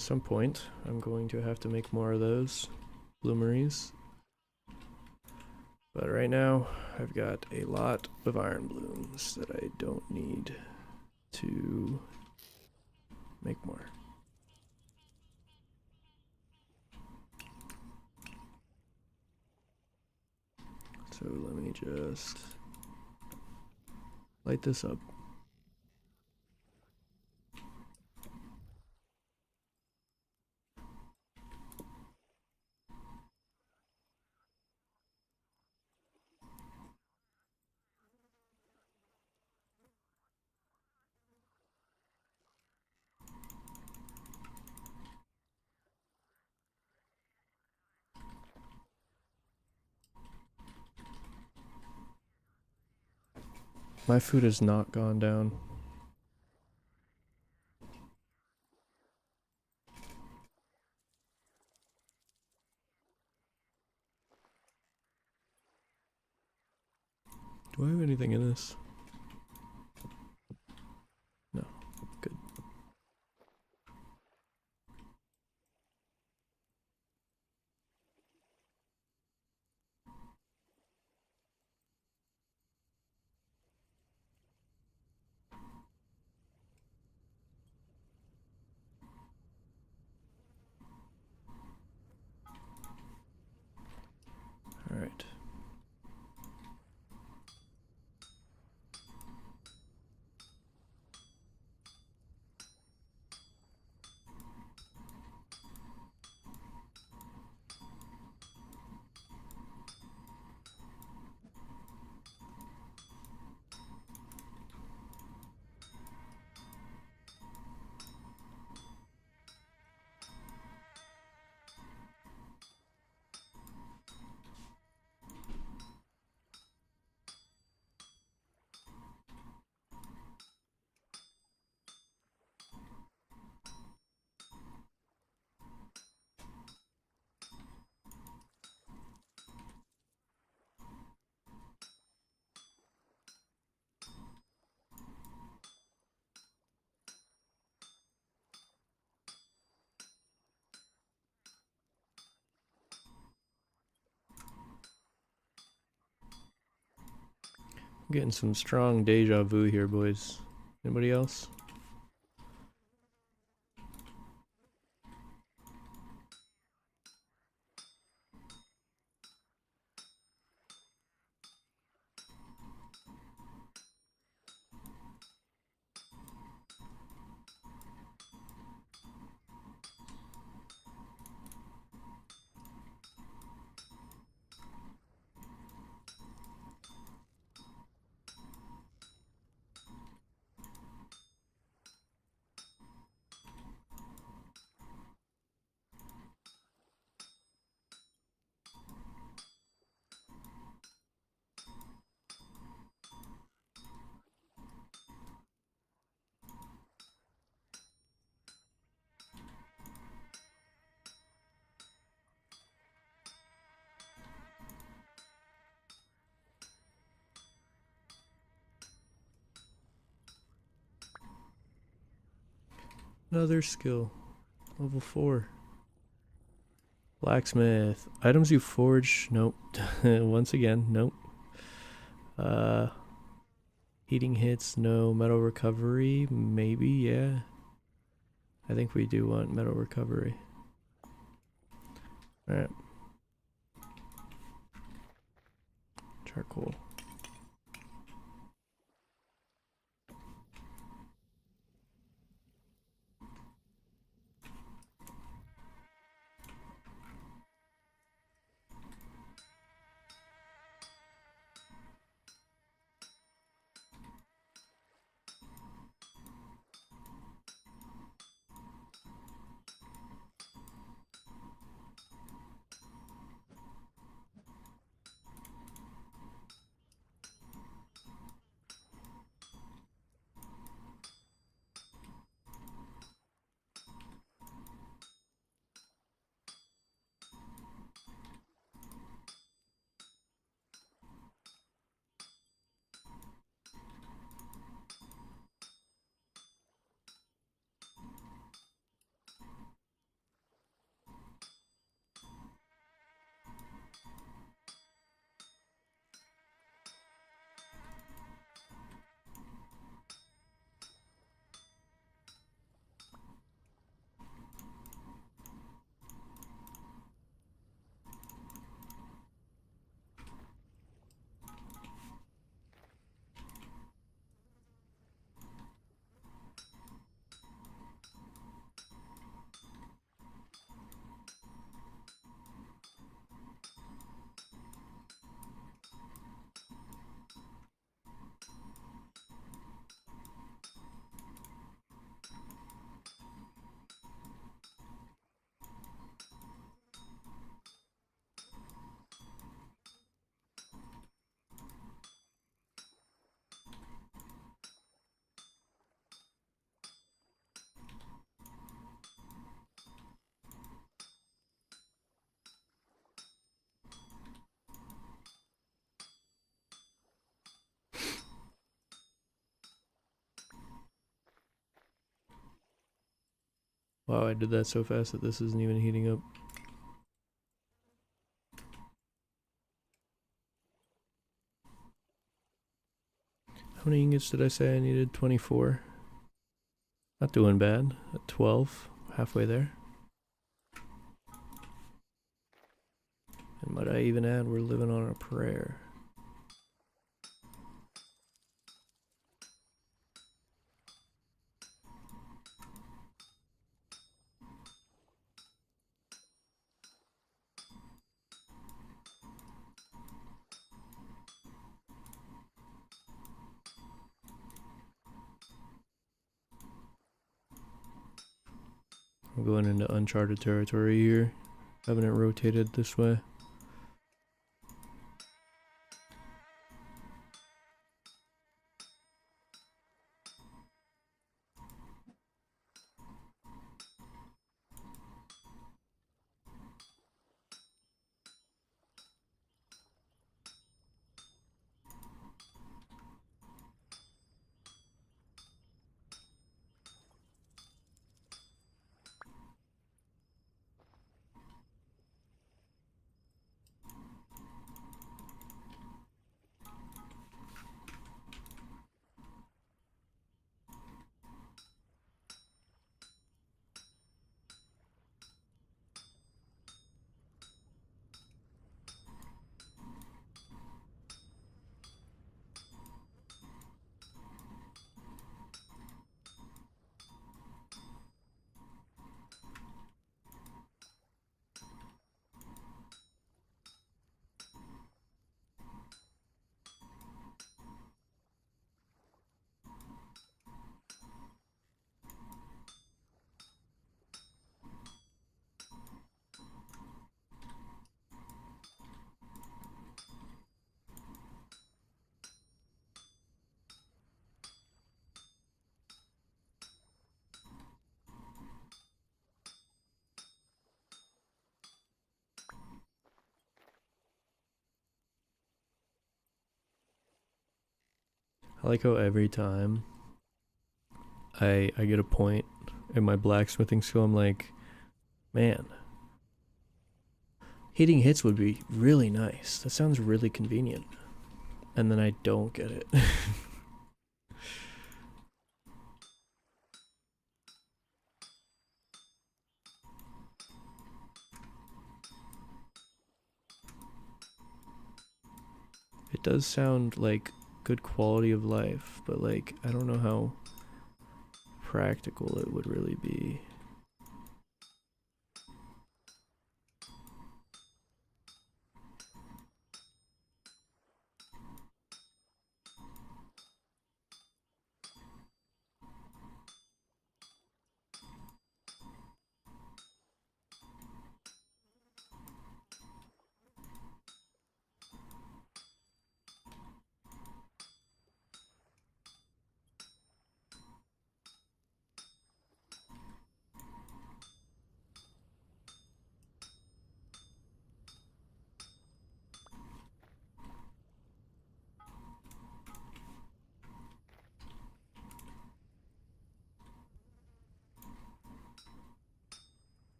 At some point, I'm going to have to make more of those bloomeries. But right now, I've got a lot of iron blooms that I don't need to make more. So let me just light this up. My food has not gone down. Do I have anything in this? No. Good. All right. I'm getting some strong deja vu here, boys. Anybody else? Another skill. Level 4. Blacksmith. Items you forge. Nope. Once again, nope. Heating hits, no. Metal recovery, maybe, yeah. I think we do want metal recovery. Alright. Charcoal. Wow, I did that so fast that this isn't even heating up. How many ingots did I say I needed? 24. Not doing bad. At 12, halfway there. And might I even add, we're living on a prayer. I'm going into uncharted territory here. Having it rotated this way. I like how every time I get a point in my blacksmithing skill, I'm like, man, hitting hits would be really nice. That sounds really convenient. And then I don't get it. It does sound like good quality of life, but like, I don't know how practical it would really be.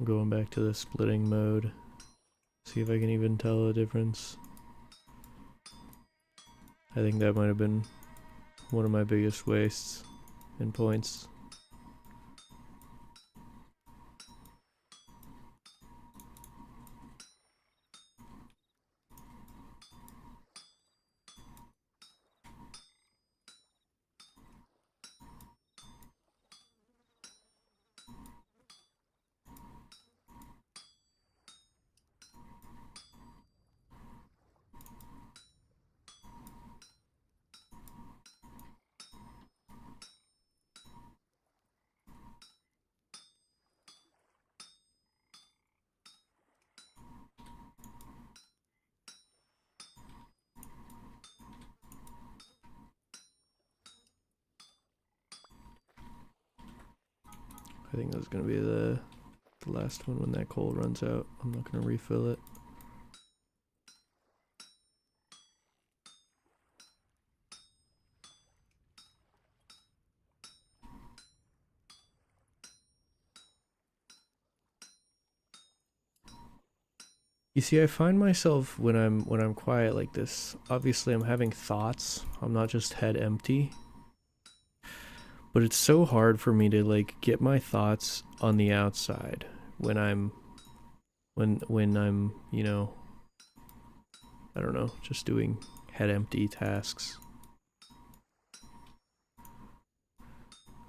I'm going back to the splitting mode. See if I can even tell a difference. I think that might have been one of my biggest wastes in points. I think that's gonna be the last one when that coal runs out. I'm not gonna refill it. You see, I find myself when I'm quiet like this, obviously I'm having thoughts. I'm not just head empty. But it's so hard for me to like get my thoughts on the outside when I'm you know, I don't know, just doing head empty tasks.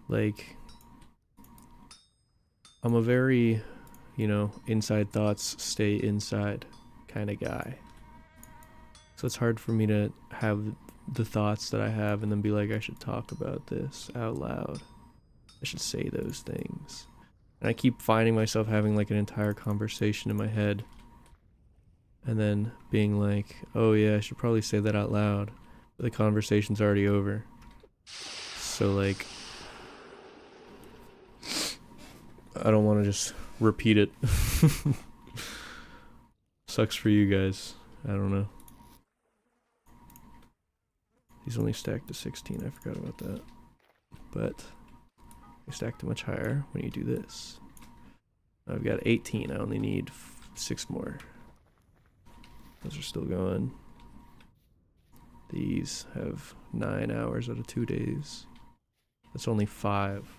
Like I'm a very, you know, inside thoughts stay inside kind of guy. So it's hard for me to have the thoughts that I have and then be like, I should talk about this out loud. I should say those things. And I keep finding myself having like an entire conversation in my head and then being like, oh yeah, I should probably say that out loud. But the conversation's already over. So like, I don't want to just repeat it. Sucks for you guys. I don't know. He's only stacked to 16, I forgot about that. But I stacked it much higher when you do this. I've got 18, I only need 6 more. Those are still going. These have 9 hours out of 2 days. That's only 5.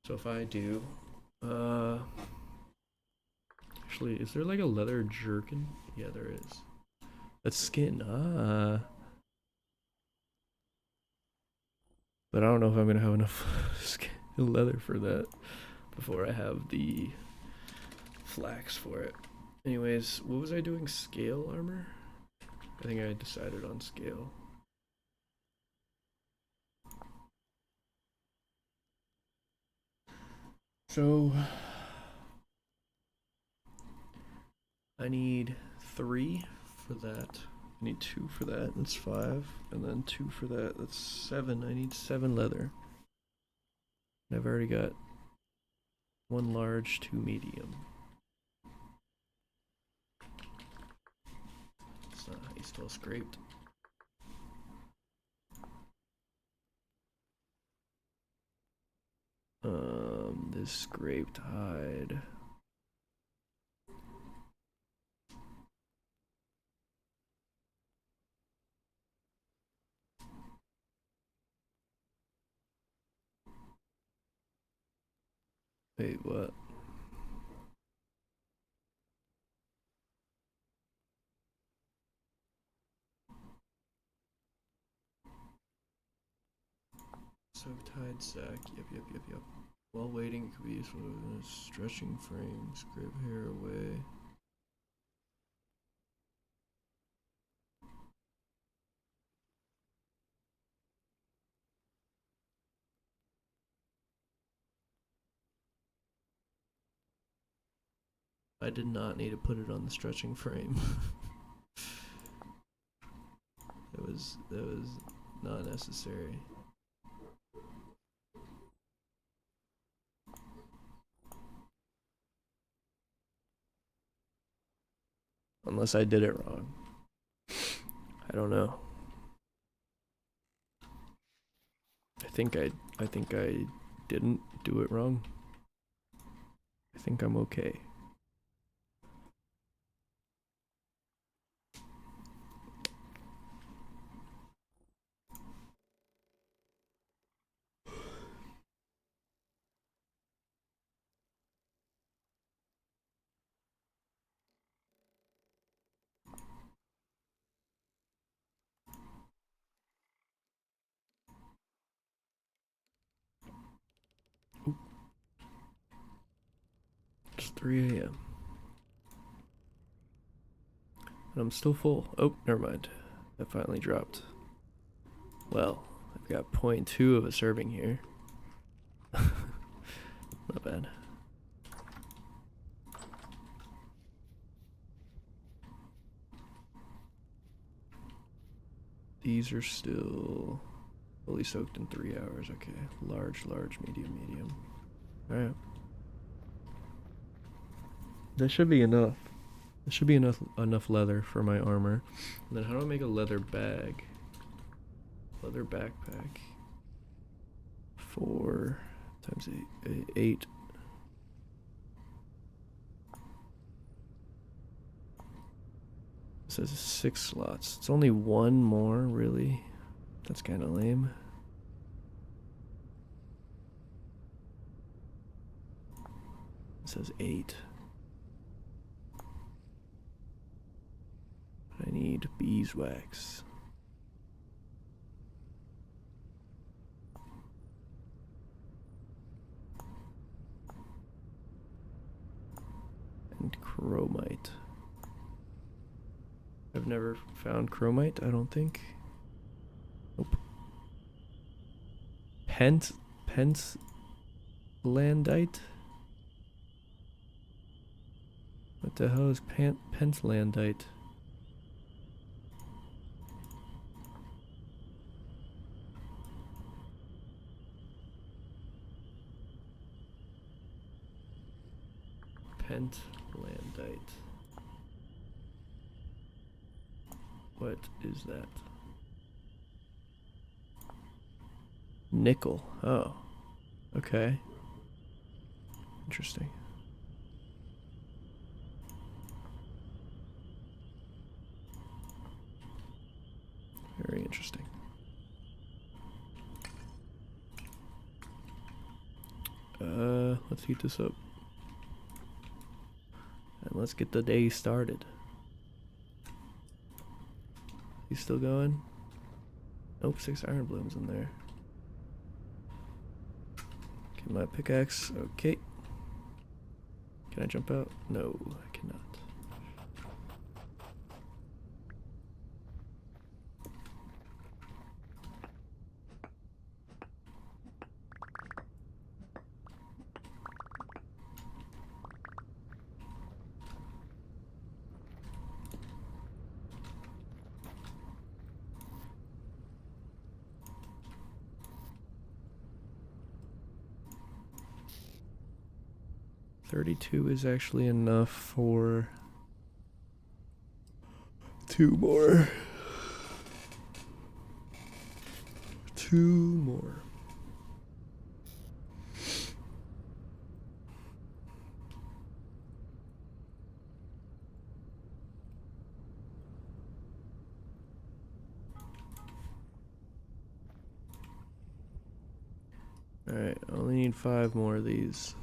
So if I do, actually, is there like a leather jerkin? Yeah, there is. That's skin. But I don't know if I'm gonna have enough skin leather for that before I have the flax for it. Anyways, what was I doing? Scale armor? I think I decided on scale. So I need 3 for that. I need 2 for that. That's 5. And then 2 for that. That's 7. I need 7 leather. And I've already got 1 large, 2 medium. It's not, he's still scraped. This scraped hide. Wait, what? Soaked hide sack. Yep. While waiting, it could be useful in a stretching frame. Scrape hair away. I did not need to put it on the stretching frame. that was not necessary. Unless I did it wrong. I don't know. I think I didn't do it wrong. I think I'm okay. 3 a.m. And I'm still full. Oh, never mind. That finally dropped. Well, I've got 0.2 of a serving here. Not bad. These are still fully soaked in 3 hours. Okay. Large, medium, medium. Alright. That should be enough. That should be enough leather for my armor. And then how do I make a leather bag? Leather backpack. 4 times 8. It says 6 slots. It's only 1 more, really? That's kind of lame. It says 8. I need beeswax. And chromite. I've never found chromite, I don't think. Nope. Pentlandite? What the hell is pentlandite? Pentlandite. What is that? Nickel. Oh. Okay. Interesting. Very interesting. Let's heat this up. And let's get the day started. He's still going? Nope, 6 iron blooms in there. Get my pickaxe. Okay. Can I jump out? No, I cannot. $32 is actually enough for 2 more. 2 more. Alright, I only need 5 more of these.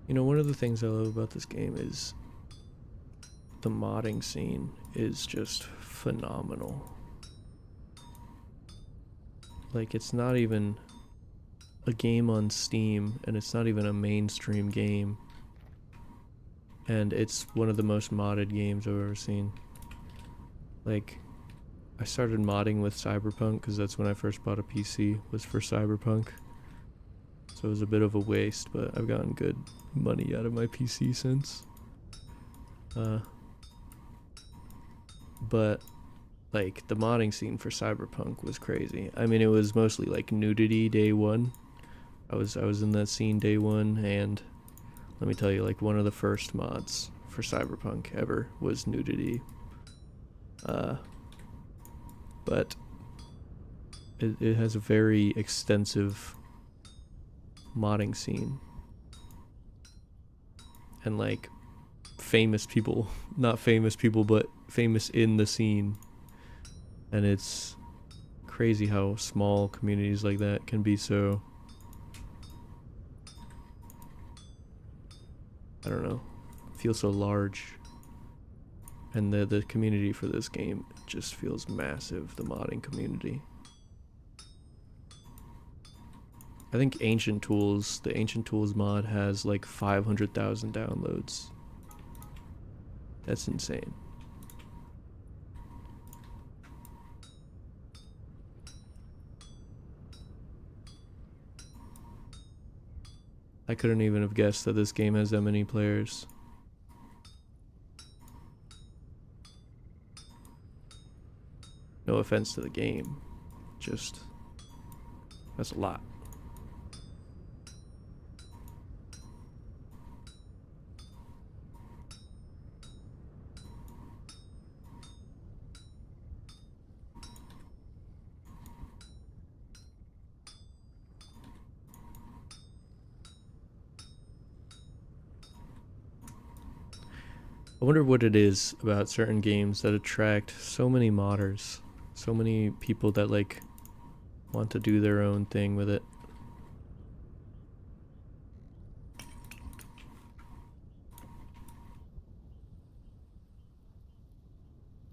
You know, one of the things I love about this game is the modding scene is just phenomenal. Like, it's not even a game on Steam, and it's not even a mainstream game. And it's one of the most modded games I've ever seen. Like, I started modding with Cyberpunk because that's when I first bought a PC, was for Cyberpunk. So it was a bit of a waste, but I've gotten good money out of my PC since. But like the modding scene for Cyberpunk was crazy. I mean, it was mostly like nudity day one. I was in that scene day one, and let me tell you, like one of the first mods for Cyberpunk ever was nudity. But it has a very extensive modding scene. and like famous people, not famous people, but famous in the scene. And it's crazy how small communities like that can be so, I don't know, feel so large. And the community for this game just feels massive, the modding community. I think the Ancient Tools mod has like 500,000 downloads. That's insane. I couldn't even have guessed that this game has that many players. No offense to the game, just that's a lot. I wonder what it is about certain games that attract so many modders, so many people that like want to do their own thing with it.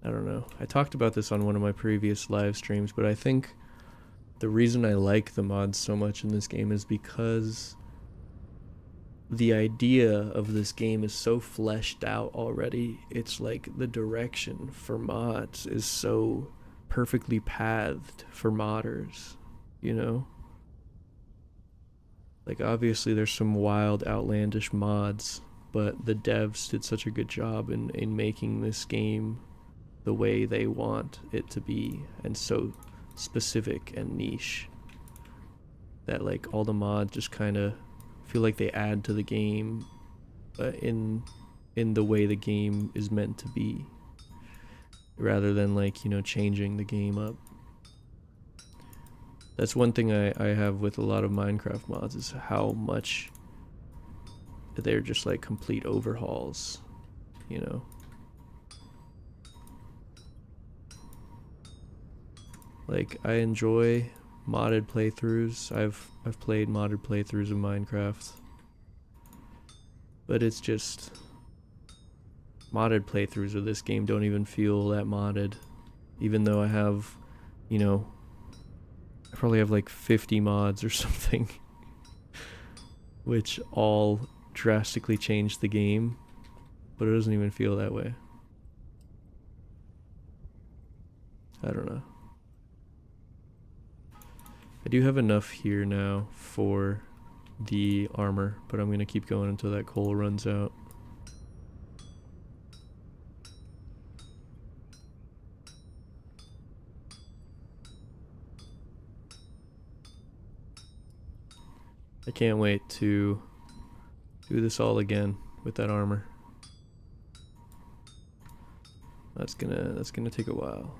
I don't know. I talked about this on one of my previous live streams, but I think the reason I like the mods so much in this game is because the idea of this game is so fleshed out already. It's like the direction for mods is so perfectly pathed for modders, you know? Like obviously there's some wild outlandish mods, but the devs did such a good job in making this game the way they want it to be, and so specific and niche that like all the mods just kind of feel like they add to the game, but in the way the game is meant to be, rather than like, you know, changing the game up. That's one thing I have with a lot of Minecraft mods, is how much they're just like complete overhauls, you know. Like I enjoy modded playthroughs. I've played modded playthroughs of Minecraft, but it's just modded playthroughs of this game don't even feel that modded, even though I have, you know, I probably have like 50 mods or something which all drastically change the game, but it doesn't even feel that way. I don't know. I do have enough here now for the armor, but I'm gonna keep going until that coal runs out. I can't wait to do this all again with that armor. That's gonna take a while.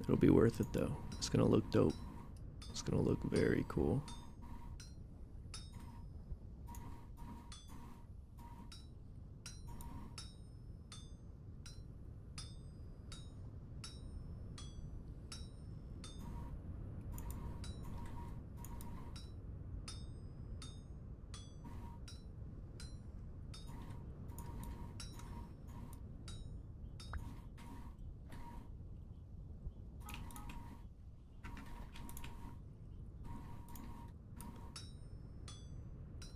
It'll be worth it though. It's gonna look dope. It's gonna look very cool.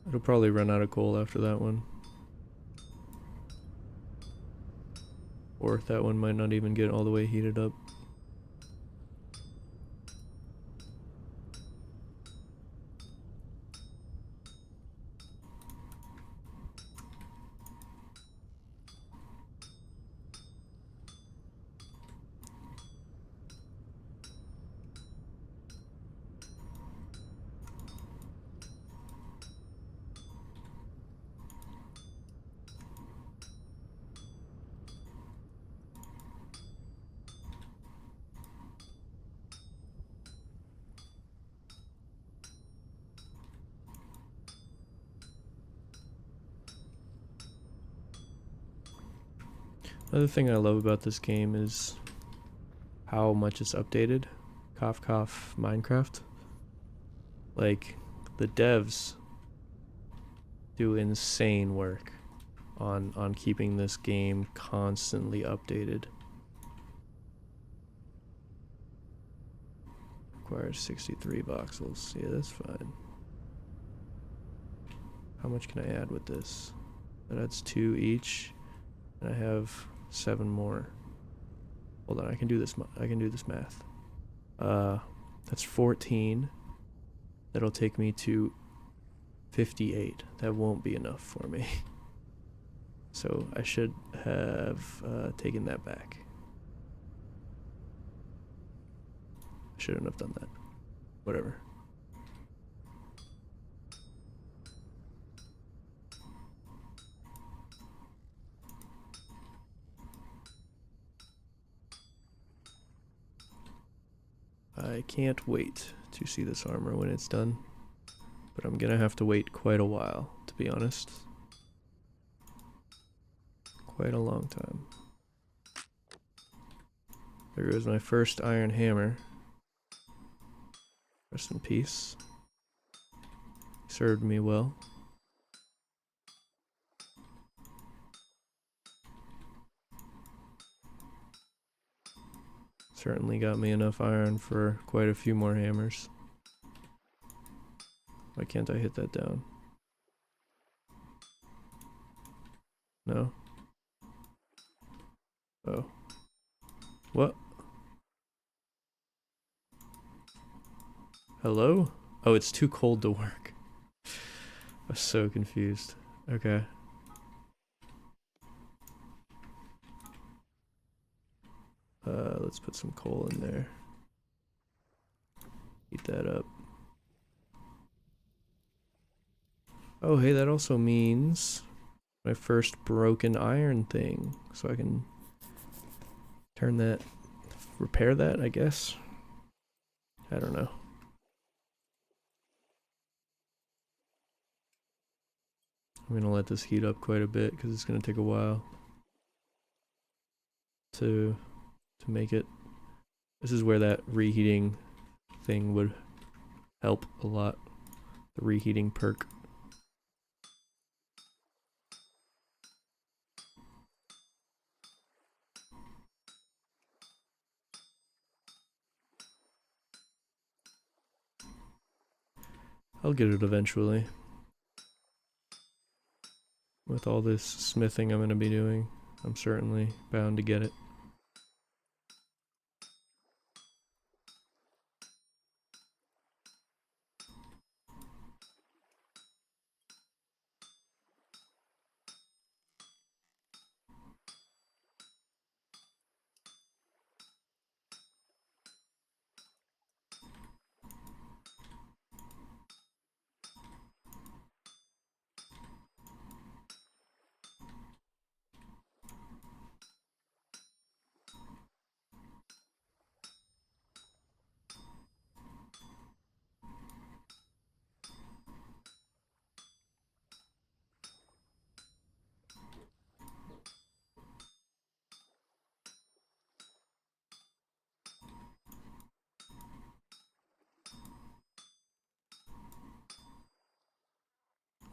It'll probably run out of coal after that one. Or that one might not even get all the way heated up. Another thing I love about this game is how much it's updated. Cough cough Minecraft. Like, the devs do insane work on keeping this game constantly updated. Requires 63 voxels. Yeah, that's fine. How much can I add with this? That adds 2 each, and I have 7 more. Hold on, I can do this. I can do this math. That's 14. That'll take me to 58. That won't be enough for me. So I should have taken that back. I shouldn't have done that. Whatever. I can't wait to see this armor when it's done, but I'm gonna have to wait quite a while, to be honest. Quite a long time. There goes my first iron hammer. Rest in peace. Served me well. Certainly got me enough iron for quite a few more hammers. Why can't I hit that down? No? Oh. What? Hello? Oh, it's too cold to work. I was so confused. Okay. Let's put some coal in there. Heat that up. Oh, hey, that also means my first broken iron thing. So I can turn that, repair that, I guess. I don't know. I'm gonna let this heat up quite a bit because it's gonna take a while to make it. This is where that reheating thing would help a lot. The reheating perk. I'll get it eventually. With all this smithing I'm gonna be doing, I'm certainly bound to get it.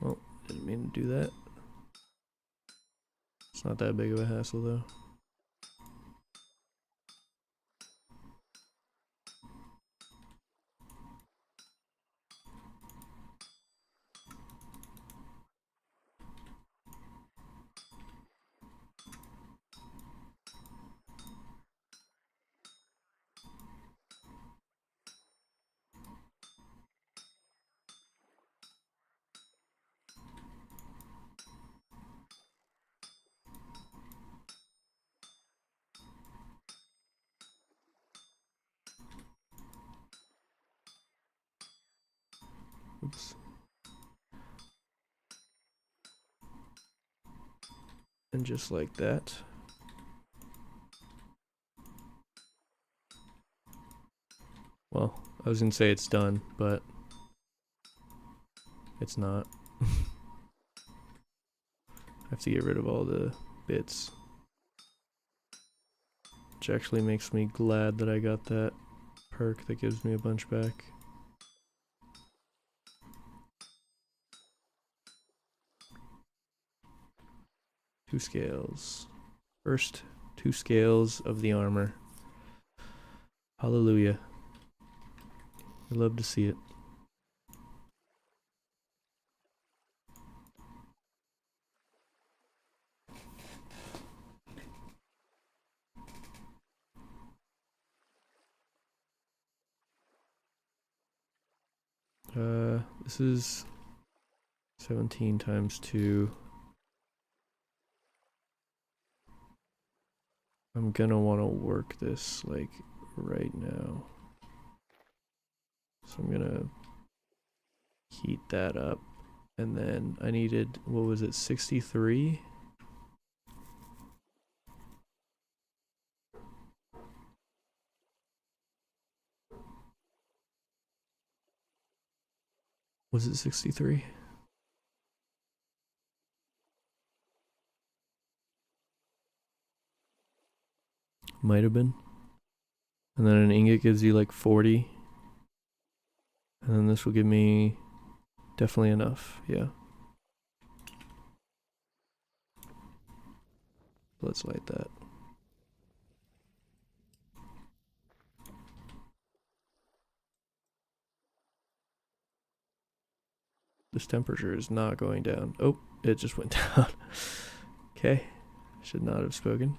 Well, didn't mean to do that. It's not that big of a hassle though. Oops. And just like that. Well, I was gonna say it's done, but it's not. I have to get rid of all the bits. which actually makes me glad that I got that perk that gives me a bunch back. Two scales. First 2 scales of the armor. Hallelujah. I love to see it. This is 17 times 2. I'm gonna want to work this like right now. So I'm gonna heat that up. And then I needed, what was it, 63? Was it 63? Might have been. And then an ingot gives you like 40. And then this will give me definitely enough, yeah. Let's light that. This temperature is not going down. Oh, it just went down. Okay, should not have spoken.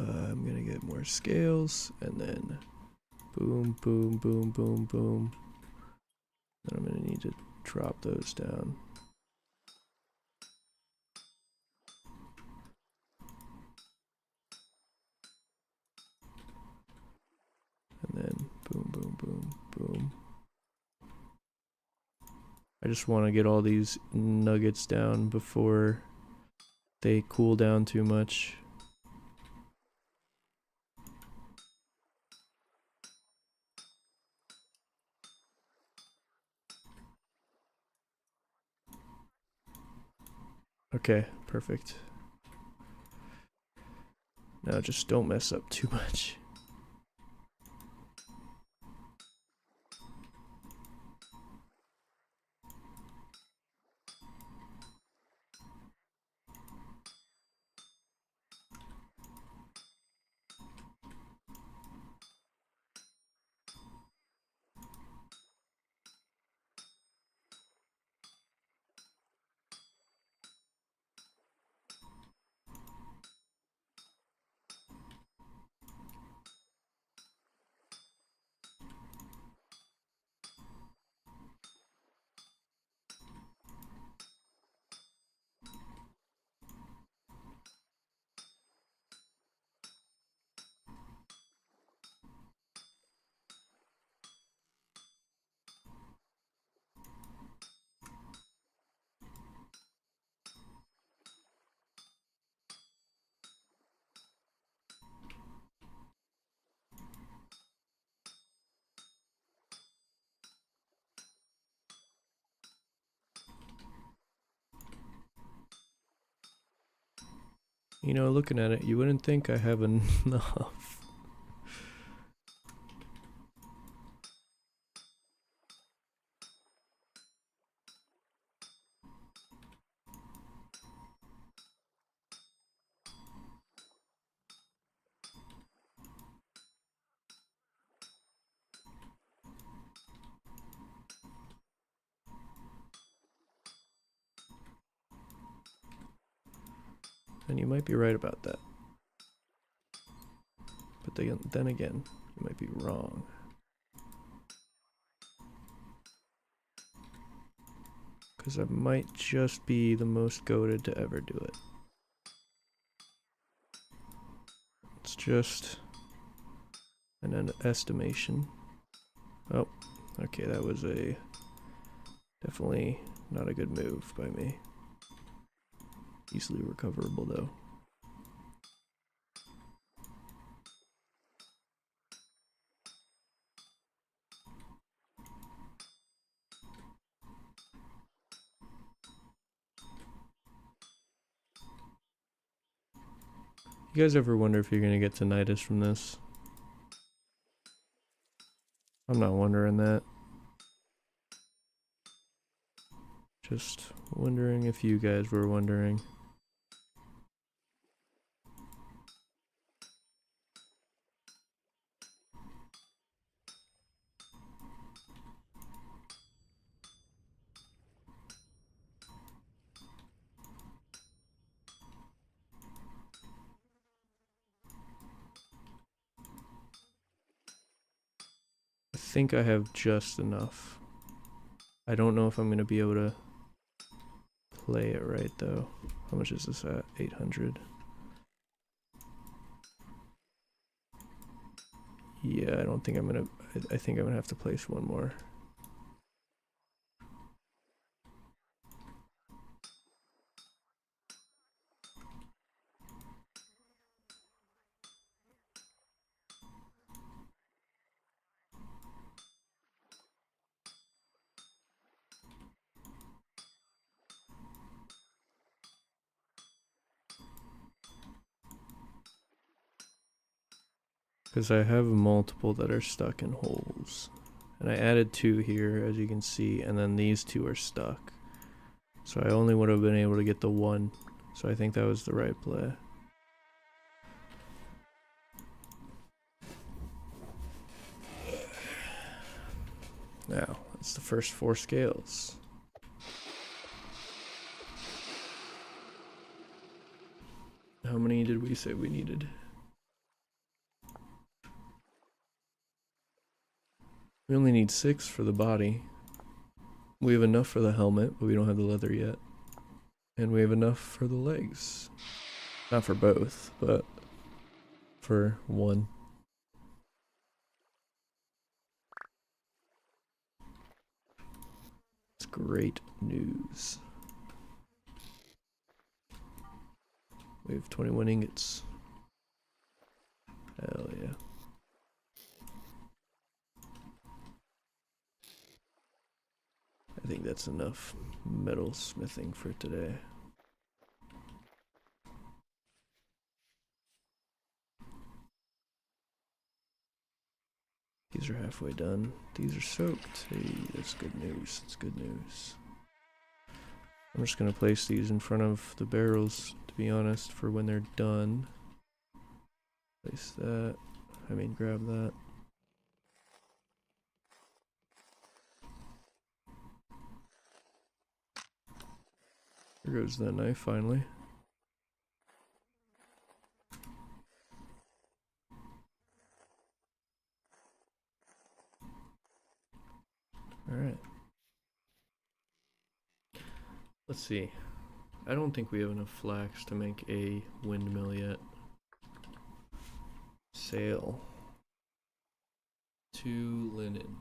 I'm gonna get more scales, and then boom, boom, boom, boom, boom. Then I'm gonna need to drop those down. And then boom, boom, boom, boom. I just want to get all these nuggets down before they cool down too much. Okay, perfect. Now just don't mess up too much. You know, looking at it, you wouldn't think I have enough. And you might be right about that. But then again, you might be wrong. Because I might just be the most goated to ever do it. It's just an estimation. Oh, okay, that was definitely not a good move by me. Easily recoverable though. You guys ever wonder if you're gonna get tinnitus from this? I'm not wondering that. Just wondering if you guys were wondering. I think I have just enough. I don't know if I'm gonna be able to play it right though. How much is this at? 800. Yeah, I don't think I'm gonna. I think I'm gonna have to place one more. Because I have multiple that are stuck in holes. And I added 2 here, as you can see, and then these 2 are stuck. So I only would have been able to get the 1. So I think that was the right play. Now, that's the first 4 scales. How many did we say we needed? We only need 6 for the body. We have enough for the helmet, but we don't have the leather yet. And we have enough for the legs. Not for both, but for 1. It's great news. We have 21 ingots. Hell yeah. I think that's enough metal smithing for today. These are halfway done. These are soaked. Hey, that's good news. That's good news. I'm just gonna place these in front of the barrels, to be honest, for when they're done. Place that. Grab that. Here goes the knife finally. Alright. Let's see. I don't think we have enough flax to make a windmill yet. Sail. 2 linen.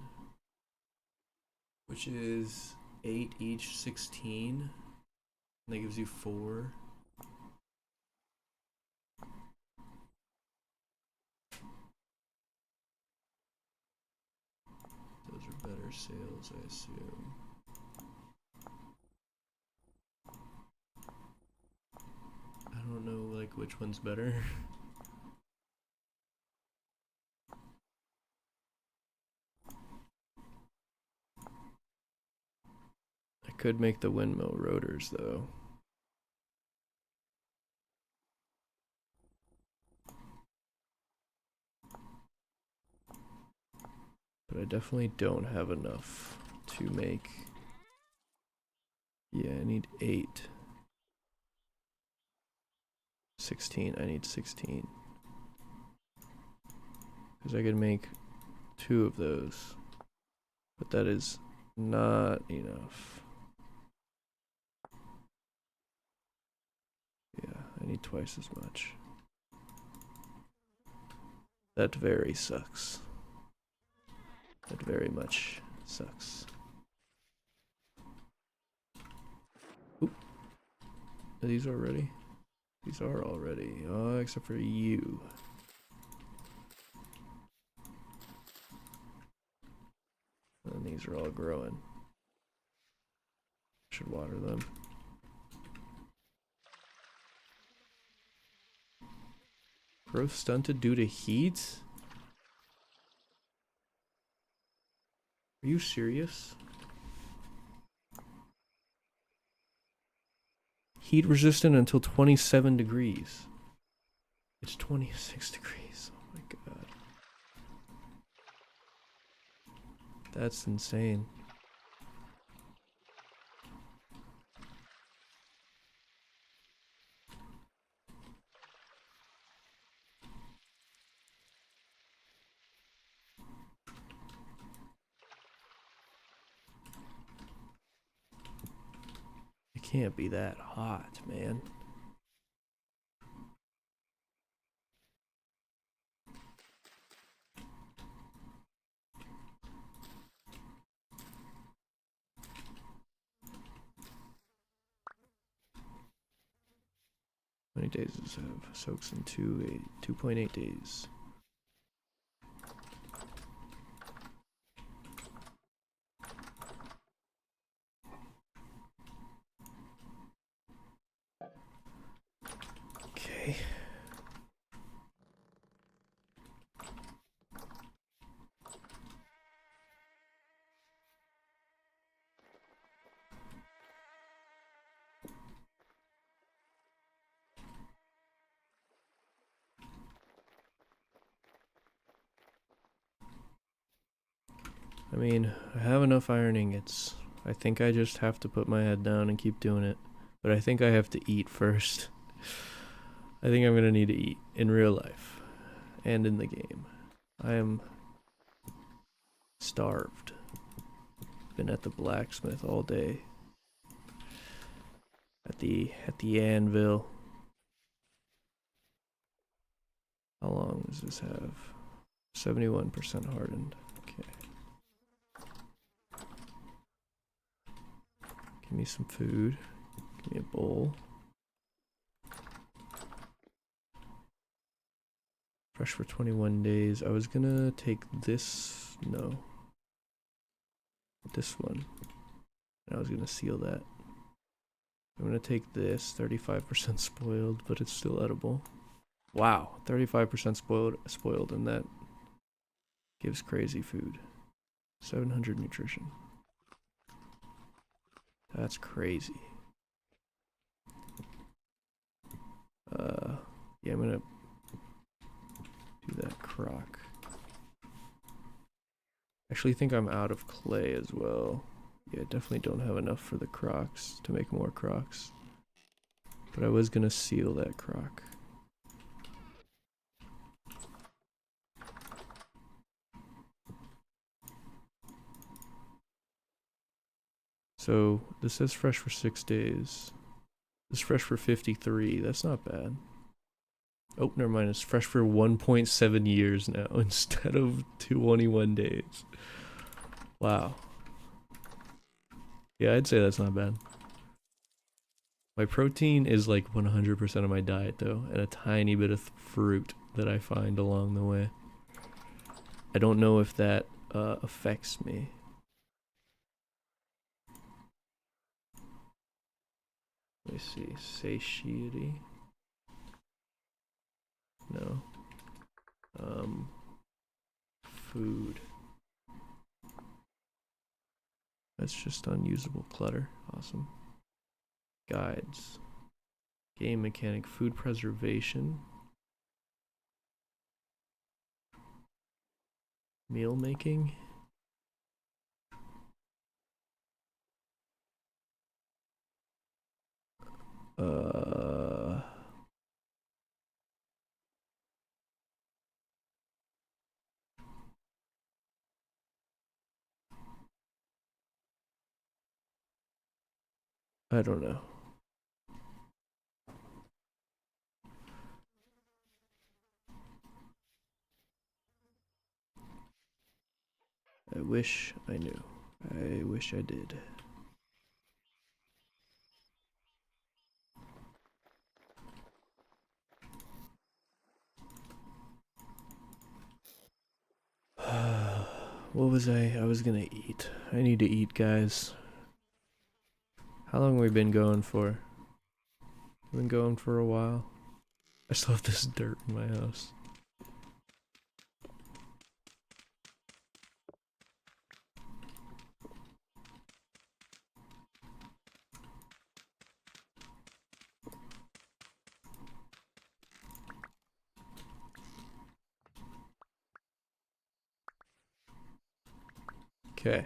Which is 8 each, 16. And that gives you 4. Those are better sails, I assume. I don't know, like, which one's better. I could make the windmill rotors, though. But I definitely don't have enough to make. Yeah, I need 8. 16, I need 16. Because I could make 2 of those. But that is not enough. Yeah, I need twice as much. That very sucks. That very much sucks. Oop. Are these already? These are already. Oh, except for you. And these are all growing. Should water them. Growth stunted due to heat? Are you serious? Heat resistant until 27 degrees. It's 26 degrees. Oh my god. That's insane. It can't be that hot, man. How many days does it have? Soaks in 2.8 days. Okay. I mean, I have enough iron ingots. I think I just have to put my head down and keep doing it. But I think I have to eat first. I think I'm gonna need to eat in real life and in the game. I am starved. Been at the blacksmith all day. At the anvil. How long does this have? 71% hardened. Okay. Give me some food. Give me a bowl. Fresh for 21 days. I was gonna take this. No. This one. And I was gonna seal that. I'm gonna take this. 35% spoiled, but it's still edible. Wow. 35% spoiled, and that gives crazy food. 700 nutrition. That's crazy. Yeah, I'm gonna do that crock. Actually think I'm out of clay as well. Yeah, definitely don't have enough for the crocks to make more crocks. But I was gonna seal that crock. So this says fresh for 6 days. This is fresh for 53. That's not bad. Oh, never mind. It's fresh for 1.7 years now instead of 21 days. Wow. Yeah, I'd say that's not bad. My protein is like 100% of my diet though, and a tiny bit of fruit that I find along the way. I don't know if that affects me. Let me see. Satiety. No. Food. That's just unusable clutter. Awesome. Guides. Game mechanic. Food preservation. Meal making. I don't know. I wish I knew. I wish I did. What was I was gonna eat. I need to eat, guys. How long have we been going for? We've been going for a while. I still have this dirt in my house. Okay.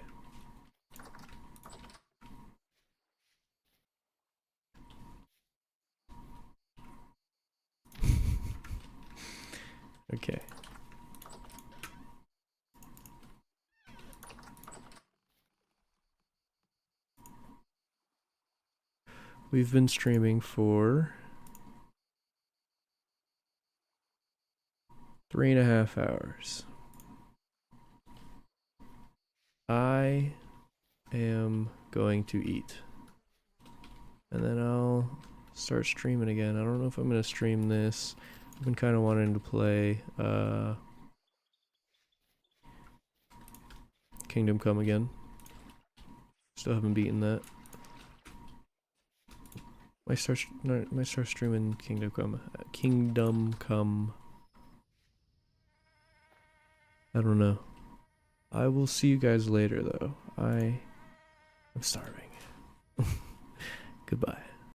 Okay. We've been streaming for 3.5 hours. I am going to eat. And then I'll start streaming again. I don't know if I'm gonna stream this. I've been kind of wanting to play Kingdom Come again. Still haven't beaten that. Might start streaming Kingdom Come. Kingdom Come. I don't know. I will see you guys later though. I'm starving. Goodbye.